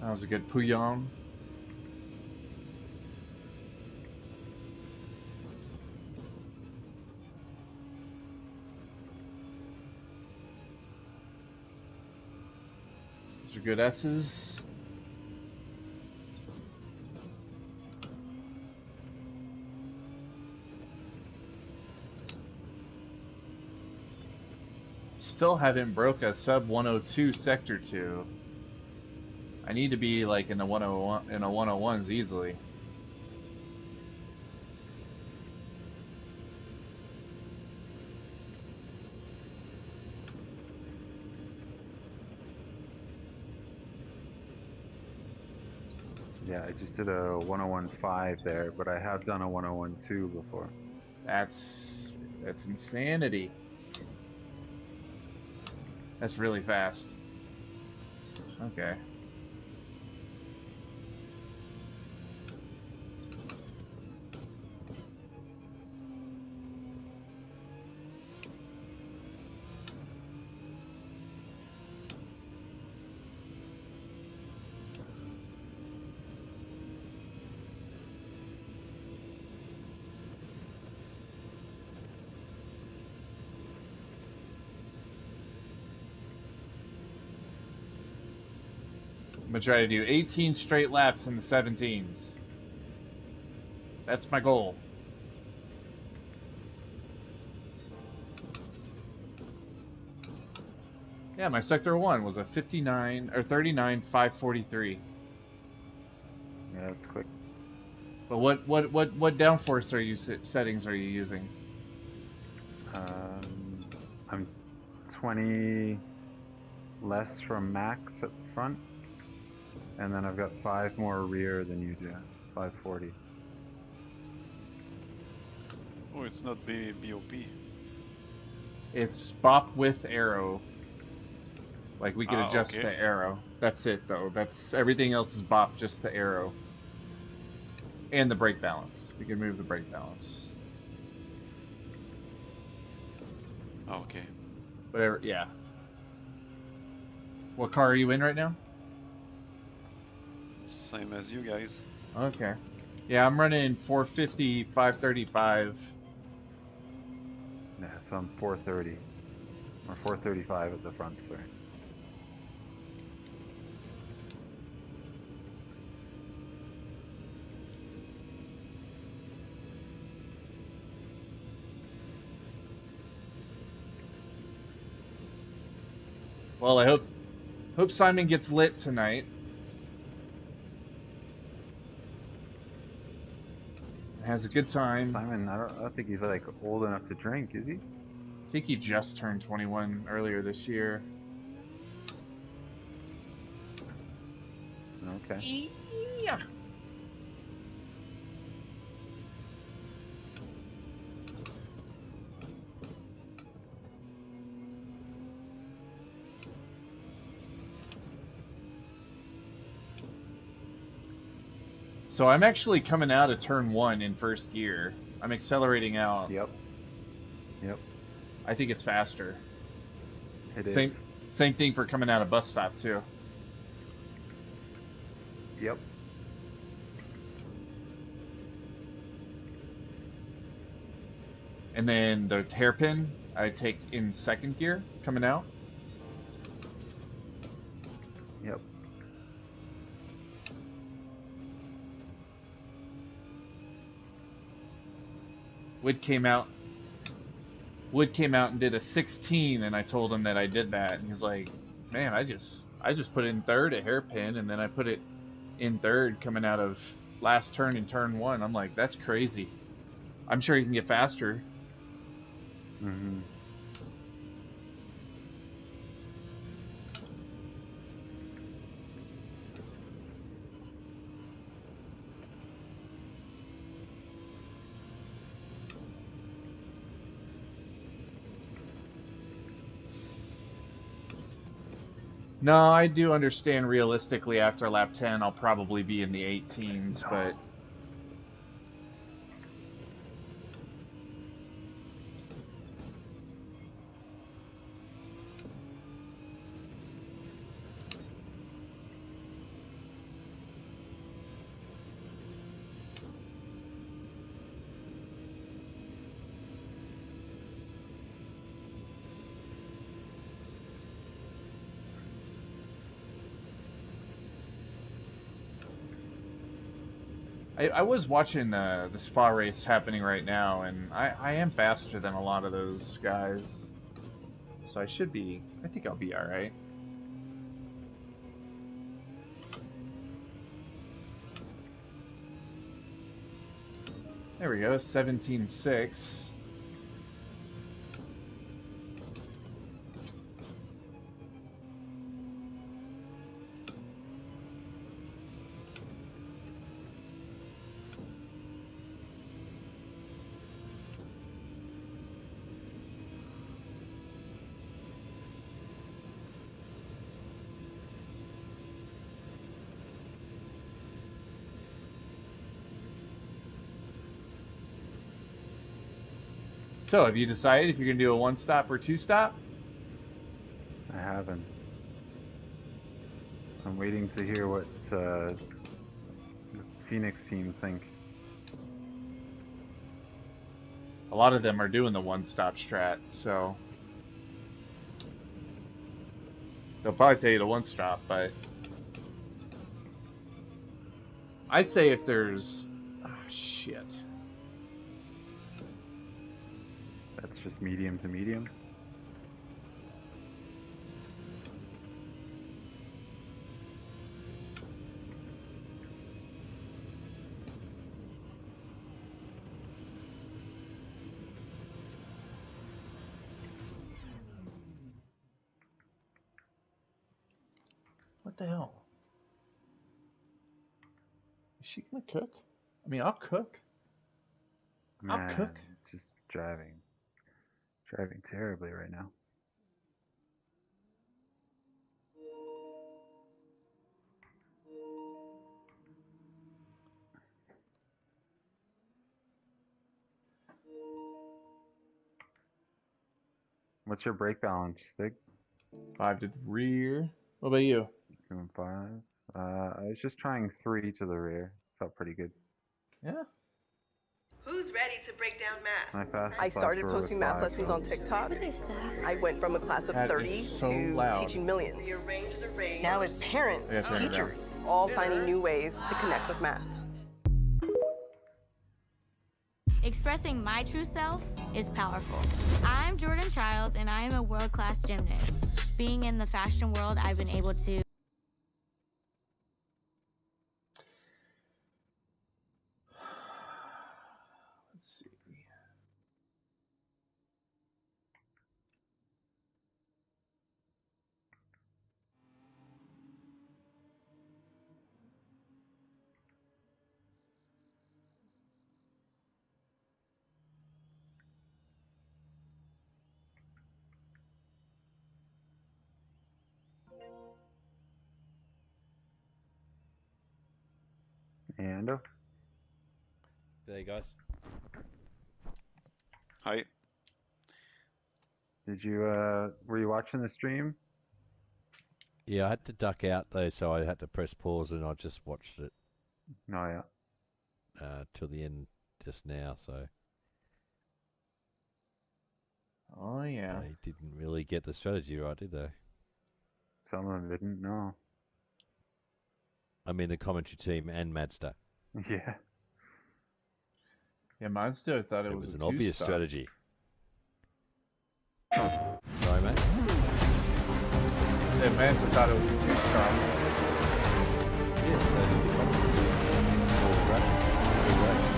That was a good Pouillon. Those are good S's. Still haven't broke a sub 102 sector 2. I need to be like in the 101 in a 101s easily. Yeah, I just did a 101.5 there, but I have done a 101.2 before. That's insanity. That's really fast. Okay. I'm gonna try to do 18 straight laps in the 17s. That's my goal. Yeah, my sector 1 was a 59 or 39.543. Yeah, that's quick. But what downforce are you settings are you using? I'm 20 less from max at the front, and then I've got 5 more rear than you do, 540. Oh, it's not BOP. It's bop with arrow. Like we can adjust okay. the arrow. That's it though. That's everything else is bop, just the arrow. And the brake balance. We can move the brake balance. Okay. Whatever, yeah. What car are you in right now? Same as you guys. Okay. Yeah, I'm running 450, 535. Yeah, so I'm 430. Or 435 at the front, sorry. Well, I hope Simon gets lit tonight. Has a good time. Simon, I don't think he's like old enough to drink, is he? I think he just turned 21 earlier this year. Okay. Yeah. So I'm actually coming out of turn 1 in first gear. I'm accelerating out. Yep. I think it's faster. It is. Same thing for coming out of bus stop too. Yep. And then the hairpin I take in second gear coming out. Yep. Wood came out and did a 16, and I told him that I did that, and he's like, "Man, I just put it in third at hairpin, and then I put it in third coming out of last turn in turn 1." I'm like, "That's crazy. I'm sure you can get faster." Mm-hmm. No, I do understand realistically after lap 10 I'll probably be in the 18s, but I was watching the spa race happening right now, and I am faster than a lot of those guys. So I think I'll be alright. There we go, 17.6. So, have you decided if you're going to do a 1-stop or 2-stop? I haven't. I'm waiting to hear what the Phoenix team think. A lot of them are doing the 1-stop strat, so they'll probably tell you to 1-stop, but I say if there's... Oh, shit. That's just medium to medium. What the hell? Is she gonna cook? I mean, I'll cook. I'll Man, cook. just driving terribly right now. What's your brake balance, Stig? 5 to the rear. What about you? Doing 5. I was just trying 3 to the rear. Felt pretty good. Yeah. Who's ready to break down math? My fastest I started class were posting with math 5, lessons so- on TikTok. What is that? I went from a class of That 30 is so to loud. teaching millions. Now it's I parents, gotta turn it down. teachers, all finding new ways to connect with math. Expressing my true self is powerful. I'm Jordan Childs, and I am a world-class gymnast. Being in the fashion world, I've been able to Let's see. And There you guys. Hi. did you were you watching the stream? Yeah, I had to duck out though, so I had to press pause, and I just watched it. No, yeah. Till the end just now, so. Oh yeah. They didn't really get the strategy right, did they? Some of them didn't know. I mean, the commentary team and Madster. Yeah. Yeah, Mazda thought it was a an obvious two-stop. strategy. Sorry, mate. Yeah, Mazda thought it was a two-stop. Yeah, so did the commentary team. All graphics, all race.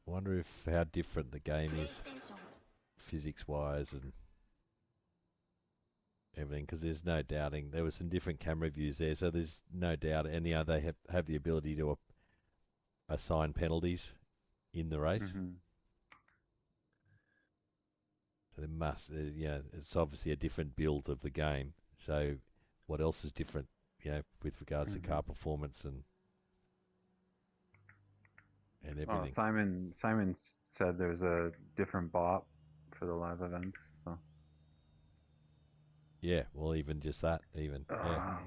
I wonder if how different the game is, physics-wise and everything, because there's no doubting there was some different camera views there, so there's no doubt. And they have the ability to assign penalties in the race. Mm-hmm. So there must, it's obviously a different build of the game. So what else is different, with regards to car performance and Well, everything? Simon said there's a different bot for the live events. So. Yeah, well, even just that, even yeah.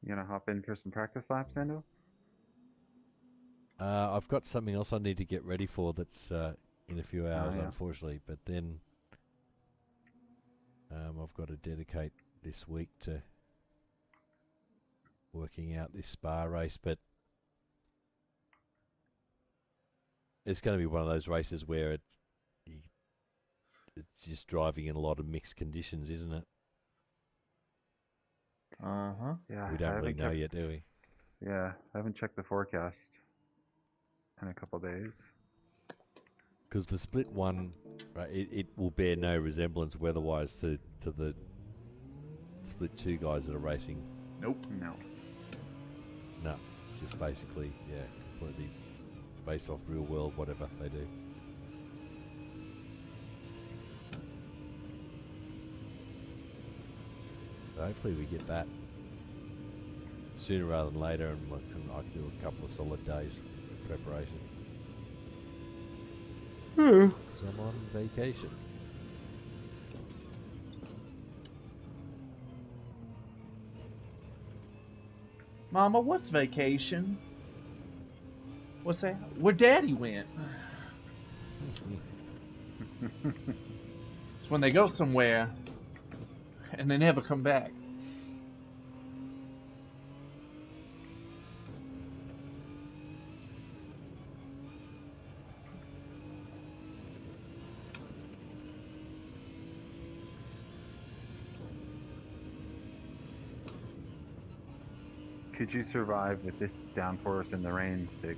You gonna hop in for some practice laps, Ando? I've got something else I need to get ready for that's in a few hours, yeah. unfortunately. But then I've got to dedicate this week to working out this Spa race. But it's going to be one of those races where it's just driving in a lot of mixed conditions, isn't it? Uh-huh. Yeah. We don't really know yet, do we? Yeah, I haven't checked the forecast in a couple days. Because the split one, right, it will bear no resemblance weather-wise to the split 2 guys that are racing. Nope. No. No, it's just basically, completely based off real world, whatever they do. So hopefully we get that sooner rather than later, and I can do a couple of solid days of preparation. Because I'm on vacation. Mama, what's vacation? What's that? Where Daddy went. It's when they go somewhere and they never come back. Could you survive with this downforce in the rain, Stig?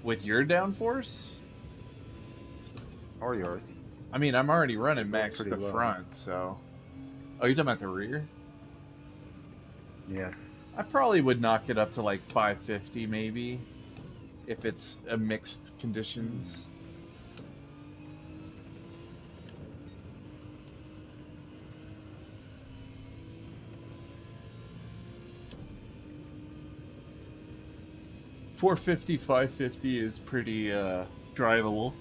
With your downforce? Or yours. I mean, I'm already running max pretty the low. front, so... Oh, you're talking about the rear? Yes. I probably would knock it up to like 550 maybe, if it's a mixed conditions. .450, 550 is pretty drivable.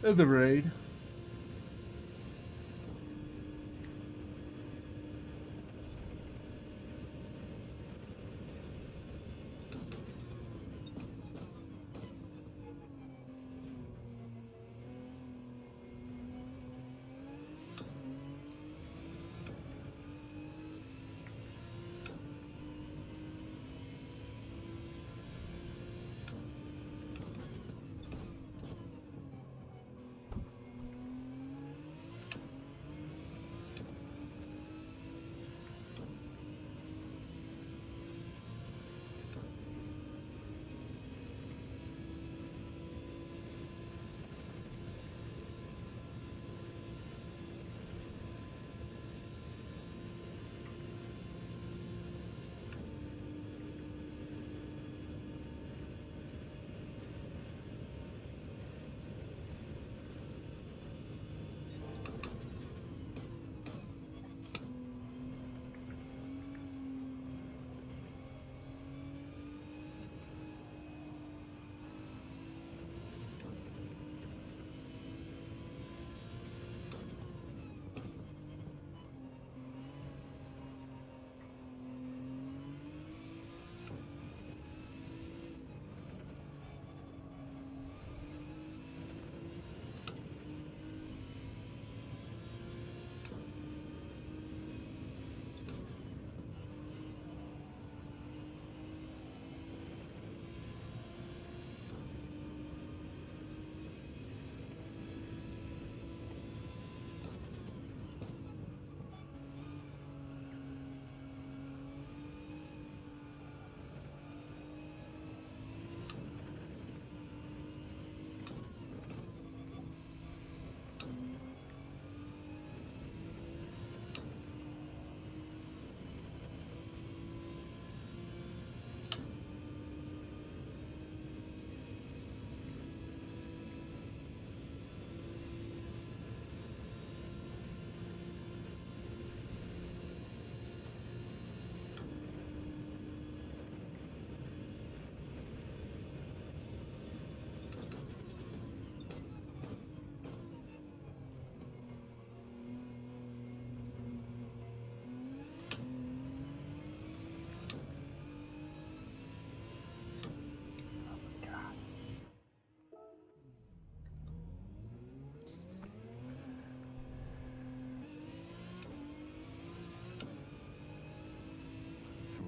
In the rain.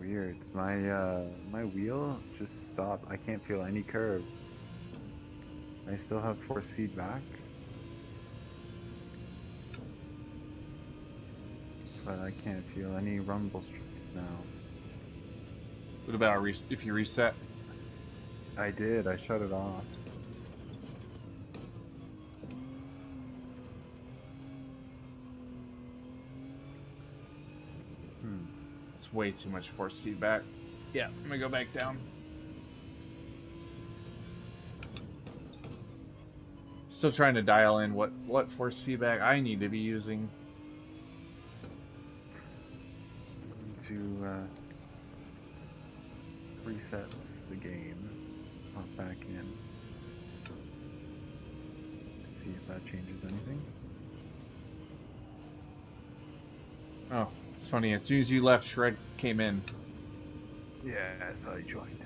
Weird. My wheel just stopped. I can't feel any curve. I still have force feedback, but I can't feel any rumble strips now. What about if you reset? I did. I shut it off. It's way too much force feedback. Yeah, I'm gonna go back down. Still trying to dial in what force feedback I need to be using. To resets the game. Hop back in. See if that changes anything. Oh, it's funny. As soon as you left, Shred came in. Yeah, so I joined.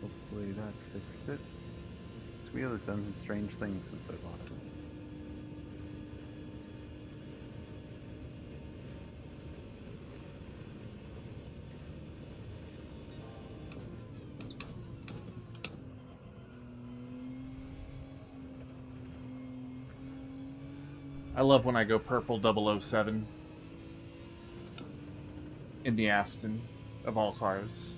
Hopefully that fixed it. This wheel has done some strange things since I bought it. I love when I go purple 007 in the Aston of all cars.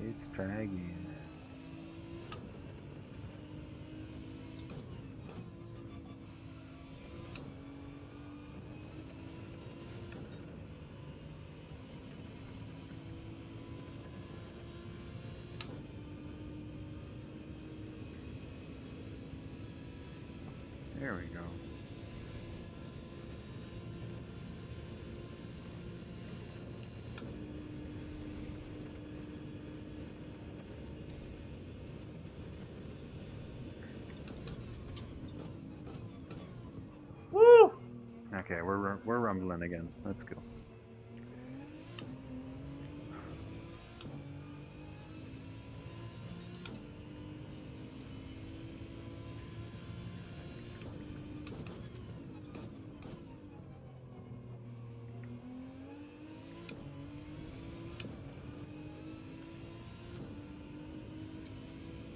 It's dragging. There we go. Woo! Okay, we're rumbling again. Let's go.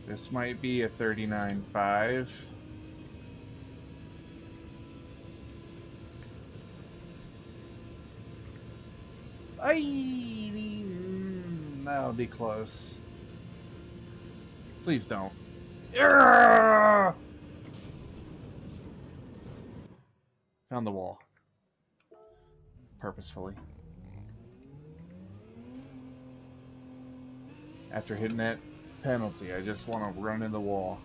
This might be a 39.5. That'll be close. Please don't. Found the wall. Purposefully. After hitting that penalty, I just want to run in the wall.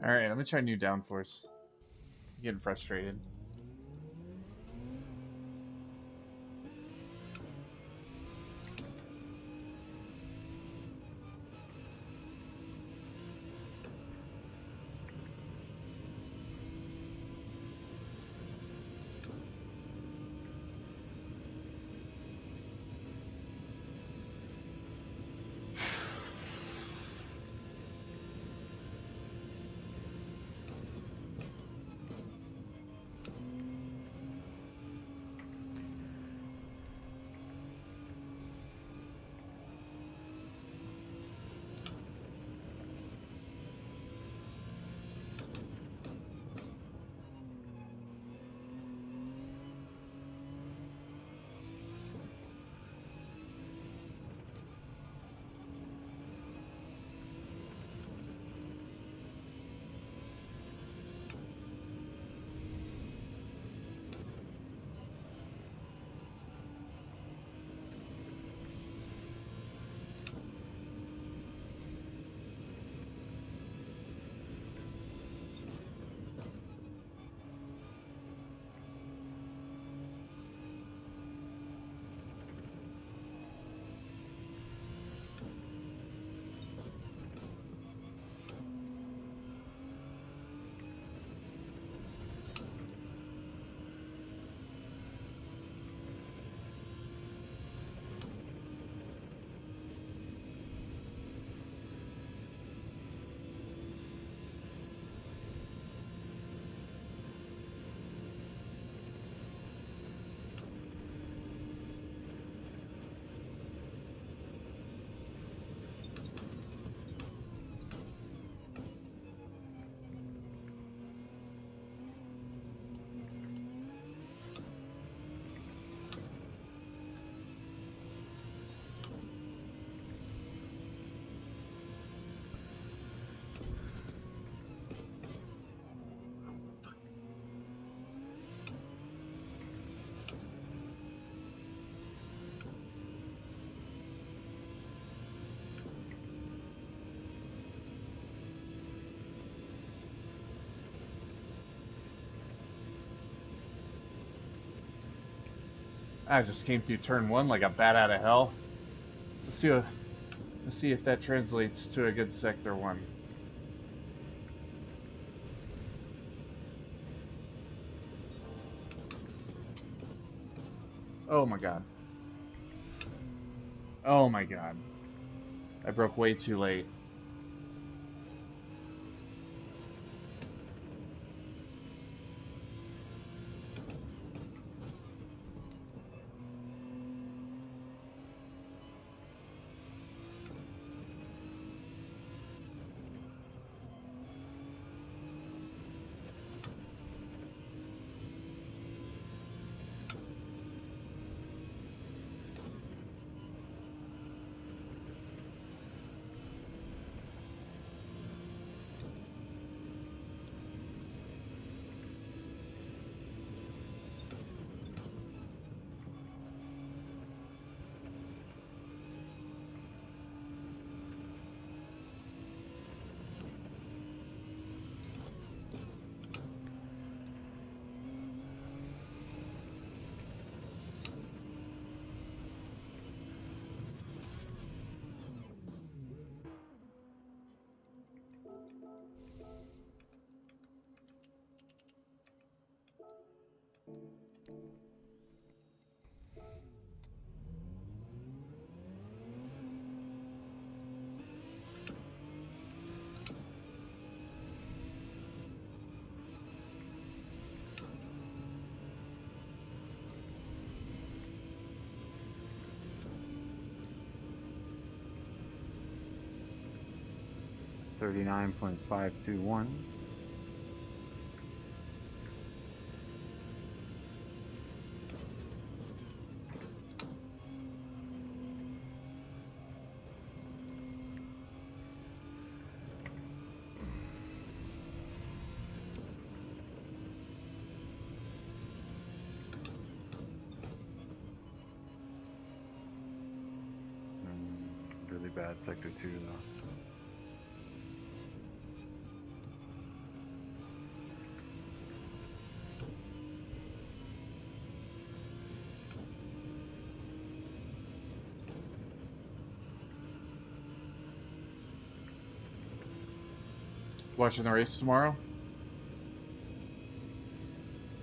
Alright, let me try new downforce. I'm getting frustrated. I just came through turn 1 like a bat out of hell. Let's see if that translates to a good sector 1. Oh my god. Oh my god. I broke way too late. $39.521. Really bad sector 2 though. Watching the race tomorrow.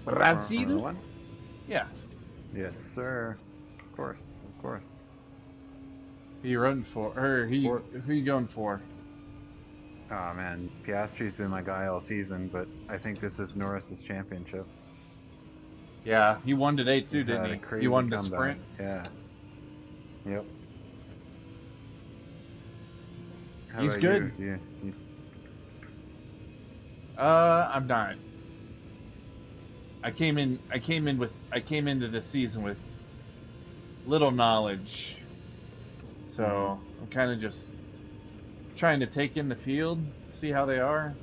Formula Brazil? One? Yeah. Yes, sir. Of course, of course. Who you rooting for? Or who you going for? Oh man, Piastri's been my guy all season, but I think this is Norris's championship. Yeah, he won today too, He's didn't had a he? crazy He won the comeback. sprint. Yeah. Yep. How He's about good. You? I'm not. I came into the season with little knowledge, so I'm kind of just trying to take in the field, see how they are.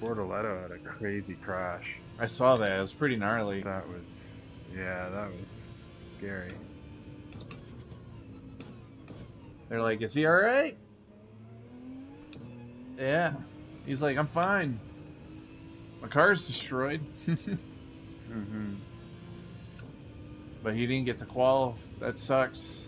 Bortoletto had a crazy crash. I saw that. It was pretty gnarly. That was scary. They're like, "Is he all right?" Yeah. He's like, "I'm fine. My car's destroyed." But he didn't get to qual. That sucks.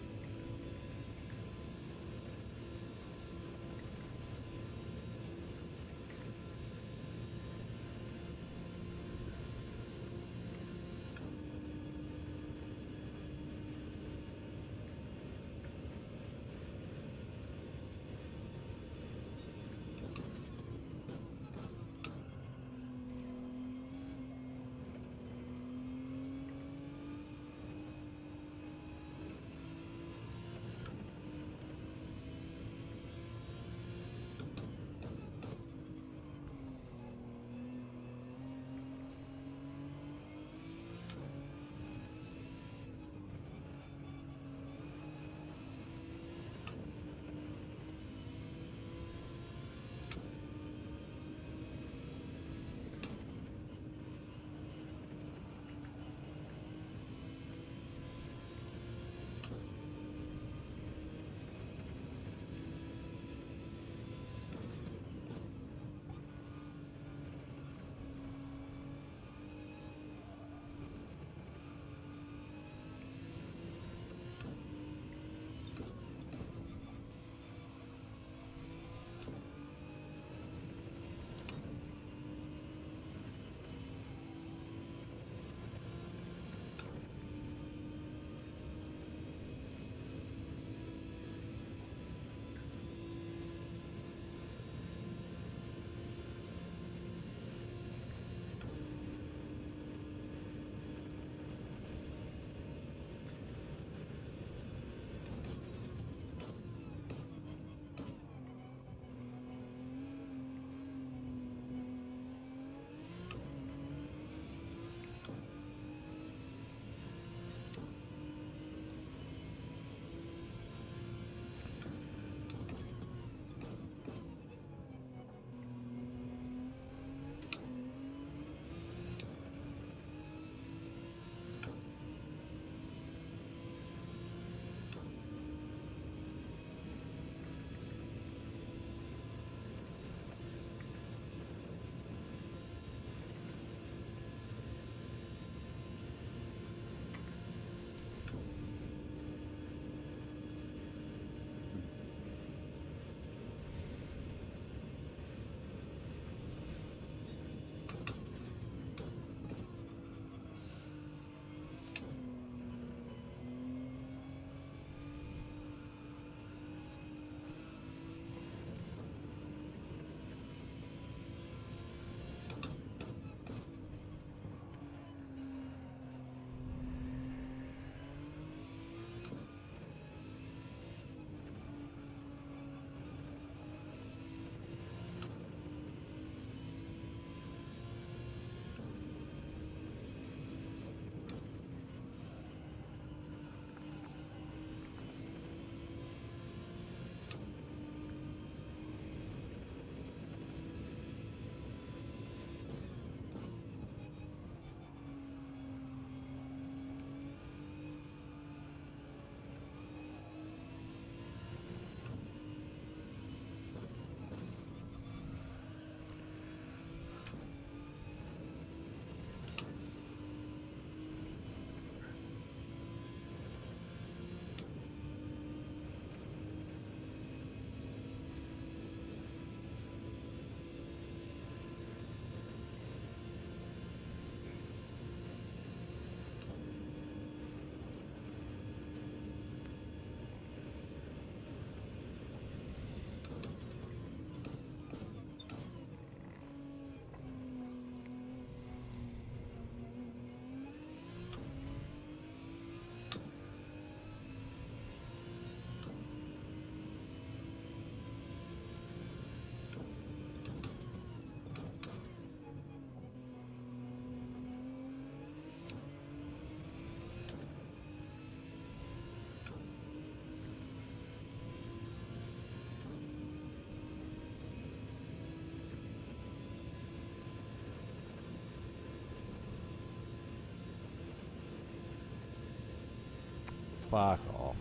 Fuck off.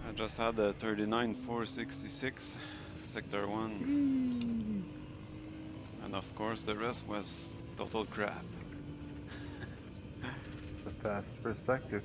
I just had a 39.466 sector 1. And of course the rest was total crap. The fast first sector.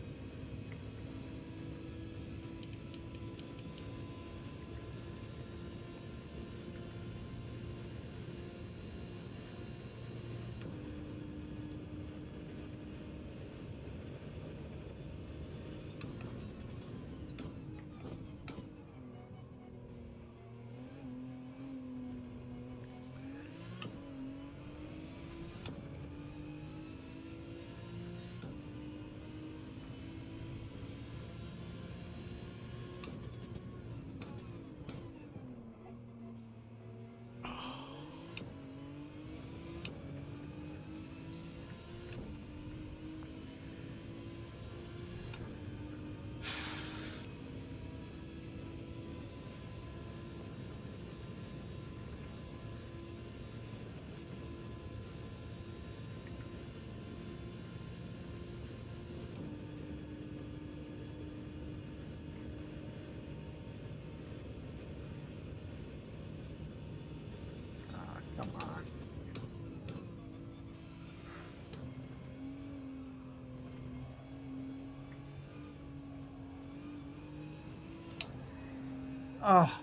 Come on. Ah.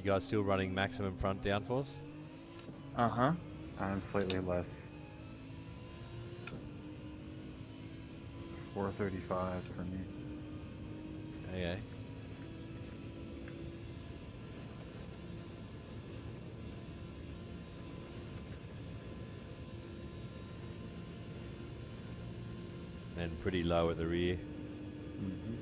You guys still running maximum front downforce? Uh-huh. I'm slightly less. 435 for me. Okay. And pretty low at the rear. Mm-hmm.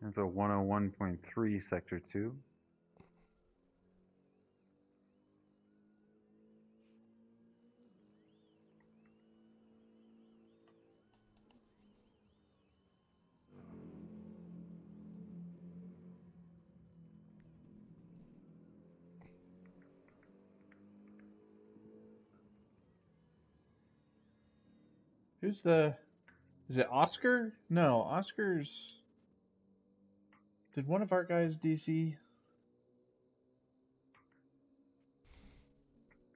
It's a 101.3 sector 2. Who's the... Is it Oscar? No, Oscar's... Did one of our guys DC?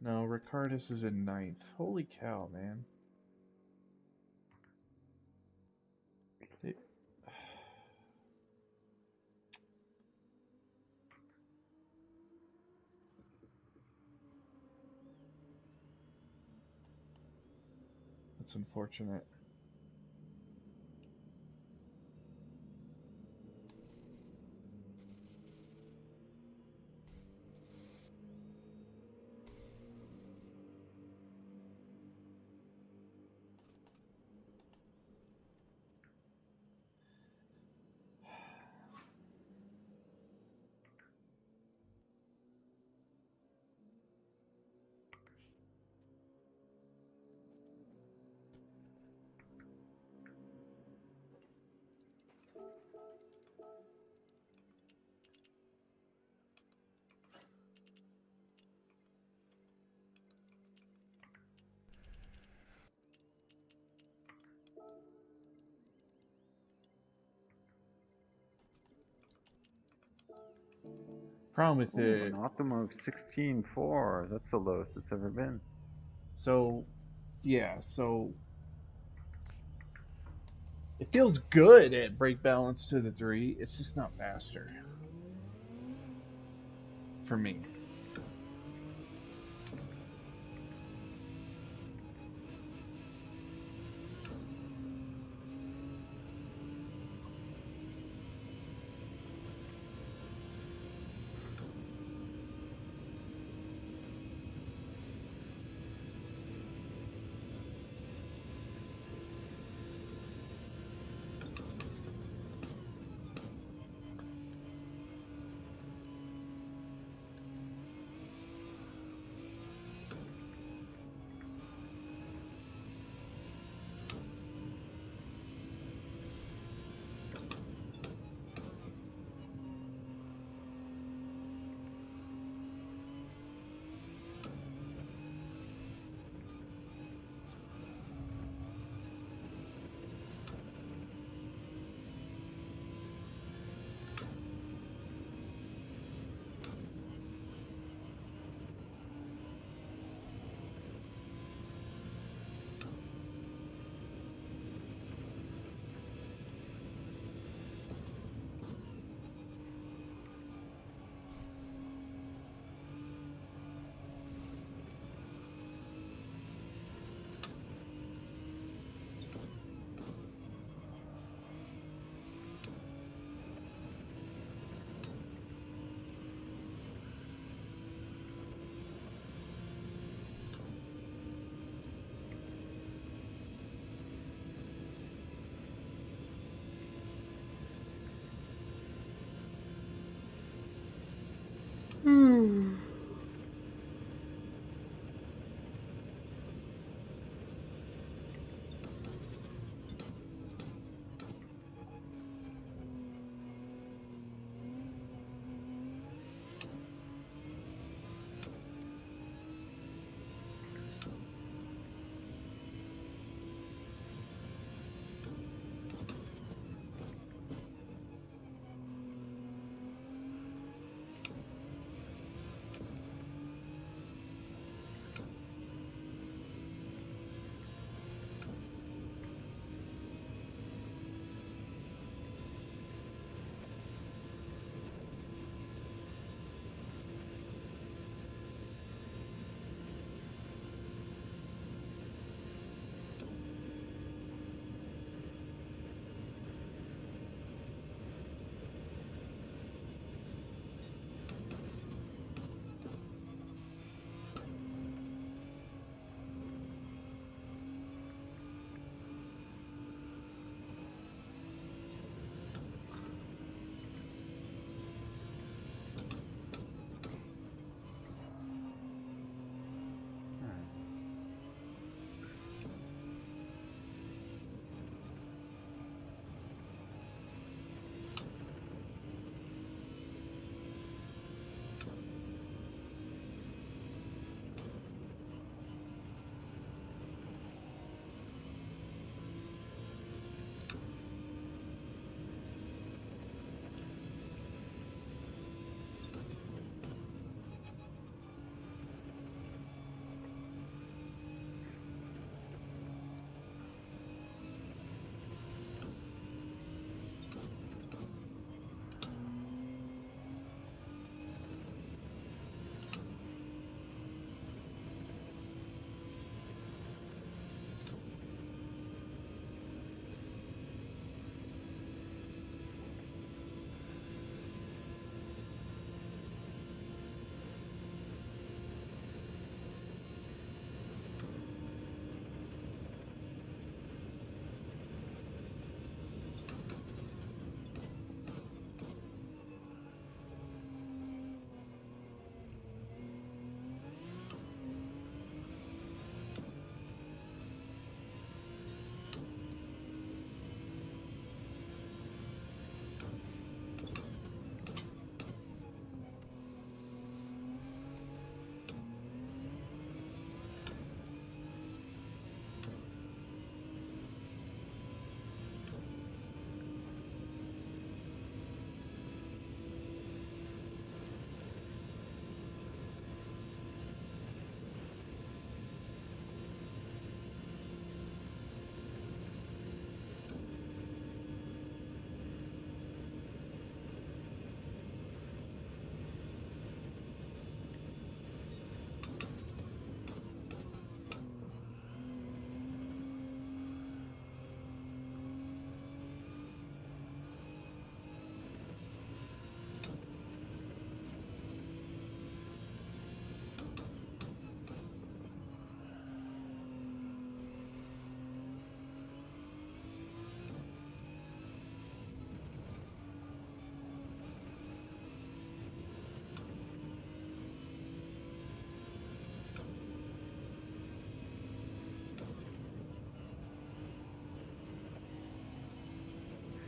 No, Ricardus is in 9th. Holy cow, man. That's unfortunate. Problem with it... An optimum of 16.4. That's the lowest it's ever been. So, yeah, so... It feels good at brake balance to the 3. It's just not faster. For me.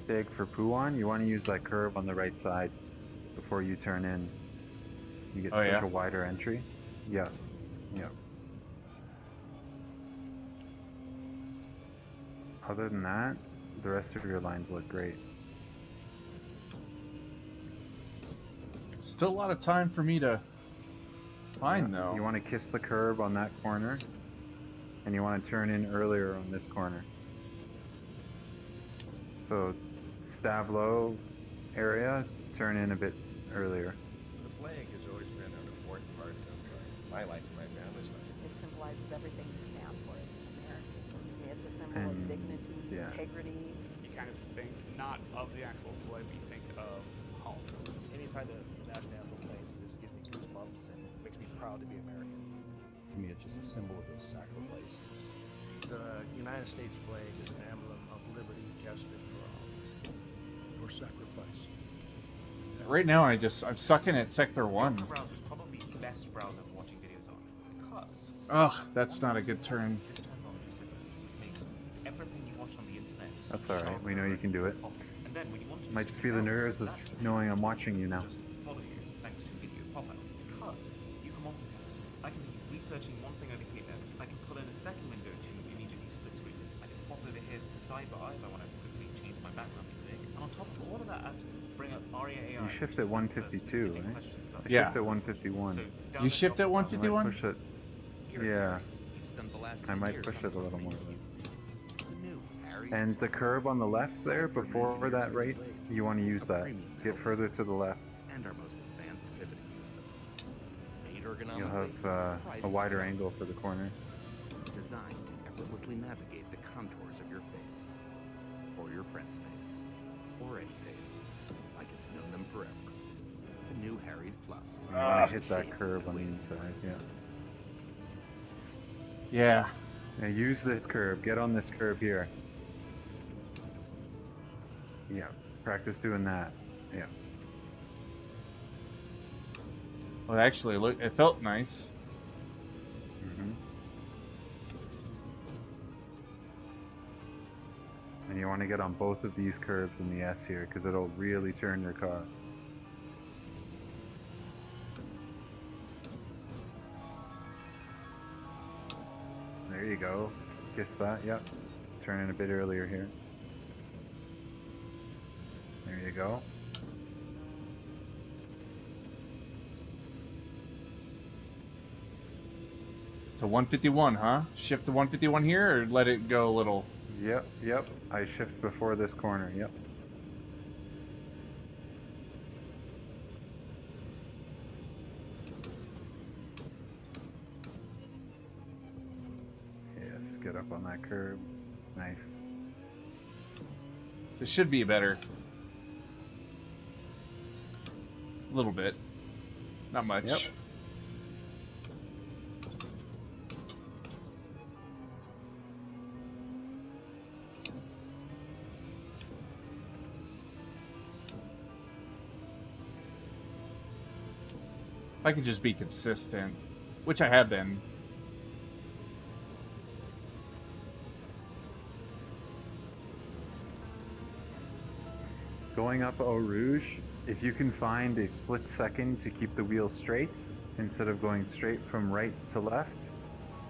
big for Puan, you want to use that curb on the right side before you turn in. You get such a wider entry. Yeah. Yeah. Other than that, the rest of your lines look great. Still a lot of time for me to find, though. You want to kiss the curb on that corner, and you want to turn in earlier on this corner. So, Stavlo area, turn in a bit earlier. The flag has always been an important part of my life and my family's life. It symbolizes everything you stand for as an American. To me, it's a symbol of dignity, integrity. You kind of think not of the actual flag, but you think of home. Anytime the national anthem plays, it just gives me goosebumps and makes me proud to be American. To me, it's just a symbol of those sacrifices. The United States flag is an emblem of liberty, justice for all. Your sacrifice. Right now, I'm sucking at Sector 1. The browser is probably the best browser for watching videos on because. Ugh, that's not a good turn. This turns on music, which makes everything you watch on the internet. That's alright, we know you can do it. And then when you want to Might just be the nerves of knowing I'm watching you now. Just follow you thanks to video pop-up because you can multitask. I can be researching one thing over here. I can pull in a second window to immediately split screen. I can pop over here to the sidebar if I want to quickly change my background music. And on top of all of that, bring up ARIA AI. You shift at 152, right? Yeah. Shift at 151. You shift at 151? I might push it. Yeah. I might push it a little more. And the curb on the left there, before that right, you want to use that. Get further to the left. And our most advanced pivoting system. Made You'll ergonomically, have a wider angle for the corner. designed to effortlessly navigate the contours of your face, or your friend's face, or any face, like it's known them forever. The new Harry's Plus. You want to hit that curb on the inside, yeah. Yeah. Now use this curb. Get on this curb here. Yeah. Practice doing that. Yeah. Well, actually, look, it felt nice. And you want to get on both of these curbs in the S here, because it'll really turn your car. There you go. Kiss that, yep. Turn in a bit earlier here. There you go. So 151, huh? Shift to 151 here, or let it go a little? Yep, yep. I shift before this corner, yep. Yes, get up on that curb. Nice. This should be better. A little bit. Not much. Yep. If I could just be consistent, which I have been. Going up Eau Rouge, if you can find a split second to keep the wheel straight, instead of going straight from right to left,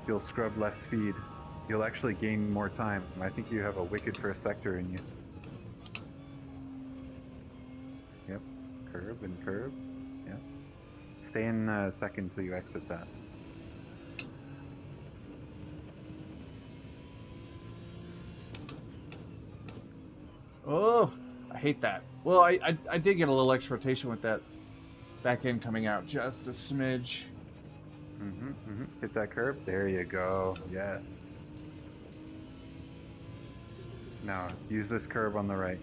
you'll scrub less speed. You'll actually gain more time. I think you have a wicked first sector in you. Yep, curb and curb, yep. Stay in second till you exit that. Oh, I hate that. Well, I did get a little extra rotation with that back end coming out just a smidge. Hit that curb. There you go. Yes. Now, use this curb on the right.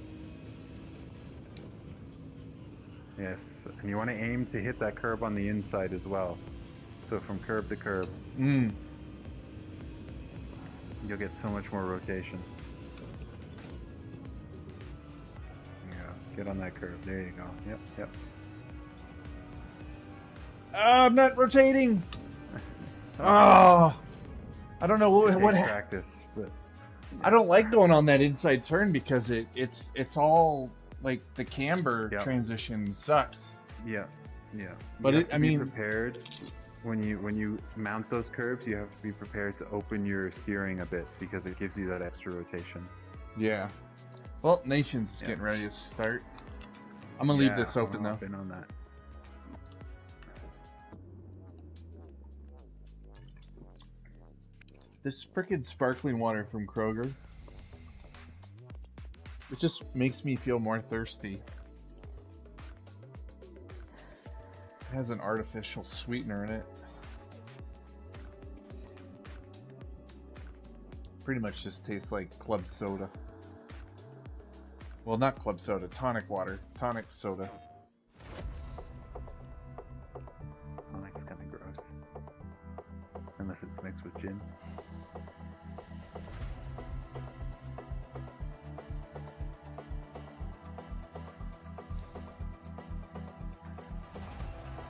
Yes, and you want to aim to hit that curb on the inside as well. So from curb to curb. You'll get so much more rotation. Yeah, get on that curb. There you go. Yep, yep. I'm not rotating. Oh, I don't know what practice, but I don't like going on that inside turn because it's all like the camber transition sucks. Yeah, yeah. But I mean, prepared when you mount those curbs. You have to be prepared to open your steering a bit because it gives you that extra rotation. Yeah. Well, Nation's getting ready to start. I'm gonna leave this open though. On that. This frickin' sparkling water from Kroger. It just makes me feel more thirsty. It has an artificial sweetener in it. Pretty much just tastes like club soda. Well, not club soda, tonic water. Tonic soda. Tonic's kind of gross. Unless it's mixed with gin.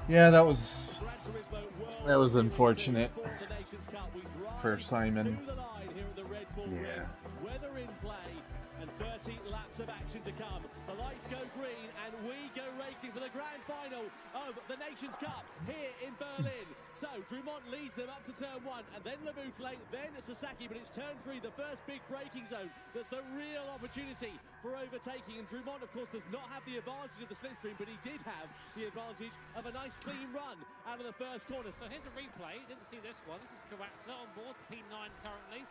Yeah, that was unfortunate for Simon. Yeah. Weather in play and 30 laps of action to come. The lights go green and we go racing for the grand final of the Nations Cup here in Berlin. So Drumont leads them up to turn 1 and then Laboutale, then Sasaki, but it's turn 3, the first big braking zone. That's the real opportunity for overtaking, and Drumont of course does not have the advantage of the slipstream, but he did have the advantage of a nice clean run out of the first corner. So here's a replay, didn't see this one. This is Karatza on board, P9 currently.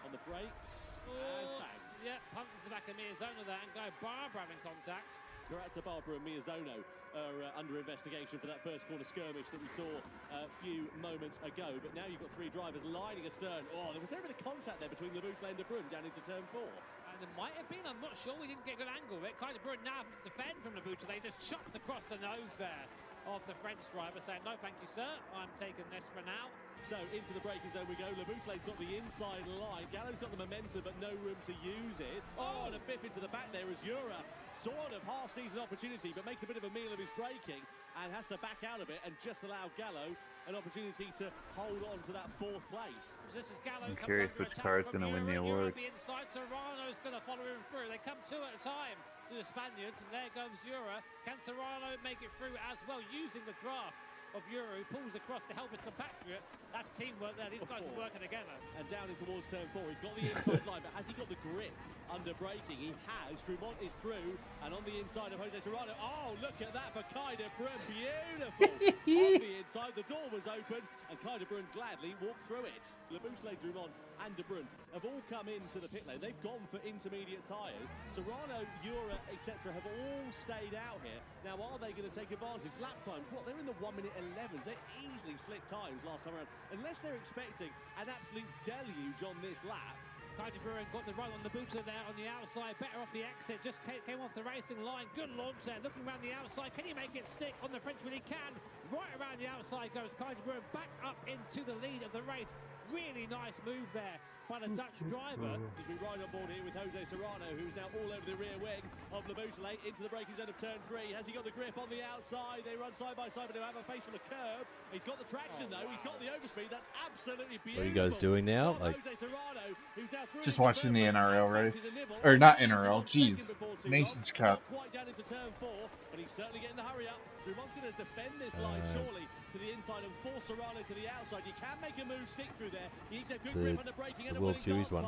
On the brakes, and bang. Yeah, punches the back of Miyazono there, and Guy Barbara having contact. Karatza, Barbara and Miyazono are under investigation for that first corner skirmish that we saw a few moments ago. But now you've got 3 drivers lining astern. Oh, there was a bit of contact there between Laboutale and De Bruyne down into turn 4. And there might have been, I'm not sure, we didn't get a good angle of it. Kind of Bruyne now defend from Laboutale, just chops across the nose there of the French driver, saying, no thank you sir, I'm taking this for now. So into the braking zone we go. Laboutale's got the inside line. Gallo's got the momentum but no room to use it. Oh, and a biff into the back there as Jura, sort of half-season opportunity, but makes a bit of a meal of his braking and has to back out of it and just allow Gallo an opportunity to hold on to that 4th place. This is Gallo. I'm curious which car is going to win the award. The inside, Serrano's going to follow him through. They come 2 at a time to the Spaniards, and there goes Jura. Can Serrano make it through as well using the draft of Jura, who pulls across to help his compatriot? That's teamwork there. These guys are working together. And down in towards turn 4. He's got the inside line, but has he got the grip under braking? He has. Drumont is through, and on the inside of Jose Serrano. Oh, look at that for Kai de Bruyne. Beautiful. On the inside, the door was open, and Kai de Bruyne gladly walked through it. Laboutale, Drumont, and de Bruyne have all come into the pit lane. They've gone for intermediate tyres. Serrano, Jura, etc. have all stayed out here. Now, are they going to take advantage? Lap times, what? They're in the 1 minute 11s. They easily slipped times last time around. Unless they're expecting an absolute deluge on this lap. Kai de Bruyne got the run on the booter there on the outside, better off the exit, just came off the racing line. Good launch there, looking around the outside. Can he make it stick on the Frenchman? He can. Right around the outside goes Kai de Bruyne, back up into the lead of the race. Really nice move there by the Dutch driver. As we ride on board here with Jose Serrano, who's now all over the rear wing of Laboutale into the braking zone of turn 3. Has he got the grip on the outside? They run side by side, but they have a face from the curb. He's got the traction though. He's got the overspeed. That's absolutely beautiful. What are you guys doing now? Like, Jose Serrano, who's now through just watching the NRL race, or not NRL. Jeez, Nations Cup. Quite down into turn 4, but he's certainly getting the hurry up. Drumont's going to defend this line surely to the inside and force Serrano to the outside. You can make a move stick through there. You need to have good grip under braking and the World Series one.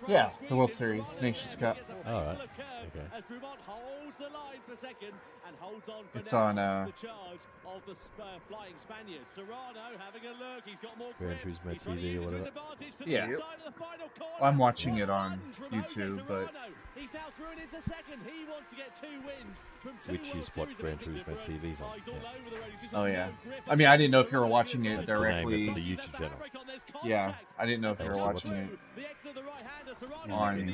Yeah, the World Series, Nations Cup. Alright. Okay. As Drumont holds the line for second and holds on for it's now on the charge of the flying Spaniards. Serrano having a look. He's got more grip. Gran Turismo TV or whatever. Yeah. Well, I'm watching it on YouTube, but he's now through into second. He wants to get 2 wins from 2 which is what Gran Turismo TV's on. Yeah. Oh yeah. I mean, I didn't know if you were watching it directly. The YouTube channel. Yeah, I didn't know if you were watching it on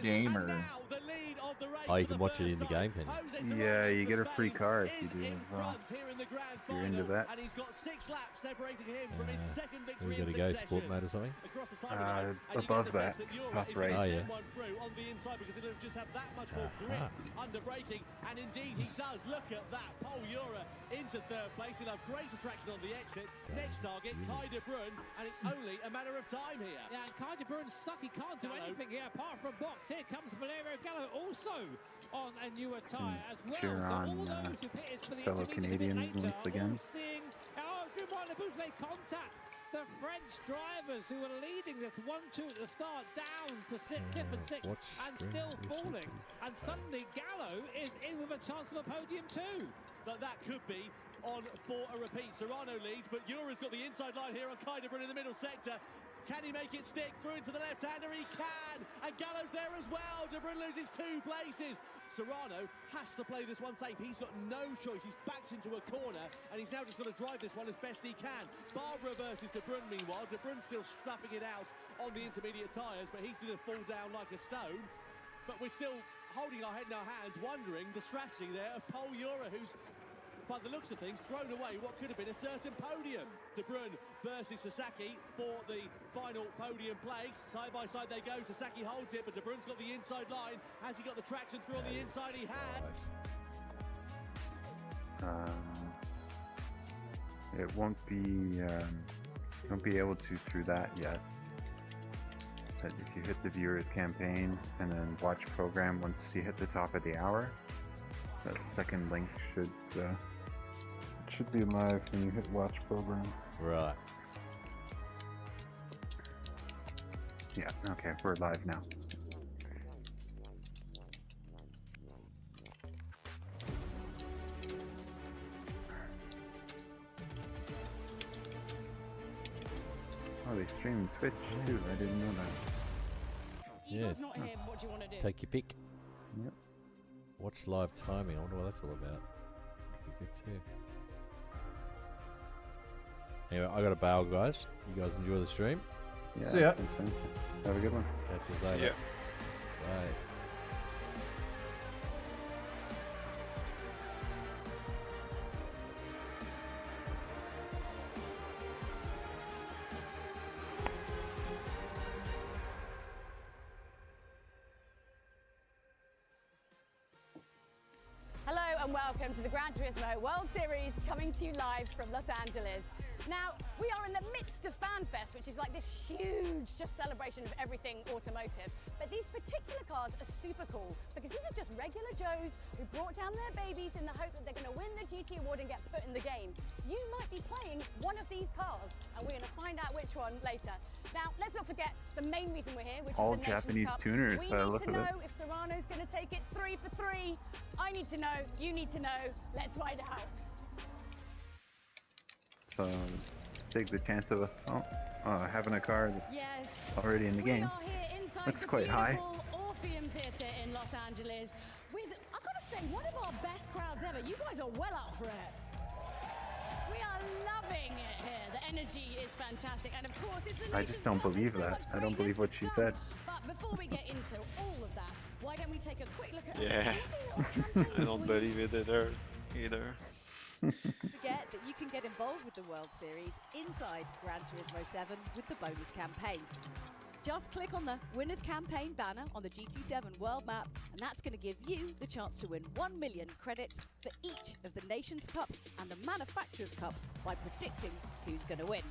game or. Oh, you can watch it in the game, can you? Yeah, you get a free car if you do as well. If you're into that. And he's got 6 laps separating him from his second victory in succession. Sport mode or something? Above that, top right. Oh yeah. On the inside because it'll just have that much more grip under braking, and indeed he does. Look at that. Paul Jura into 3rd place. He'll have great attraction on the exit. Next target, Kai de Bruyne, and it's only a matter of time here. Yeah, and Kai de Bruyne's stuck. He he can't do anything here apart from box. Here comes Valerio Gallo also on a newer tyre as well. Cheer So on all those who pitted for the fellow intermediates a bit Canadians later once are again. all seeing Dumoulin Le Boufflet contact. The French drivers who were leading this 1-2 at the start down to fifth and sixth and still falling. And suddenly Gallo is in with a chance of a podium too. That could be on for a repeat. Serrano leads, but Ura's got the inside line here on Kai De Bruyne in the middle sector. Can he make it stick through into the left-hander? He can! And Gallo's there as well. De Bruyne loses 2 places. Serrano has to play this one safe. He's got no choice. He's backed into a corner, and he's now just got to drive this one as best he can. Barbara versus De Bruyne, meanwhile. De Bruyne still stuffing it out on the intermediate tyres, but he's going to fall down like a stone. But we're still holding our head in our hands, wondering the strategy there of Paul Ura, who's, by the looks of things, thrown away what could have been a certain podium. De Bruyne versus Sasaki for the final podium place. Side by side they go. Sasaki holds it, but De Bruyne's got the inside line. Has he got the traction through on the inside? He had. It won't be able to through that yet. But if you hit the viewers campaign and then watch program once you hit the top of the hour, that second link should be live when you hit watch program. Right. Yeah, okay, we're live now. Oh, they stream Twitch too. I didn't know that. Eagle's not here. What do you want to do? Take your pick. Yep. Watch live timing. I wonder what that's all about. Could be good too. Anyway, I got to bail, guys. You guys enjoy the stream. Yeah. See ya. Have a good one. Catch you later. See ya. Bye. Hello and welcome to the Gran Turismo World Series, coming to you live from Los Angeles. Now, we are in the midst of FanFest, which is like this huge just celebration of everything automotive. But these particular cars are super cool because these are just regular Joes who brought down their babies in the hope that they're going to win the GT award and get put in the game. You might be playing one of these cars, and we're going to find out which one later. Now, let's not forget the main reason we're here, which All is the Japanese Nations Cup. tuners, We by the need look to of it. know if Serrano's going to take it 3 for 3. I need to know, you need to know. Let's find out. So let's take the chance of us having a car that's already in the We game. are here inside Looks the quite high. beautiful Orpheum Theatre in Los Angeles with, I've got to say, one of our best crowds ever. You guys are well up for it. We are loving it here. The energy is fantastic, and of course, it's the I Nations just don't Cup. believe There's so that. much I don't believe greatness what to she come. said. But before we get into all of that, why don't we take a quick look at Yeah. I don't believe it either. Forget that you can get involved with the World Series inside Gran Turismo 7 with the bonus campaign. Just click on the Winners Campaign banner on the GT7 world map, and that's going to give you the chance to win 1 million credits for each of the Nations Cup and the Manufacturers Cup by predicting who's going to win.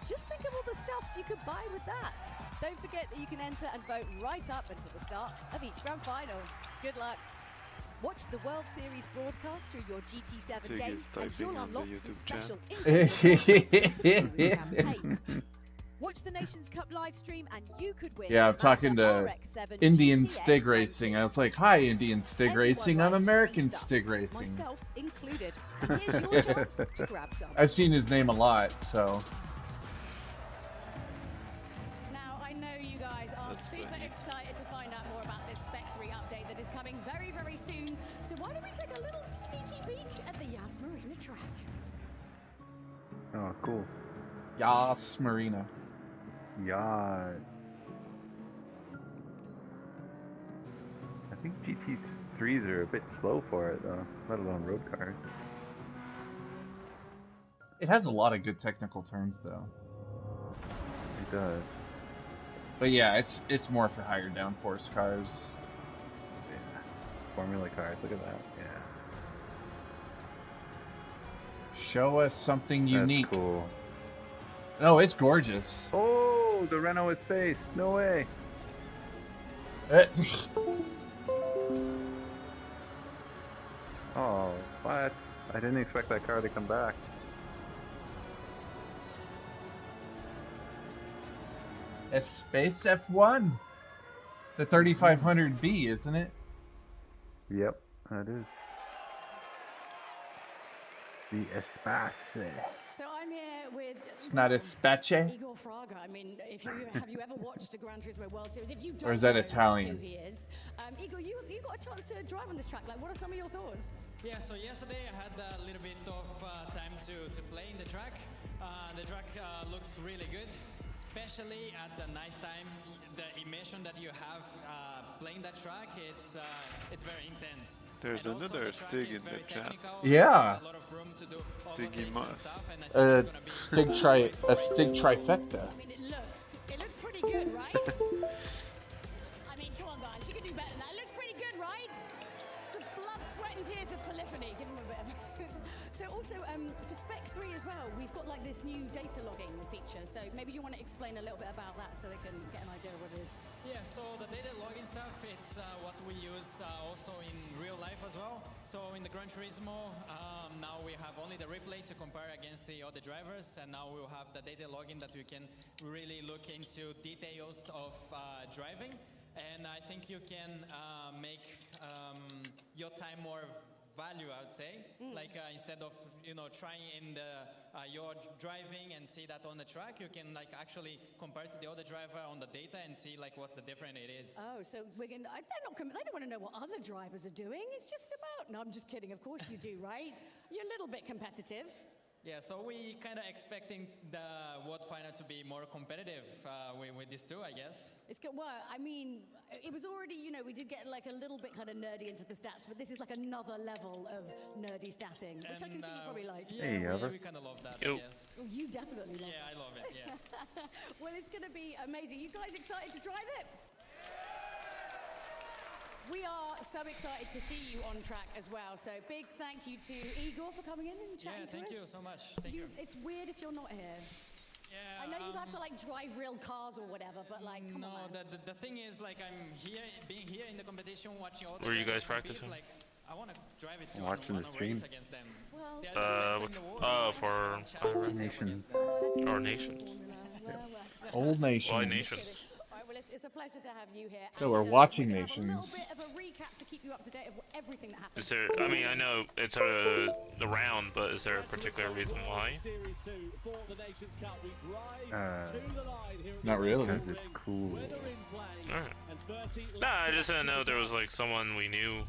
Just think of all the stuff you could buy with that. Don't forget that you can enter and vote right up until the start of each grand final. Good luck. Watch the World Series broadcast through your GT7 game, and you'll unlock some special campaign. Watch the Nations Cup live stream, and you could win. Yeah, I'm talking to RX-7 Indian GTX Stig Racing. I was like, "Hi, Indian Stig Racing. I'm American Stig Racing." Myself included. And here's your chance to grab some. I've seen his name a lot, so. Now, I know you guys are super excited to find out more about this Spec 3 update that is coming very, very soon. So why don't we take a little sneaky peek at the Yas Marina track? Oh, cool. Yas Marina. Yas. I think GT3s are a bit slow for it though, let alone road cars. It has a lot of good technical terms, though. It does. But yeah, it's more for higher downforce cars. Yeah. Formula cars, look at that. Yeah. Show us something unique. That's cool. No, it's gorgeous. Oh, the Renault is space. No way. Oh, what? I didn't expect that car to come back. It's Space F1. The 3500B, isn't it? Yep, that is. The Espace. So I'm here with. It's not Espace. Igor Fraga. I mean, have you ever watched a Gran Turismo World Series? If you don't Or is that know Italian? who he is, Igor, you got a chance to drive on this track. Like, what are some of your thoughts? Yeah, so yesterday I had a little bit of time to play in the track. The track looks really good, especially at the nighttime. The immersion that you have playing that track, it's very intense. There's another Stig in the chat. Yeah. Stiggy Moss. A Stig trifecta. I mean, it looks pretty good, right? I mean, come on, guys, you can do better than that. It looks pretty good, right? It's the blood, sweat, and tears of polyphony. Give them a bit of. So also, for Spec 3 as well, we've got like this new data logging feature. So maybe you want to explain a little bit about that so they can get an idea of what it is. Yeah, so the data logging stuff, it's what we use also in real life as well. So in the Gran Turismo, now we have only the replay to compare against the other drivers, and now we'll have the data logging that we can really look into details of driving. And I think you can make your time more value, I would say. Like instead of trying in your driving and see that on the track, you can like actually compare to the other driver on the data and see like what's the difference it is. Oh, so they don't want to know what other drivers are doing. It's just about. No, I'm just kidding. Of course you do, right? You're a little bit competitive. Yeah, so we kind of expecting the World Final to be more competitive with these two, I guess. It's good. Well, I mean, it was already, we did get like a little bit kind of nerdy into the stats, but this is like another level of nerdy statting, which I can see you probably like. Yeah, we kind of love that, I guess. Oh, you definitely love it. Yeah, I love it, yeah. Well, it's going to be amazing. You guys excited to drive it? We are so excited to see you on track as well. So big thank you to Igor for coming in and chatting to us. Yeah, thank you so much. Thank you. It's weird if you're not here. Yeah. I know you have to like drive real cars or whatever, but like, come on. No, the thing is, like, I'm here, being here in the competition, watching all the. Where are you guys compete, practicing? like, I want to drive it too. Watching the stream. Race against them. Well, for Nations. Our nations. Old nations. Why nations? Well, it's a pleasure to have you here. So we're watching A nations. little bit of a recap to keep you up to date of everything that happened. Is there? I mean, I know it's a round, but is there a particular reason why? Not really. Because it's cool. Alright. Nah, I just didn't know there was like someone we knew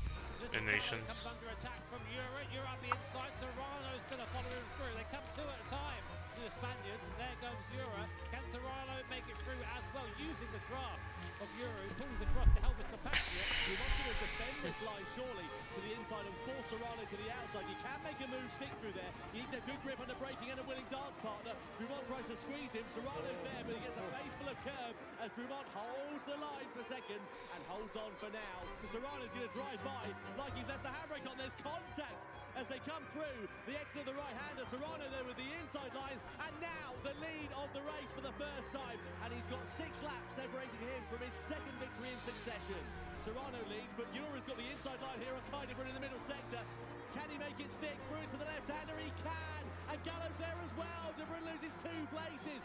in nations. Under attack from Europe. You're up the inside. Serrano's going to follow him through. They come two at a time. The Spaniards, and there goes Europe. Can Serrano make it through as well using the draft of Euro, who pulls across to help his compatriot, who wants to defend this line surely to the inside and force Serrano to the outside. He can make a move, stick through there. He needs a good grip under braking and a willing dance partner. Drumont tries to squeeze him. Serrano's there, but he gets a face full of curb as Drumont holds the line for second and holds on for now. Serrano's going to drive by like he's left the handbrake on. There's contact as they come through. The exit of the right-hander. Serrano there with the inside line, and now the lead of the race for the first time, and he's got 6 laps separating him from his second victory in succession. Serrano leads, but Uri's got the inside line here on Kaidebrun in the middle sector. Can he make it stick through into the left-hander? He can, and Gallo's there as well. De Bruyne loses 2 places.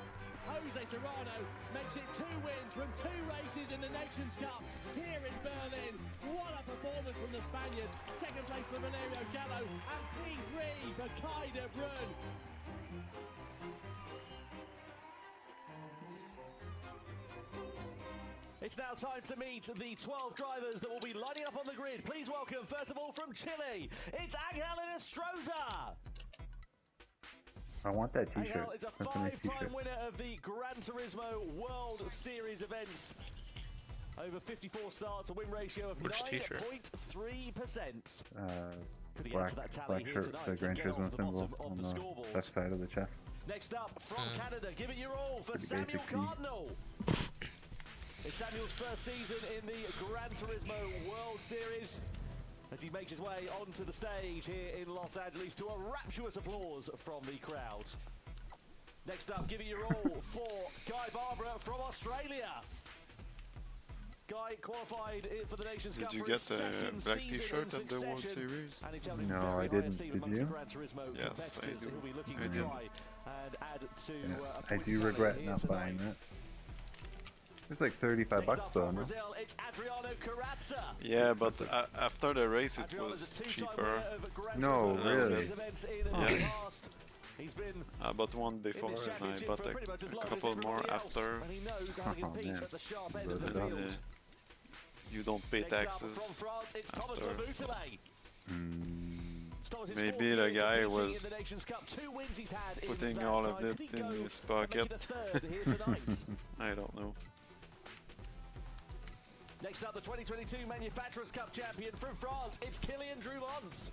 Jose Serrano makes it 2 wins from 2 races in the Nations Cup here in Berlin. What a performance from the Spaniard. Second place for Valerio Gallo, and P3 for Kaidebrun. It's now time to meet the 12 drivers that will be lining up on the grid. Please welcome, first of all, from Chile, it's Angel Inestrosa. I want that t-shirt. Angel is a That's a nice 5-time t-shirt. winner of the Gran Turismo World Series events. Over 54 starts, a win ratio of 9.3%. Black shirt, the Gran Turismo symbol on the left side of the chest. Next up, from Canada, give it your all for Pretty Samuel basic tee. Cardinal. It's Samuel's first season in the Gran Turismo World Series as he makes his way onto the stage here in Los Angeles to a rapturous applause from the crowd. Next up, give it your all for Guy Barbara from Australia. Guy qualified for the Nations Did Cup you for get his the second black season t-shirt in at the World succession, Series? and he's held in No, very I high didn't. esteem Did amongst you? the Gran Turismo Yes, I competitors do. who'll be looking I to did. try and add to Yeah, a I point do tally regret here not buying tonight. that. It's like 35 bucks though, no? Brazil, it's Adriano Carrazza. Yeah, but after the race it was cheaper. No, really? Yeah. I bought one before and I bought a couple more after. Oh man, load it up. You don't pay taxes after. So. Maybe the guy was putting all of it in his pocket. I don't know. Next up, the 2022 Manufacturers' Cup champion from France, it's Kylian Drumont.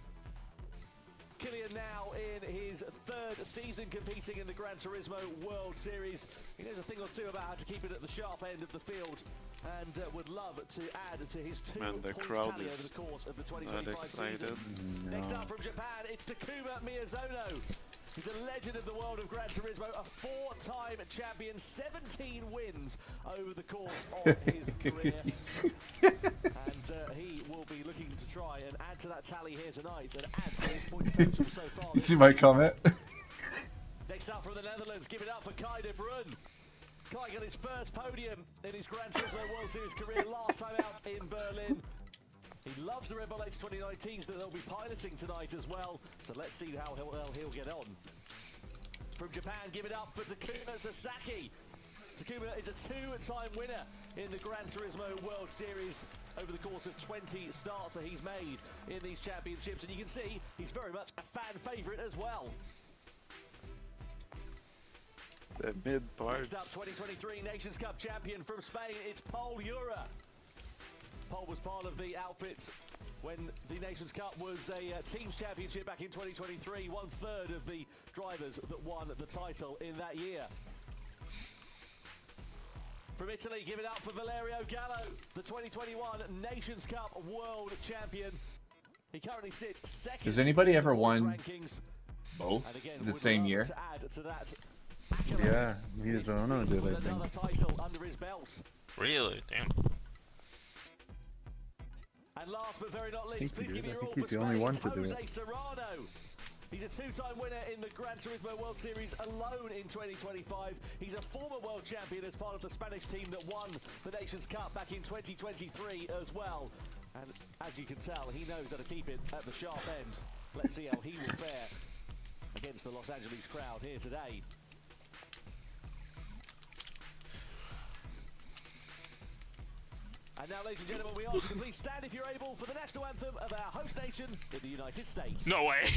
Kylian now in his third season competing in the Gran Turismo World Series. He knows a thing or two about how to keep it at the sharp end of the field and would love to add to his 2 Man, the points crowd tally over is the course of the not 2025 season. excited. Next up from Japan, it's Takuma Miyazono. He's a legend of the world of Gran Turismo, a 4-time champion, 17 wins over the course of his career. And he will be looking to try and add to that tally here tonight and add to his points total so far. You see my comment? Next up from the Netherlands, give it up for Kai de Bruyne. Kai got his first podium in his Gran Turismo World Series career last time out in Berlin. He loves the Red Bull H 2019s that they'll be piloting tonight as well. So let's see how he'll get on. From Japan, give it up for Takuma Sasaki. Takuma is a 2-time winner in the Gran Turismo World Series over the course of 20 starts that he's made in these championships. And you can see he's very much a fan favourite as well. The mid parts. Next up, 2023 Nations Cup champion from Spain, it's Paul Ura. Paul was part of the outfit when the Nations Cup was a teams championship back in 2023. 1/3 of the drivers that won the title in that year. From Italy, give it up for Valerio Gallo, the 2021 Nations Cup World Champion. He currently sits second. Has anybody ever won rankings. both Again, in the same year? to add to that Yeah, Miyazono did, I think. another title under his belt. Really? Damn. And last but very not I least, think please he give did. me I your think all he's for the only Spain, one it's to do Jose it. Serrano. He's a 2-time winner in the Gran Turismo World Series alone in 2025. He's a former world champion as part of the Spanish team that won the Nations Cup back in 2023 as well. And as you can tell, he knows how to keep it at the sharp end. Let's see how he will fare against the Los Angeles crowd here today. And now, ladies and gentlemen, we ask you to please stand if you're able for the national anthem of our host nation in the United States. No way.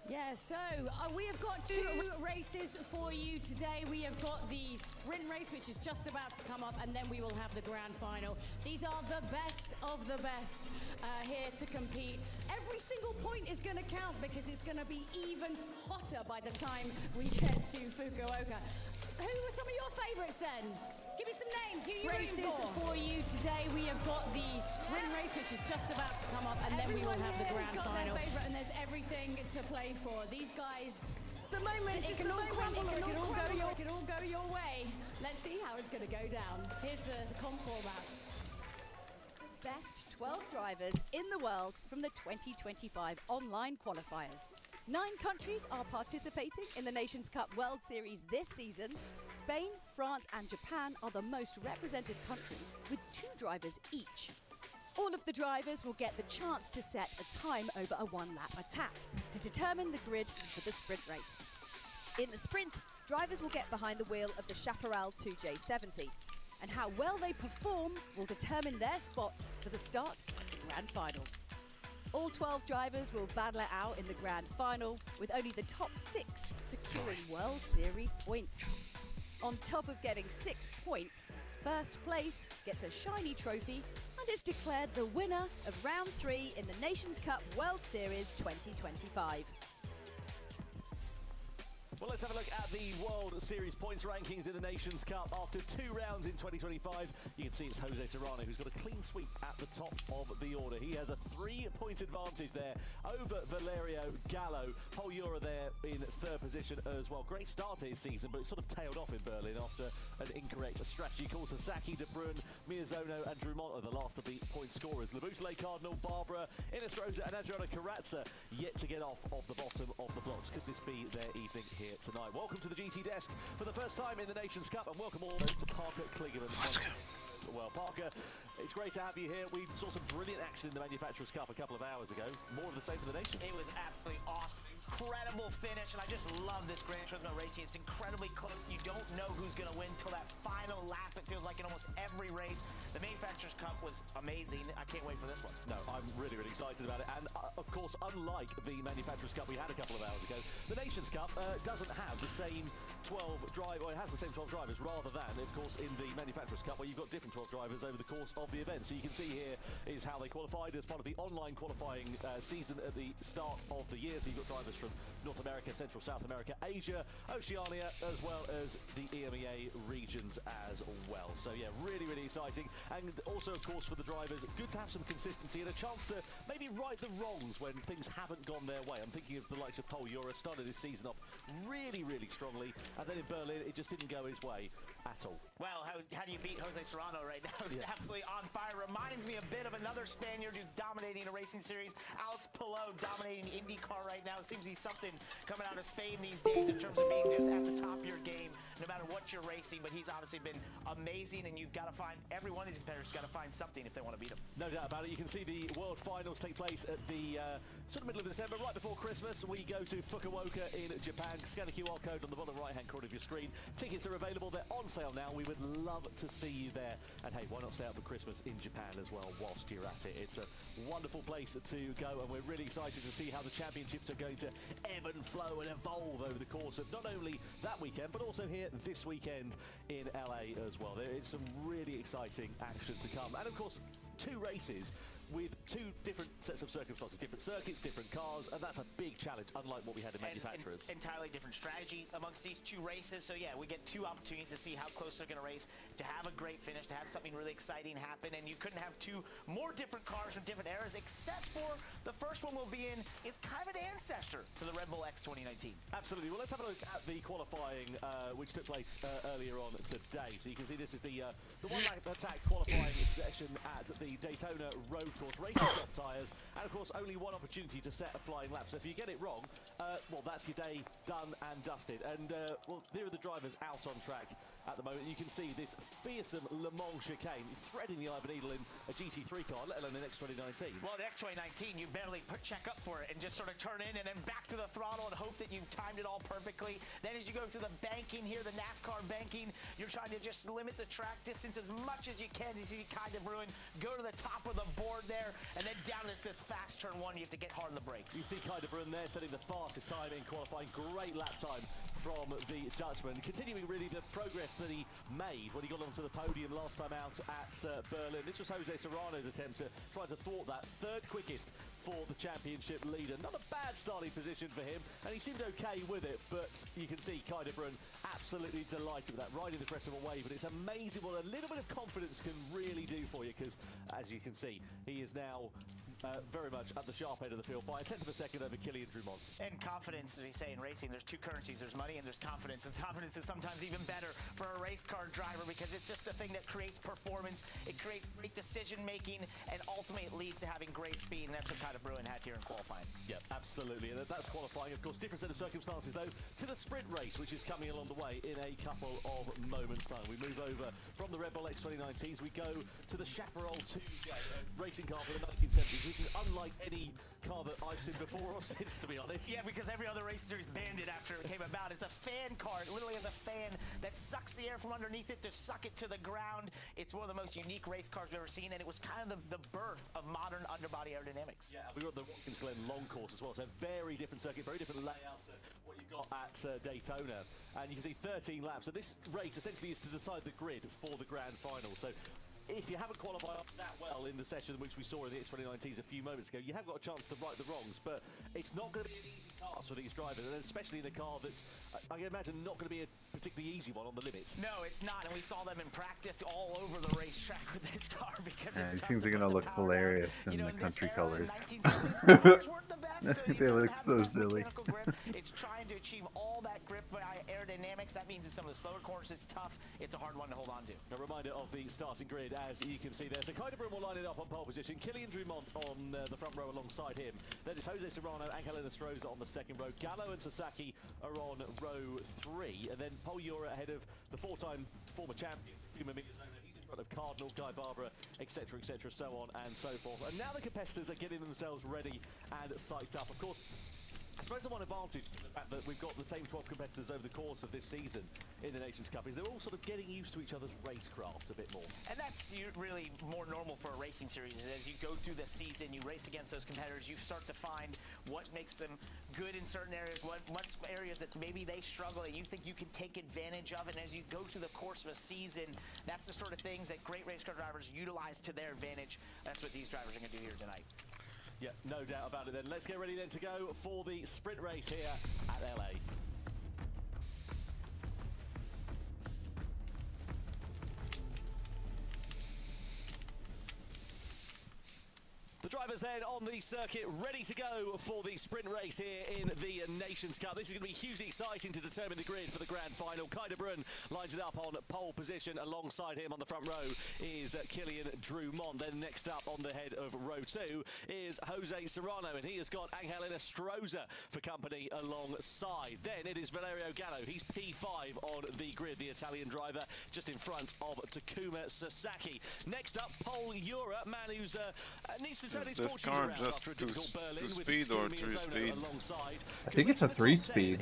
Yeah, so we have got 2 races for you today. We have got the sprint race, which is just about to come up, and then we will have the grand final. These are the best of the best here to compete. Every single point is going to count because it's going to be even hotter by the time we get to Fukuoka. Who were some of your favorites then? Give me some names. Who you races for you today? We have got the sprint race, which is just about to come up, and then we will have the grand final. And there's everything to play for. These guys, the moment it can all crumble, it can all go your way. Let's see how it's going to go down. Here's the comp format. Best 12 drivers in the world from the 2025 online qualifiers. 9 countries are participating in the Nations Cup World Series this season. Spain, France and Japan are the most represented countries, with 2 drivers each. All of the drivers will get the chance to set a time over a one-lap attack to determine the grid for the sprint race. In the sprint, drivers will get behind the wheel of the Chaparral 2J70, and how well they perform will determine their spot for the start of the grand final. All 12 drivers will battle it out in the grand final, with only the top 6 securing World Series points. On top of getting 6 points, first place gets a shiny trophy and is declared the winner of round 3 in the Nations Cup World Series 2025. Well, let's have a look at the World Series points rankings in the Nations Cup. After 2 rounds in 2025, you can see it's Jose Serrano who's got a clean sweep at the top of the order. He has a 3-point advantage there over Valerio Gallo. Paul Ura there in 3rd position as well. Great start to his season, but it sort of tailed off in Berlin after an incorrect strategy call. Sasaki, De Bruyne, Miyazono and Drummond are the last of the point scorers. Labusele, Cardinal, Barbara, Ines Rosa and Adriana Carrazza yet to get off of the bottom of the blocks. Could this be their evening here tonight? Welcome to the GT desk for the first time in the Nations Cup, and welcome all to Parker Kligerman. Well, Parker, it's great to have you here. We saw some brilliant action in the Manufacturers' Cup a couple of hours ago. More of the same for the nation. It was absolutely awesome. Incredible finish, and I just love this Gran Turismo racing. It's incredibly close. You don't know who's going to win until that final lap. It feels like in almost every race. The Manufacturers' Cup was amazing. I can't wait for this one. No, I'm really, really excited about it. And, of course, unlike the Manufacturers' Cup we had a couple of hours ago, the Nations Cup doesn't have the same 12 drivers, or it has the same 12 drivers, rather than, of course, in the Manufacturers' Cup, where you've got different 12 drivers over the course of the event. So you can see here is how they qualified as part of the online qualifying season at the start of the year. So you've got drivers from North America, Central South America, Asia, Oceania, as well as the EMEA regions as well. So yeah, really, really exciting. And also, of course, for the drivers, good to have some consistency and a chance to maybe right the wrongs when things haven't gone their way. I'm thinking of the likes of Paul Ura, started his season off really, really strongly, and then in Berlin, it just didn't go his way at all. Well, how do you beat Jose Serrano right now? He's absolutely on fire. Reminds me a bit of another Spaniard who's dominating a racing series, Alex Palou, dominating IndyCar right now. It seems he's something coming out of Spain these days in terms of being just at the top of your game, no matter what you're racing. But he's obviously been amazing, and you've got to find, every one of these competitors got to find something if they want to beat him. No doubt about it. You can see the World Finals take place at the sort of middle of December, right before Christmas. We go to Fukuoka in Japan. Scan the QR code on the bottom right-hand corner of your screen. Tickets are available. They're on sale now. We would love to see you there. And hey, why not stay out for Christmas in Japan as well whilst you're at it? It's a wonderful place to go, and we're really excited to see how the championships are going to ebb and flow and evolve over the course of not only that weekend, but also here this weekend in LA as well. There is some really exciting action to come. And of course, 2 races with 2 different sets of circumstances, different circuits, different cars, and that's a big challenge, unlike what we had in Manufacturers. Entirely different strategy amongst these 2 races. So yeah, we get 2 opportunities to see how close they're going to race, to have a great finish, to have something really exciting happen, and you couldn't have 2 more different cars from different eras, except for the first one we'll be in is kind of an ancestor to the Red Bull X 2019. Absolutely. Well, let's have a look at the qualifying, which took place earlier on today. So you can see this is the one-lap attack qualifying session at the Daytona Road Course, racing soft tyres, and of course only one opportunity to set a flying lap. So if you get it wrong, well, that's your day done and dusted. And well, there are the drivers out on track at the moment. You can see this fearsome Le Mans chicane threading the eye of a needle in a GT3 car, let alone the X 2019. Well, the X 2019, you barely check up for it and just sort of turn in and then back to the throttle and hope that you've timed it all perfectly. Then as you go through the banking here, the NASCAR banking, you're trying to just limit the track distance as much as you can. You see kind of ruin, go to the top of the board there, and then down into this fast turn 1, you have to get hard on the brakes. You see Kai De Bruyne there setting the fastest time in qualifying. Great lap time from the Dutchman, continuing really the progress that he made when he got onto the podium last time out at Berlin. This was Jose Serrano's attempt to try to thwart that, third quickest for the championship leader. Not a bad starting position for him, and he seemed okay with it, but you can see Kai de Bruyne absolutely delighted with that, riding the crest of a wave, and it's amazing what a little bit of confidence can really do for you, because as you can see, he is now very much at the sharp end of the field by a tenth of a second over Kylian Drumont. And confidence, as we say in racing, there's two currencies. There's money and there's confidence. And confidence is sometimes even better for a race car driver because it's just the thing that creates performance. It creates great decision making, and ultimately it leads to having great speed. And that's what Kai de Bruyne had here in qualifying. Yep, absolutely. And that's qualifying. Of course, different set of circumstances, though, to the sprint race, which is coming along the way in a couple of moments' time. We move over from the Red Bull X2019s. We go to the Chaparral 2 racing car for the 1970s, which is unlike any car that I've seen before or since, to be honest. Yeah, because every other race series banned it after it came about. It's a fan car. It literally has a fan that sucks the air from underneath it to suck it to the ground. It's one of the most unique race cars I've ever seen, and it was kind of the birth of modern underbody aerodynamics. Yeah, we got the Watkins Glen long course as well, so very different circuit, very different layouts to what you've got at Daytona. And you can see 13 laps. So this race essentially is to decide the grid for the grand final. So if you haven't qualified that well in the session which we saw in the X2019s a few moments ago, you have got a chance to right the wrongs, but it's not going to be an easy task for these drivers, and especially in a car that's, I can imagine, not going to be a particularly easy one on the limits. No, it's not, and we saw them in practice all over the racetrack with this car because it's these things are going to look hilarious in the country colors. They look so silly. It's trying to achieve all that grip via aerodynamics. That means in some of the slower corners it's tough. It's a hard one to hold on to. A reminder of the starting grid, as you can see there. So Kai de Bruyne will line it up on pole position. Kylian Drumont on the front row alongside him. Then it's Jose Serrano and Angel Enestrosa on the second row. Gallo and Sasaki are on row 3. And then Paul Ura ahead of the four-time former champion, Takuma Miyazono. He's in front of Cardinal, Guy Barbara, etc., so on and so forth. And now the competitors are getting themselves ready and psyched up. Of course, I suppose the one advantage to the fact that we've got the same 12 competitors over the course of this season in the Nations Cup is they're all sort of getting used to each other's racecraft a bit more. And that's really more normal for a racing series. As you go through the season, you race against those competitors, you start to find what makes them good in certain areas, what areas that maybe they struggle and you think you can take advantage of. And as you go through the course of a season, that's the sort of things that great race car drivers utilize to their advantage. That's what these drivers are going to do here tonight. Yeah, no doubt about it then. Let's get ready then to go for the sprint race here at LA. The drivers then on the circuit, ready to go for the sprint race here in the Nations Cup. This is going to be hugely exciting to determine the grid for the grand final. Kai de Bruyne lines it up on pole position. Alongside him on the front row is Kylian Drumont. Then next up on the head of row 2 is Jose Serrano, and he has got Angel Enestrosa for company alongside. Then it is Valerio Gallo. He's P5 on the grid, the Italian driver, just in front of Takuma Sasaki. Next up, Paul Ura, man who's needs to is this car just 2 speed or 3 speed? I think it's a 3 speed.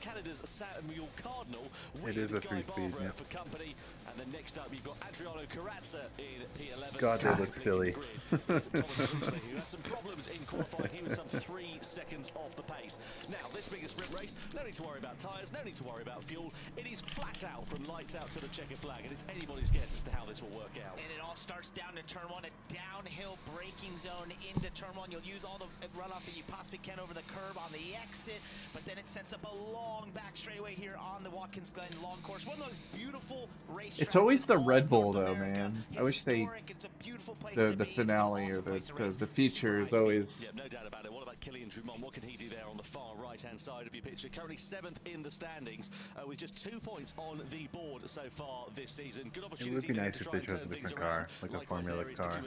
Canada's Samuel Cardinal. It is a 3 speed, yeah. For company. And then next up you've got Adriano Carrazza in P11. God, they look silly. Who had some problems in qualifying. He was some 3 seconds off the pace. Now, this being a sprint race, no need to worry about tyres, no need to worry about fuel. It is flat out from lights out to the checkered flag, and it's anybody's guess as to how this will work out. And it all starts down to turn 1, a downhill braking zone into turn 1. You'll use all the runoff that you possibly can over the curb on the exit, but then it sets up a long back straightaway here on the Watkins Glen long course. One of those beautiful race. It's always the Red Bull though, man. I wish they the finale or the feature is always. Yeah, no doubt about it. What about Kylian Drumont? What can he do there on the far right-hand side of your picture? Currently 7th in the standings with just 2 points on the board so far this season. Good opportunity. It would be nice if they chose a different car, like a Formula car.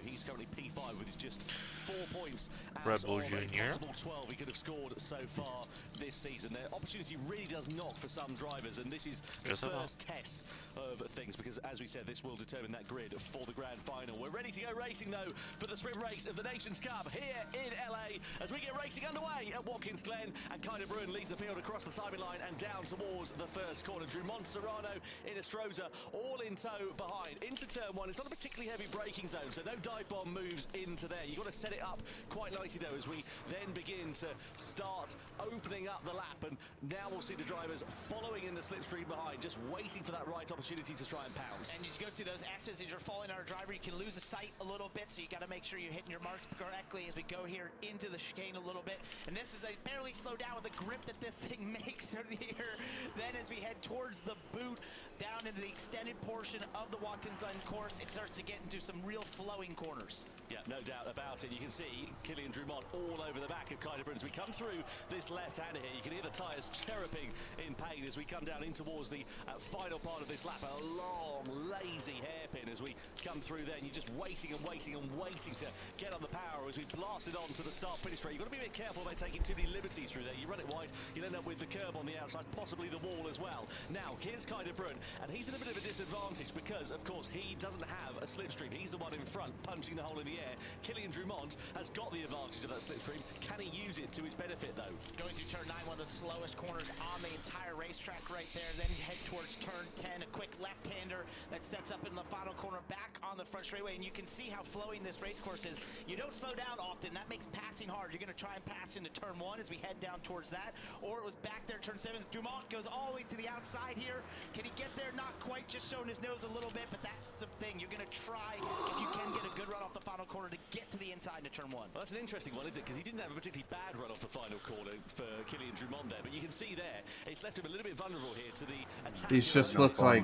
He's currently P5 with just 4 points. Red Bull Junior. Possible 12 he could have scored so far this season. The opportunity really does knock for some drivers, and this is the first test of things, because as we said, this will determine that grid for the grand final. We're ready to go racing though for the sprint race of the Nations Cup here in LA as we get racing underway at Watkins Glen, and Kai de Bruyne leads the field across the timing line and down towards the first corner. Drumont, Serrano, Enestrosa all in tow behind. Into turn 1, it's not a particularly heavy braking zone, so no dive bomb moves into there. You've got to set it up quite nicely though as we then begin to start opening up the lap, and now we'll see the drivers following in the slipstream behind, just waiting for that right opportunity to try and pounce. And as you go through those S's, as you're following our driver, you can lose a sight a little bit, so you got to make sure you're hitting your marks correctly as we go here into the chicane a little bit. And this is a barely slow down with the grip that this thing makes here. Then as we head towards the boot, down into the extended portion of the Watkins Glen course, it starts to get into some real flowing corners. Yeah, no doubt about it. You can see Killian Drummond all over the back of Kyder as we come through this left-hander here. You can hear the tyres chirruping in pain as we come down in towards the final part of this lap. A long, lazy hairpin as we come through there, and you're just waiting and waiting and waiting to get on the power as we blast it on to the start-finish straight. You've got to be a bit careful about taking too many liberties through there. You run it wide, you'll end up with the curb on the outside, possibly the wall as well. Now, here's Kyder Brun, and he's in a bit of a disadvantage because, of course, he doesn't have a slipstream. He's the one in front, punching the hole in the air. Killian Drummond has got the advantage of that slipstream. Can he use it to his benefit, though? Going through turn 9, one of the slowest corners on the entire racetrack right there. Then head towards turn 10, a quick left-hander that sets up in the final corner back on the front straightaway. And you can see how flowing this race course is. You don't slow down often. That makes passing hard. You're going to try and pass into turn 1 as we head down towards that. Or it was back there, turn 7. Drummond goes all the way to the outside here. Can he get there? Not quite, just showing his nose a little bit, but that's the thing. You're going to try, if you can, get a good run off the final corner to get to the inside into turn 1. Well, that's an interesting one, isn't it? Because he didn't have a particularly bad run off the final corner for Killian Drummond there, but you can see there, it's left him a little bit vulnerable here to the attack. These just look like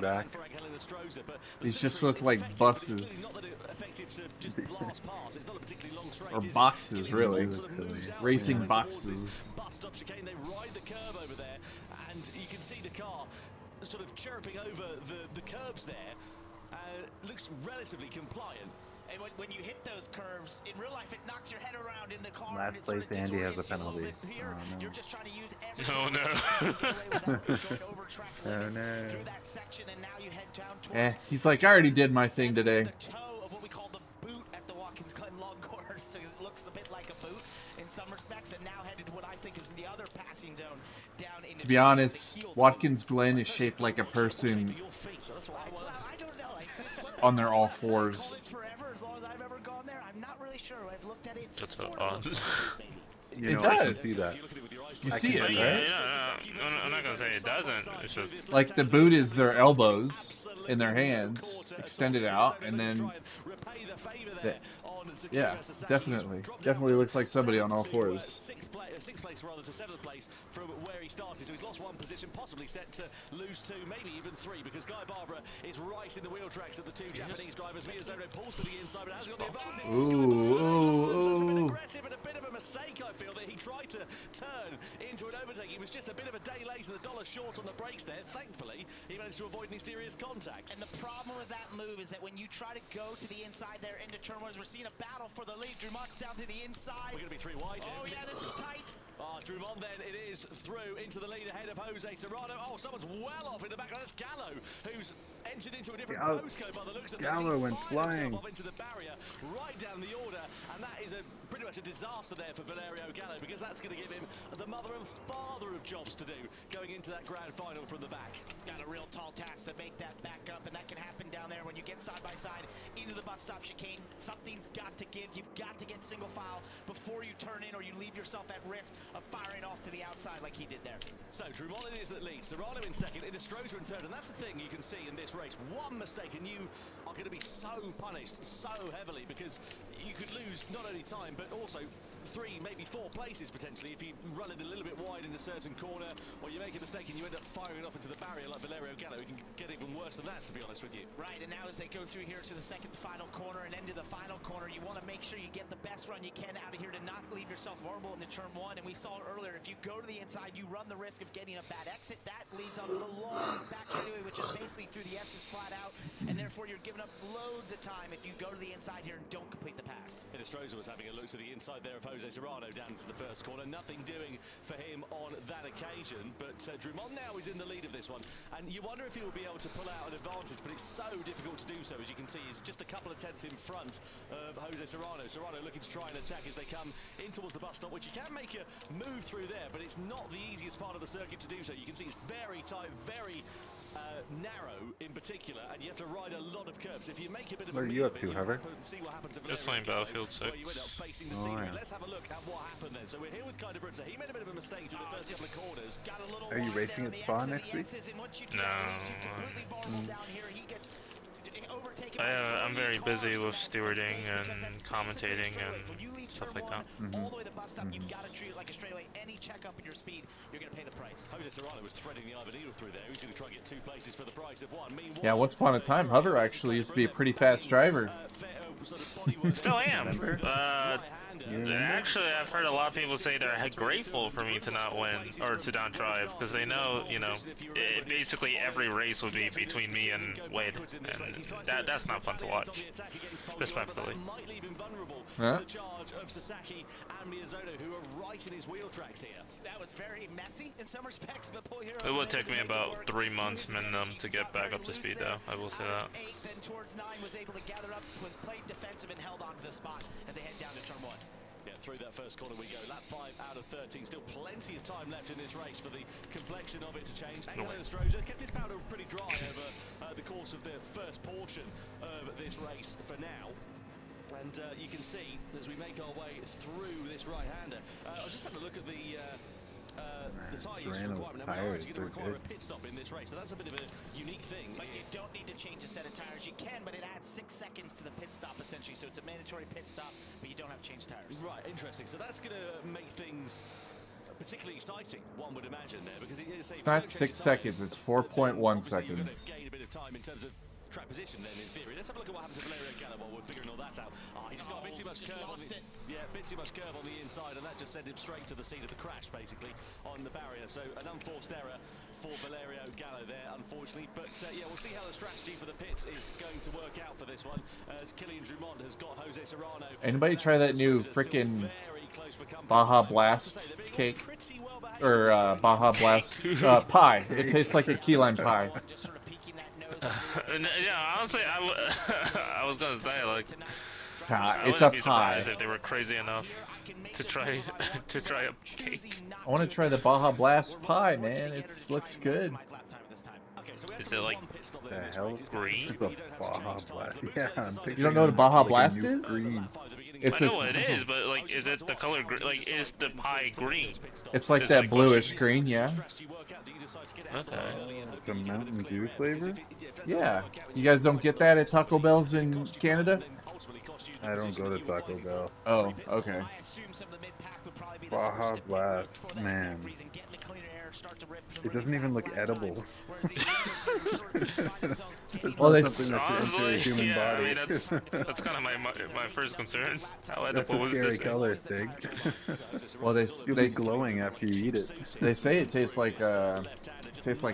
buses. Or boxes, really. Racing boxes. Bus stop chicane, they ride the curb over there, and you can see the car sort of chirruping over the curbs there. Looks relatively compliant. And when you hit those curves, in real life, it knocks your head around in the car. Last place, Andy has a penalty. Here, you're just trying to use Oh no. Oh no. Through that section, and now you head down towards He's like, I already did my thing today. the toe of what we call the boot at the Watkins Glen long course. So it looks a bit like a boot in some respects, and now headed to what I think is the other passing zone down into. To be honest, Watkins Glen is shaped like a person on their all fours. As long as I've ever gone there, I'm not really sure. I've looked at it. That's so odd. You know, it I can does. see that. You see it, right? Yeah, I'm not gonna say it doesn't. It's just like the boot is their elbows in their hands extended out, and then yeah, definitely looks like somebody on all fours. Sixth place rather to 7th place from where he started, so he's lost 1 position, possibly set to lose 2, maybe even 3, because Guy Barbara is right in the wheel tracks of the 2 Japanese drivers. Miyazono pulls to the inside, but has got the advantage. That's a bit aggressive and a bit of a mistake, I feel, that he tried to turn into an overtake. He was just a bit of a day late and a dollar short on the brakes there. Thankfully, he managed to avoid any serious contact. And the problem with that move is that when you try to go to the inside there into turn 1, we're seeing a battle for the lead. Drummond's down to the inside. We're going to be 3 wide. Oh yeah, this is tight. Drummond then, it is through into the lead ahead of Jose Serrano. Oh, someone's well off in the back. That's Gallo, who's entered into a different postcode by the looks of things. Gallo went flying off into the barrier, right down the order, and that is pretty much a disaster there for Valerio Gallo, because that's going to give him the mother and father of jobs to do going into that grand final from the back. Got a real tall task to make that back up, and that can happen down there when you get side by side into the bus stop chicane. Something's got to give. You've got to get single file before you turn in, or you leave yourself at risk of firing off to the outside like he did there. So Drummond it is that leads, Serrano in second, Inestrosa in third, and that's the thing you can see in this race. One mistake and you are going to be so punished so heavily, because you could lose not only time but also 3, maybe 4 places potentially if you run it a little bit wide in a certain corner, or you make a mistake and you end up firing off into the barrier like Valerio Gallo. It can get even worse than that, to be honest with you. Right, and now as they go through here to the second final corner and into the final corner, you want to make sure you get the best run you can out of here to not leave yourself vulnerable into turn 1. And we saw earlier, if you go to the inside, you run the risk of getting a bad exit. That leads onto the long back straightaway, which is basically through the S's flat out, and therefore you're giving up loads of time if you go to the inside here and don't complete the pass. Inestrosa was having a look to the inside there of Jose Serrano down to the first corner. Nothing doing for him on that occasion, but Drummond now is in the lead of this one, and you wonder if he will be able to pull out an advantage, but it's so difficult to do so. As you can see, he's just a couple of tenths in front of Jose Serrano. Serrano looking to try and attack as they come in towards the bus stop, which you can make a move through there, but it's not the easiest part of the circuit to do so. You can see it's very tight, very narrow in particular, and you have to ride a lot of curves. If you make a bit of What a are meal you of up it, to, you Hover? have to see what happened to Just Valerio playing Battlefield Gallo, 6. where you end up facing the Oh, scenery. yeah. Let's have a look at what happened then. So we're here with Kyder Brunson. He made a bit of a mistake through the first couple of corners. Got a little Are you wide racing there at in the Spa X's and next the week? X's, and once you do No. that, it leaves you completely vulnerable down here. He gets overtaken by I'm very three busy cars with for that stewarding mistake, because and that's commentating basically a and straightaway. When you leave stuff turn like one that. all the way to the bus stop, you've got to treat it like a straightaway. Any checkup in your speed, you're going to pay the price. Jose Serrano was threading the eye of a needle through there. He's going to try and get 2 places for the price of 1. Meanwhile, Yeah, once upon a time, Hover actually used to be a pretty fast driver. Still am. Actually, I've heard a lot of people say they're grateful for me to not win or to not drive because they know, you know, basically every race will be between me and Wade, and that's not fun to watch. Respectfully. Huh? The charge of Sasaki and Miyazoto, who are right in his wheel tracks here. That was very messy in some respects, but Paul Hero It would take me about 3 months minimum to get back up to speed, though. I will say that. 8, then towards 9 was able to gather up, was played defensive and held on to the spot as they head down to turn 1. Yeah, through that first corner we go. Lap 5 out of 13. Still plenty of time left in this race for the complexion of it to change. Angelo Stroza kept his powder pretty dry over the course of the first portion of this race for now. And you can see as we make our way through this right-hander. I'll just have a look at the tyre usage requirement. And we're actually going to require a pit stop in this race, so that's a bit of a unique thing. But you don't need to change a set of tires. You can, but it adds 6 seconds to the pit stop essentially. So it's a mandatory pit stop, but you don't have to change tires. Right, interesting. So that's going to make things particularly exciting, one would imagine there, because It's not 6 seconds, it's 4.1 seconds. Gain a bit of time in terms of track position then in theory. Let's have a look at what happened to Valerio Gallo while we're figuring all that out. He just got a bit too much curve on the, a bit too much curve on the inside, and that just sent him straight to the scene of the crash basically on the barrier. So an unforced error for Valerio Gallo there, unfortunately. But yeah, we'll see how the strategy for the pits is going to work out for this one, as Killian Drummond has got Jose Serrano. Anybody try that new frickin' Baja Blast cake? Or Baja Blast pie. It tastes like a key lime pie. Yeah, honestly, I was gonna say like, It's a pie. If they were crazy enough to try a cake. I want to try the Baja Blast pie, man. It looks good. Is it like the hell green? It's a Baja Blast. Yeah, You don't know what a Baja Blast is? Green. It's I know what it is, but like, is it the color green? Like, is the pie green? It's like that bluish green, yeah. Okay. It's a Mountain Dew flavor? Yeah. You guys don't get that at Taco Bell's in Canada? I don't go to Taco Bell. Oh, okay. Baja Blast, man. It doesn't even look edible. It's Well, not they something that fits into a human body. I mean, that's kind of my first concern. How That's edible a was scary this? color, Stig. Well, You'll be glowing after you eat it. They say it tastes like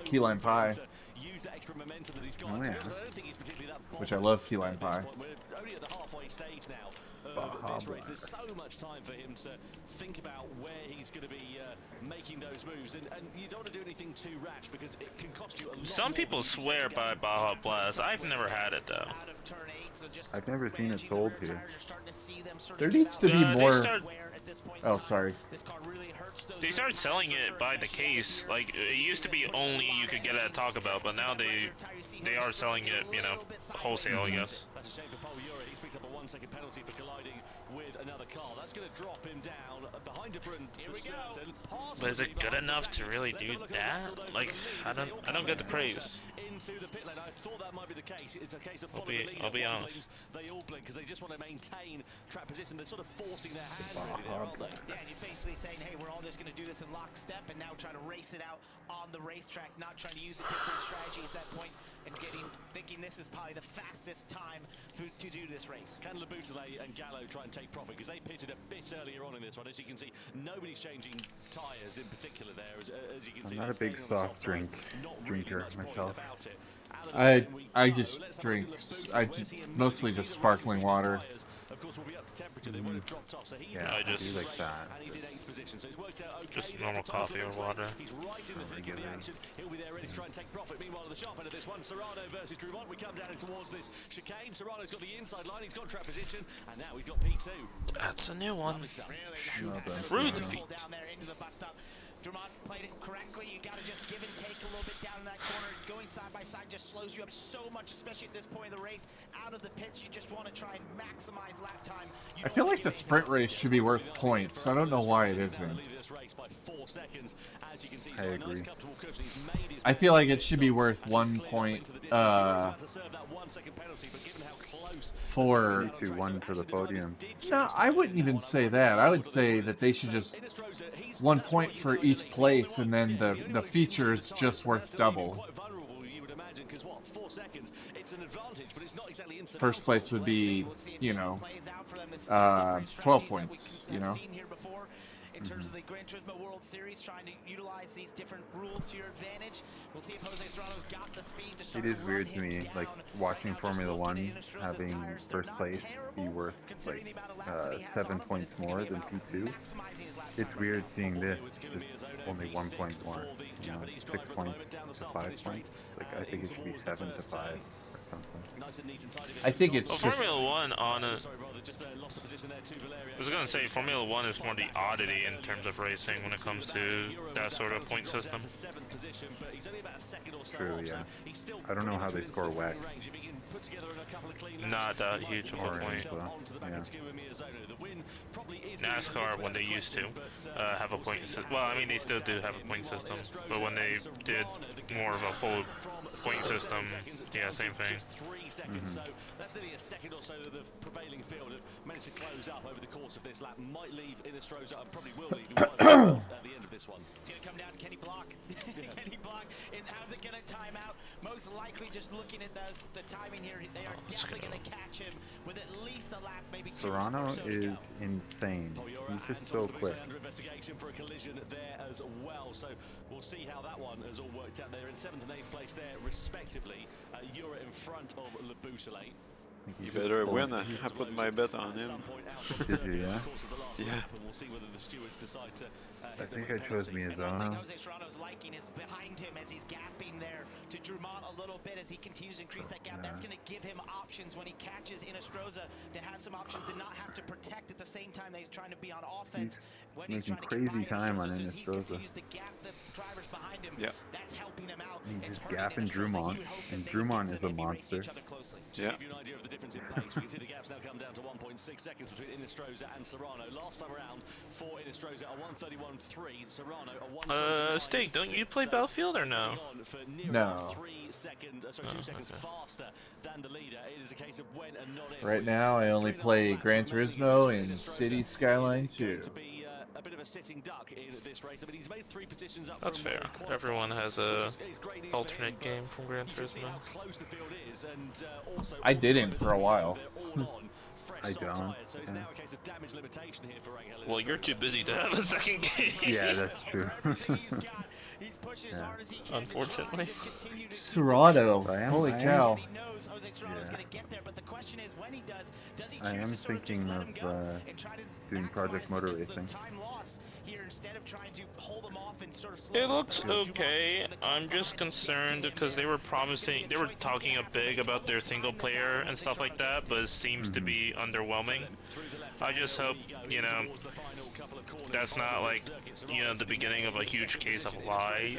key lime pie, Oh yeah. which I love key lime pie. We're only at the halfway stage now of this race. There's so much time for him to think about where he's going to be making those moves, and you don't want to do anything too rash because it can cost you a lot. Some people swear by Baja Blast. I've never had it though. I've never seen it sold here. There needs to be They more. Oh, sorry. They started selling it by the case. Like, it used to be only you could get it at Taco Bell, but now they are selling it, you know, wholesale, I guess. That's a shame for Paul Ure. He's picked up a 1-second penalty for colliding with another car. That's going to drop him down behind a Brun. But is it good enough to really do that? Like, I don't get the praise. Into the pit lane. I thought that might be the case. It's a case of I'll be honest. They all blink because they just want to maintain track position. They're sort of forcing their hands really there, aren't they? Yeah, you're basically saying, hey, we're all just going to do this in lockstep and now try to race it out on the racetrack, not trying to use a different strategy at that point and thinking this is probably the fastest time to do this race. Can Laboutelet and Gallo try and take profit because they pitted a bit earlier on in this one. As you can see, nobody's changing tyres in particular there. As you can see, I'm not a big soft drink drinker myself. I just drink. Mostly just sparkling water. Of course, we'll be up temperature, they would have dropped off. So he's Yeah, now I just like that. and he's in 8th position. So he's worked out okay. Just normal coffee or water. He's right in the thick of the action. He'll be there ready to try and take profit. Meanwhile, at the sharp end of this one, Serrano versus Drummond. We come down towards this chicane. Serrano's got the inside line. He's got trap position, and now he's got P2. That's a new one. Really Through the feet. down there into the bus stop. Drummond played it correctly. You got to just give and take a little bit down in that corner. Going side by side just slows you up so much, especially at this point in the race. Out of the pits, you just want to try and maximize lap time. I feel like the sprint race should be worth points. I don't know why it isn't. I agree. I feel like it should be worth 1 point for 2-1 for the podium. No, I wouldn't even say that. I would say that they should just 1 point for each place, and then the feature is just worth double. First place would be, you know, 12 points, you know. In terms of the Gran Turismo World Series, trying to utilize these different rules to your advantage. We'll see if Jose Serrano's got the speed to start. It is weird to me, like watching Formula One, having first place be worth like 7 points more than P2. It's weird seeing this just only 1 point more, you know, 6 points to 5 points. Like I think it should be 7 to 5 or something. I think it's just... Formula One on a... I was gonna say Formula One is more the oddity in terms of racing when it comes to that sort of point system. True, yeah. I don't know how they score WEC. Not that huge of a point. Yeah. NASCAR, when they used to have a point system, well, I mean they still do have a point system, but when they did more of a full point system, yeah, same thing. So that's nearly a second or so that the prevailing field have managed to close up over the course of this lap. Might leave Inestrosa and probably will leave at the end of this one. It's going to come down to Kenny Block. Kenny Block, how's it going to time out? Most likely just looking at the timing here, they are definitely going to catch him with at least a lap, maybe two. Serrano is insane. He's just so quick. Under investigation for a collision there as well. So we'll see how that one has all worked out. They're in 7th and 8th place there, respectively. You're in front of Le Bousselet. You better win. I put my bet on him. Did you, yeah? Yeah. I think I chose Miyazono. Jose Serrano's liking is behind him as he's gapping there to Drummond a little bit as he continues to increase that gap. That's going to give him options when he catches Inestrosa to have some options and not have to protect at the same time that he's trying to be on offense. When he's making trying to crazy time on he Inestrosa. continues to gap the drivers behind him. Yeah. That's helping him out. He's just gapping Drummond, and Drummond is a monster. Yeah. To give you an idea of the difference in pace, we can see the gaps now come down to 1.6 seconds between Inestrosa and Serrano. Last time around, for Inestrosa, a 1:31.3. Serrano, a 1:29. Steak, don't you play Battlefield or no? No. 3 seconds, sorry, 2 seconds faster than the leader. It is a case of when and not if. Right now, I only play Gran Turismo and City Skyline 2. A bit of a sitting duck in this race. I mean, he's made 3 positions up. That's fair. Everyone has a alternate game from Gran Turismo. I didn't for a while. I don't. Well, you're too busy to have a second game. Yeah, that's true. He's pushing as hard as he can. Unfortunately. Toronto. Holy cow. He knows Jose Serrano's going to get there, but the question is when he does he I am choose to sort of just thinking let him go of and try to doing Project Motor the Racing. time loss here instead of trying to hold him off and sort of slow It him looks down. okay. I'm just concerned because they were talking a big about their single player and stuff like that, but it seems to be underwhelming. I just hope, you know, that's not like, you know, the beginning of a huge case of lies.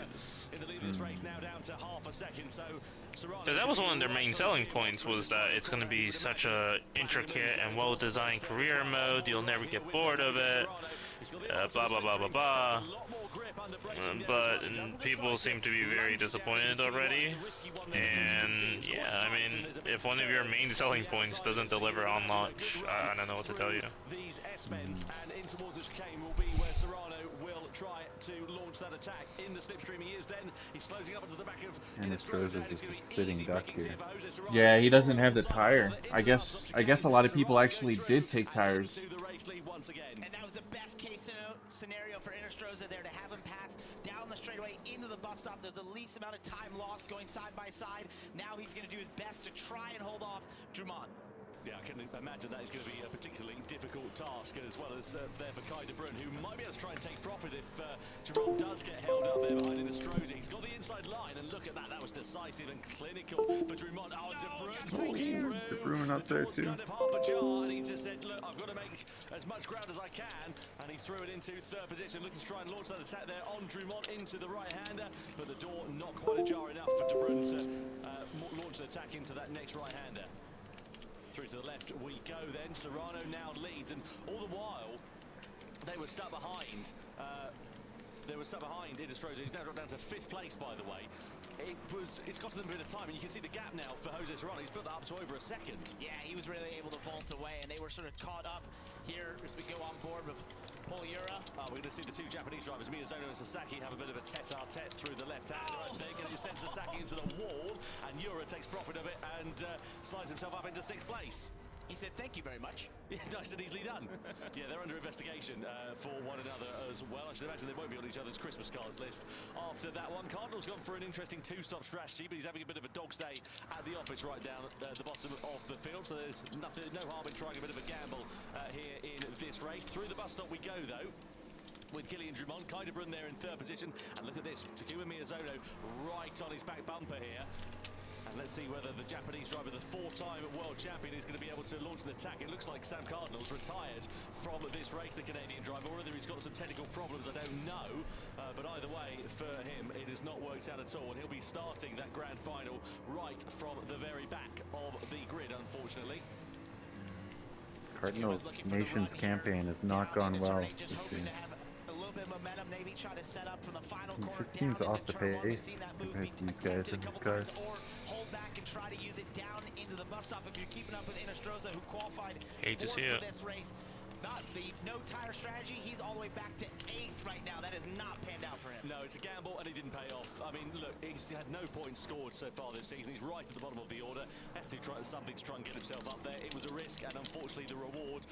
Because that was one of their main selling points, was that it's going to be such a intricate and well-designed career mode, you'll never get bored of it, blah blah blah blah blah. But people seem to be very disappointed already, and yeah, I mean, if one of your main selling points doesn't deliver on launch, I don't know what to tell you. These S-bends and in towards the chicane will be where Serrano will try to launch that attack. In the slipstream he is then, he's closing up into the back of Inestrosa is just a sitting duck here. Yeah, he doesn't have the tire. I guess a lot of people actually did take tires. And that was the best case scenario for Inestrosa there, to have him pass down the straightaway into the bus stop. There's the least amount of time lost going side by side. Now he's going to do his best to try and hold off Drummond. Yeah, I can imagine that is going to be a particularly difficult task, as well as there for Kai de Bruyne, who might be able to try and take profit if Jerome does get held up there behind Innistrode. He's got the inside line, and look at that, that was decisive and clinical for Drummond. Oh, de Bruyne's walking through. De Bruyne up there too. Kind of half ajar, and he just said, look, I've got to make as much ground as I can, and he threw it into third position, looking to try and launch that attack there on Drummond into the right-hander, but the door not quite ajar enough for de Bruyne to launch an attack into that next right-hander. Through to the left we go then. Serrano now leads, and all the while they were stuck behind. Innistrode. He's now dropped down to 5th place, by the way. It's got them a bit of time, and you can see the gap now for Jose Serrano. He's built that up to over a second. Yeah, he was really able to vault away, and they were sort of caught up here as we go on board with Paul Ura. We're going to see the two Japanese drivers, Miyazono and Sasaki, have a bit of a tete-a-tete through the left-hander, I think, and it sends Sasaki into the wall, and Ura takes profit of it and slides himself up into 6th place. He said, thank you very much. Yeah, nice and easily done. Yeah, they're under investigation for one another as well. I should imagine they won't be on each other's Christmas cards list after that one. Cardinal's gone for an interesting 2-stop strategy, but he's having a bit of a dog's day at the office right down at the bottom of the field, so there's no harm in trying a bit of a gamble here in this race. Through the bus stop we go, though, with Kylian Drummond, Kai de Bruyne there in 3rd position, and look at this, Takuma Miyazono right on his back bumper here. And let's see whether the Japanese driver, the 4-time world champion, is going to be able to launch an attack. It looks like Sam Cardinal's retired from this race, the Canadian driver, or whether he's got some technical problems, I don't know. But either way, for him, it has not worked out at all, and he'll be starting that grand final right from the very back of the grid, unfortunately. Cardinals' Nations campaign has not gone well. It seems. Momentum, maybe try to set up from the final He corner just seems down off into the turn 1. We've pace seen that compared movement to these guys in attempted a his couple cars. times, or hold back and try to use it down into the bus stop if you're keeping up with Innistrode, who qualified 4th for this race. Not the no tire strategy. He's all the way back to 8th right now. That has not panned out for him. No, it's a gamble, and it didn't pay off. I mean, look, he's had no points scored so far this season. He's right at the bottom of the order. Has to try something to try and get himself up there. It was a risk, and unfortunately, the reward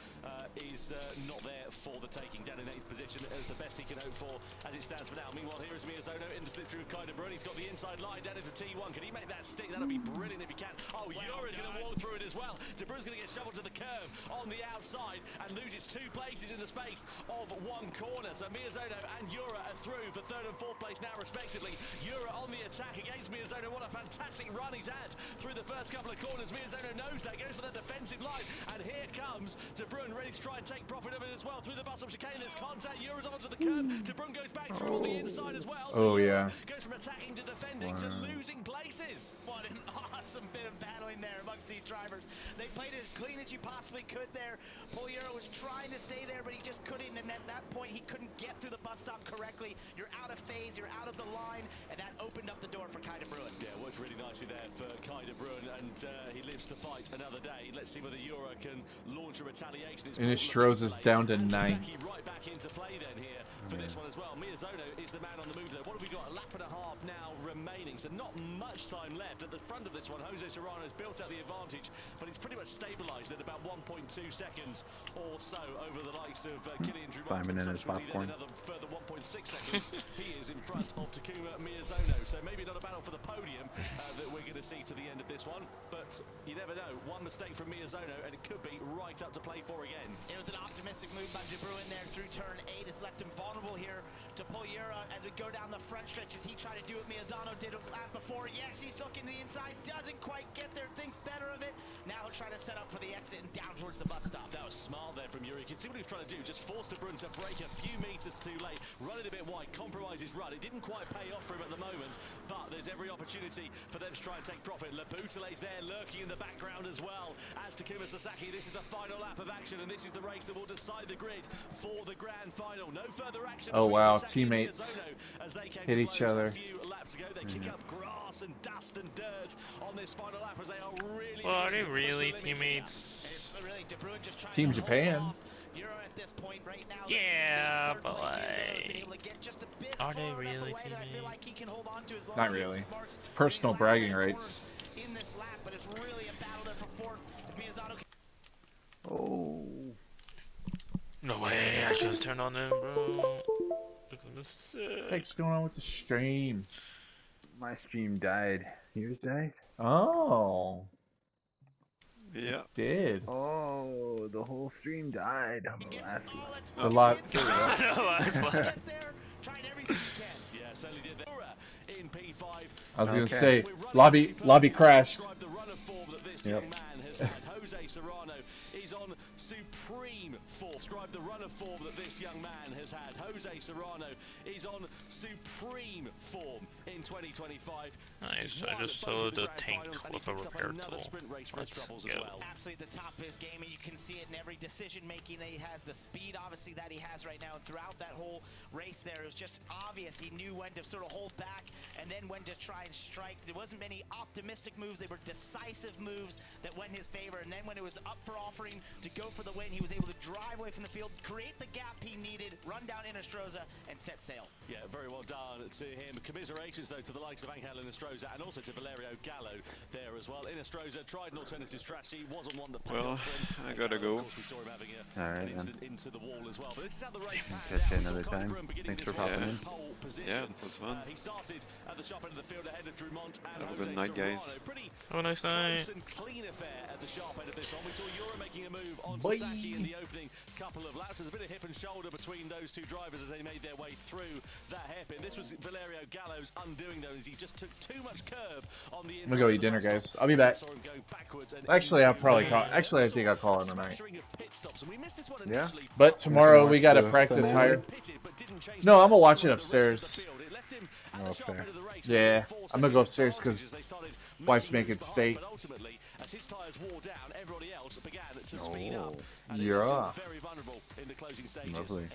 is not there for the taking. Down in 8th position as the best he can hope for as it stands for now. Meanwhile, here is Miyazono in the slip-through of Kai de Bruyne. He's got the inside line down into T1. Can he make that stick? That'll be brilliant if he can. Oh, Ura's going to walk through it as well. De Bruyne's going to get shoveled to the curb on the outside and loses 2 places in the space of 1 corner. So Miyazono and Ura are through for 3rd and 4th place now, respectively. Ura on the attack against Miyazono. What a fantastic run he's had through the first couple of corners. Miyazono knows that, goes for that defensive line, and here comes De Bruyne ready to try and take profit of it as well through the bus of chicane. There's contact. Ura's onto the curb. De Bruyne goes back through on the inside as well. So Ura goes from attacking to defending to losing places. What an awesome bit of battling there amongst these drivers. They played it as clean as you possibly could there. Paul Ura was trying to stay there, but he just couldn't, and at that point he couldn't get through the bus stop correctly. You're out of phase, you're out of the line, and that opened up the door for Kai de Bruyne. Yeah, worked really nicely there for Kai de Bruyne, and he lives to fight another day. Let's see whether Ura can launch a retaliation. Innistrode is down to 9th. Right back into play then here for this one as well. Miyazono is the man on the move there. What have we got? A lap and a half now remaining, so not much time left. At the front of this one, Jose Serrano has built out the advantage, but he's pretty much stabilised at about 1.2 seconds or so over the likes of Kylian Drummond. Simon and his popcorn. Another further 1.6 seconds. He is in front of Takuma Miyazono, so maybe not a battle for the podium that we're going to see to the end of this one, but you never know. One mistake from Miyazono, and it could be right up to play for again. It was an optimistic move by De Bruyne there through turn 8. It's left him vulnerable here to Paul Ura as we go down the front stretch. As he tried to do what Miyazono did a lap before. Yes, he's looking to the inside, doesn't quite get there, thinks better of it. Now he'll try to set up for the exit and down towards the bus stop. That was smart there from Ura. You can see what he was trying to do, just force De Bruyne to break a few meters too late, run it a bit wide, compromise his run. It didn't quite pay off for him at the moment, but there's every opportunity for them to try and take profit. Labutale's there lurking in the background as well as Takuma Sasaki. This is the final lap of action, and this is the race that will decide the grid for the grand final. No further action. Oh wow, Sasaki teammates as they came hit to each other. A few laps ago. They kick up grass and dust and dirt on this final lap as they are really. Well, are they really teammates? Really, De Bruyne just trying Team to Japan. hold off Ura at this point right now. Yeah, but like, are they really teammates? Not really. It's personal bragging rights. In this lap, but it's really a battle there for 4th. If Miyazono Oh. No way, I just turned on them, bro. Look at this. What's going on with the stream? My stream died. Yours died? Oh. Yeah. It did. Oh, the whole stream died on the last one. The lot. I was gonna say lobby crashed. Yep. Jose Serrano is on supreme form. Describe the run of form that this young man has had. Jose Serrano is on supreme form in 2025. Nice. I just soloed the tank with a repair tool. Let's go. Absolutely the top of his game, and you can see it in every decision making that he has. The speed, obviously, that he has right now, and throughout that whole race, there it was just obvious. He knew when to sort of hold back, and then when to try and strike. There wasn't many optimistic moves. They were decisive moves that went in his favor. And then when it was up for offering to go for the win, he was able to drive away from the field, create the gap he needed, run down Inestrosa, and set sail. Yeah, very well done to him. Commiserations, though, to the likes of Angel Inestrosa and also to Valerio Gallo there as well. Inestrosa tried an alternative strategy, wasn't one that paid off for him. I gotta go. Of course, we saw him having Alright, an incident into the wall as well. But this is how the race Catch you another time. Thanks for popping in. Yeah, it was fun. He started at the top end of the field ahead of Drummond and Have a good night, guys. Have a nice night. Clean affair at the sharp end of this one. We saw Euro making a move on Sasaki in the opening couple of laps. There's a bit of hip and shoulder between those two drivers as they made their way through that hairpin. This was Valerio Gallo's undoing, though, as he just took too much curb on the inside. I'm gonna go eat dinner, guys. I'll be back. Actually, I'll probably call. Actually, I think I'll call it a night. Yeah. But tomorrow we gotta practice higher. No, I'm gonna watch it upstairs. Okay. Yeah, I'm gonna go upstairs because wife's making steak. As his tires wore down, everybody else began to speed up. Yeah. Very vulnerable in the closing stages. Lovely.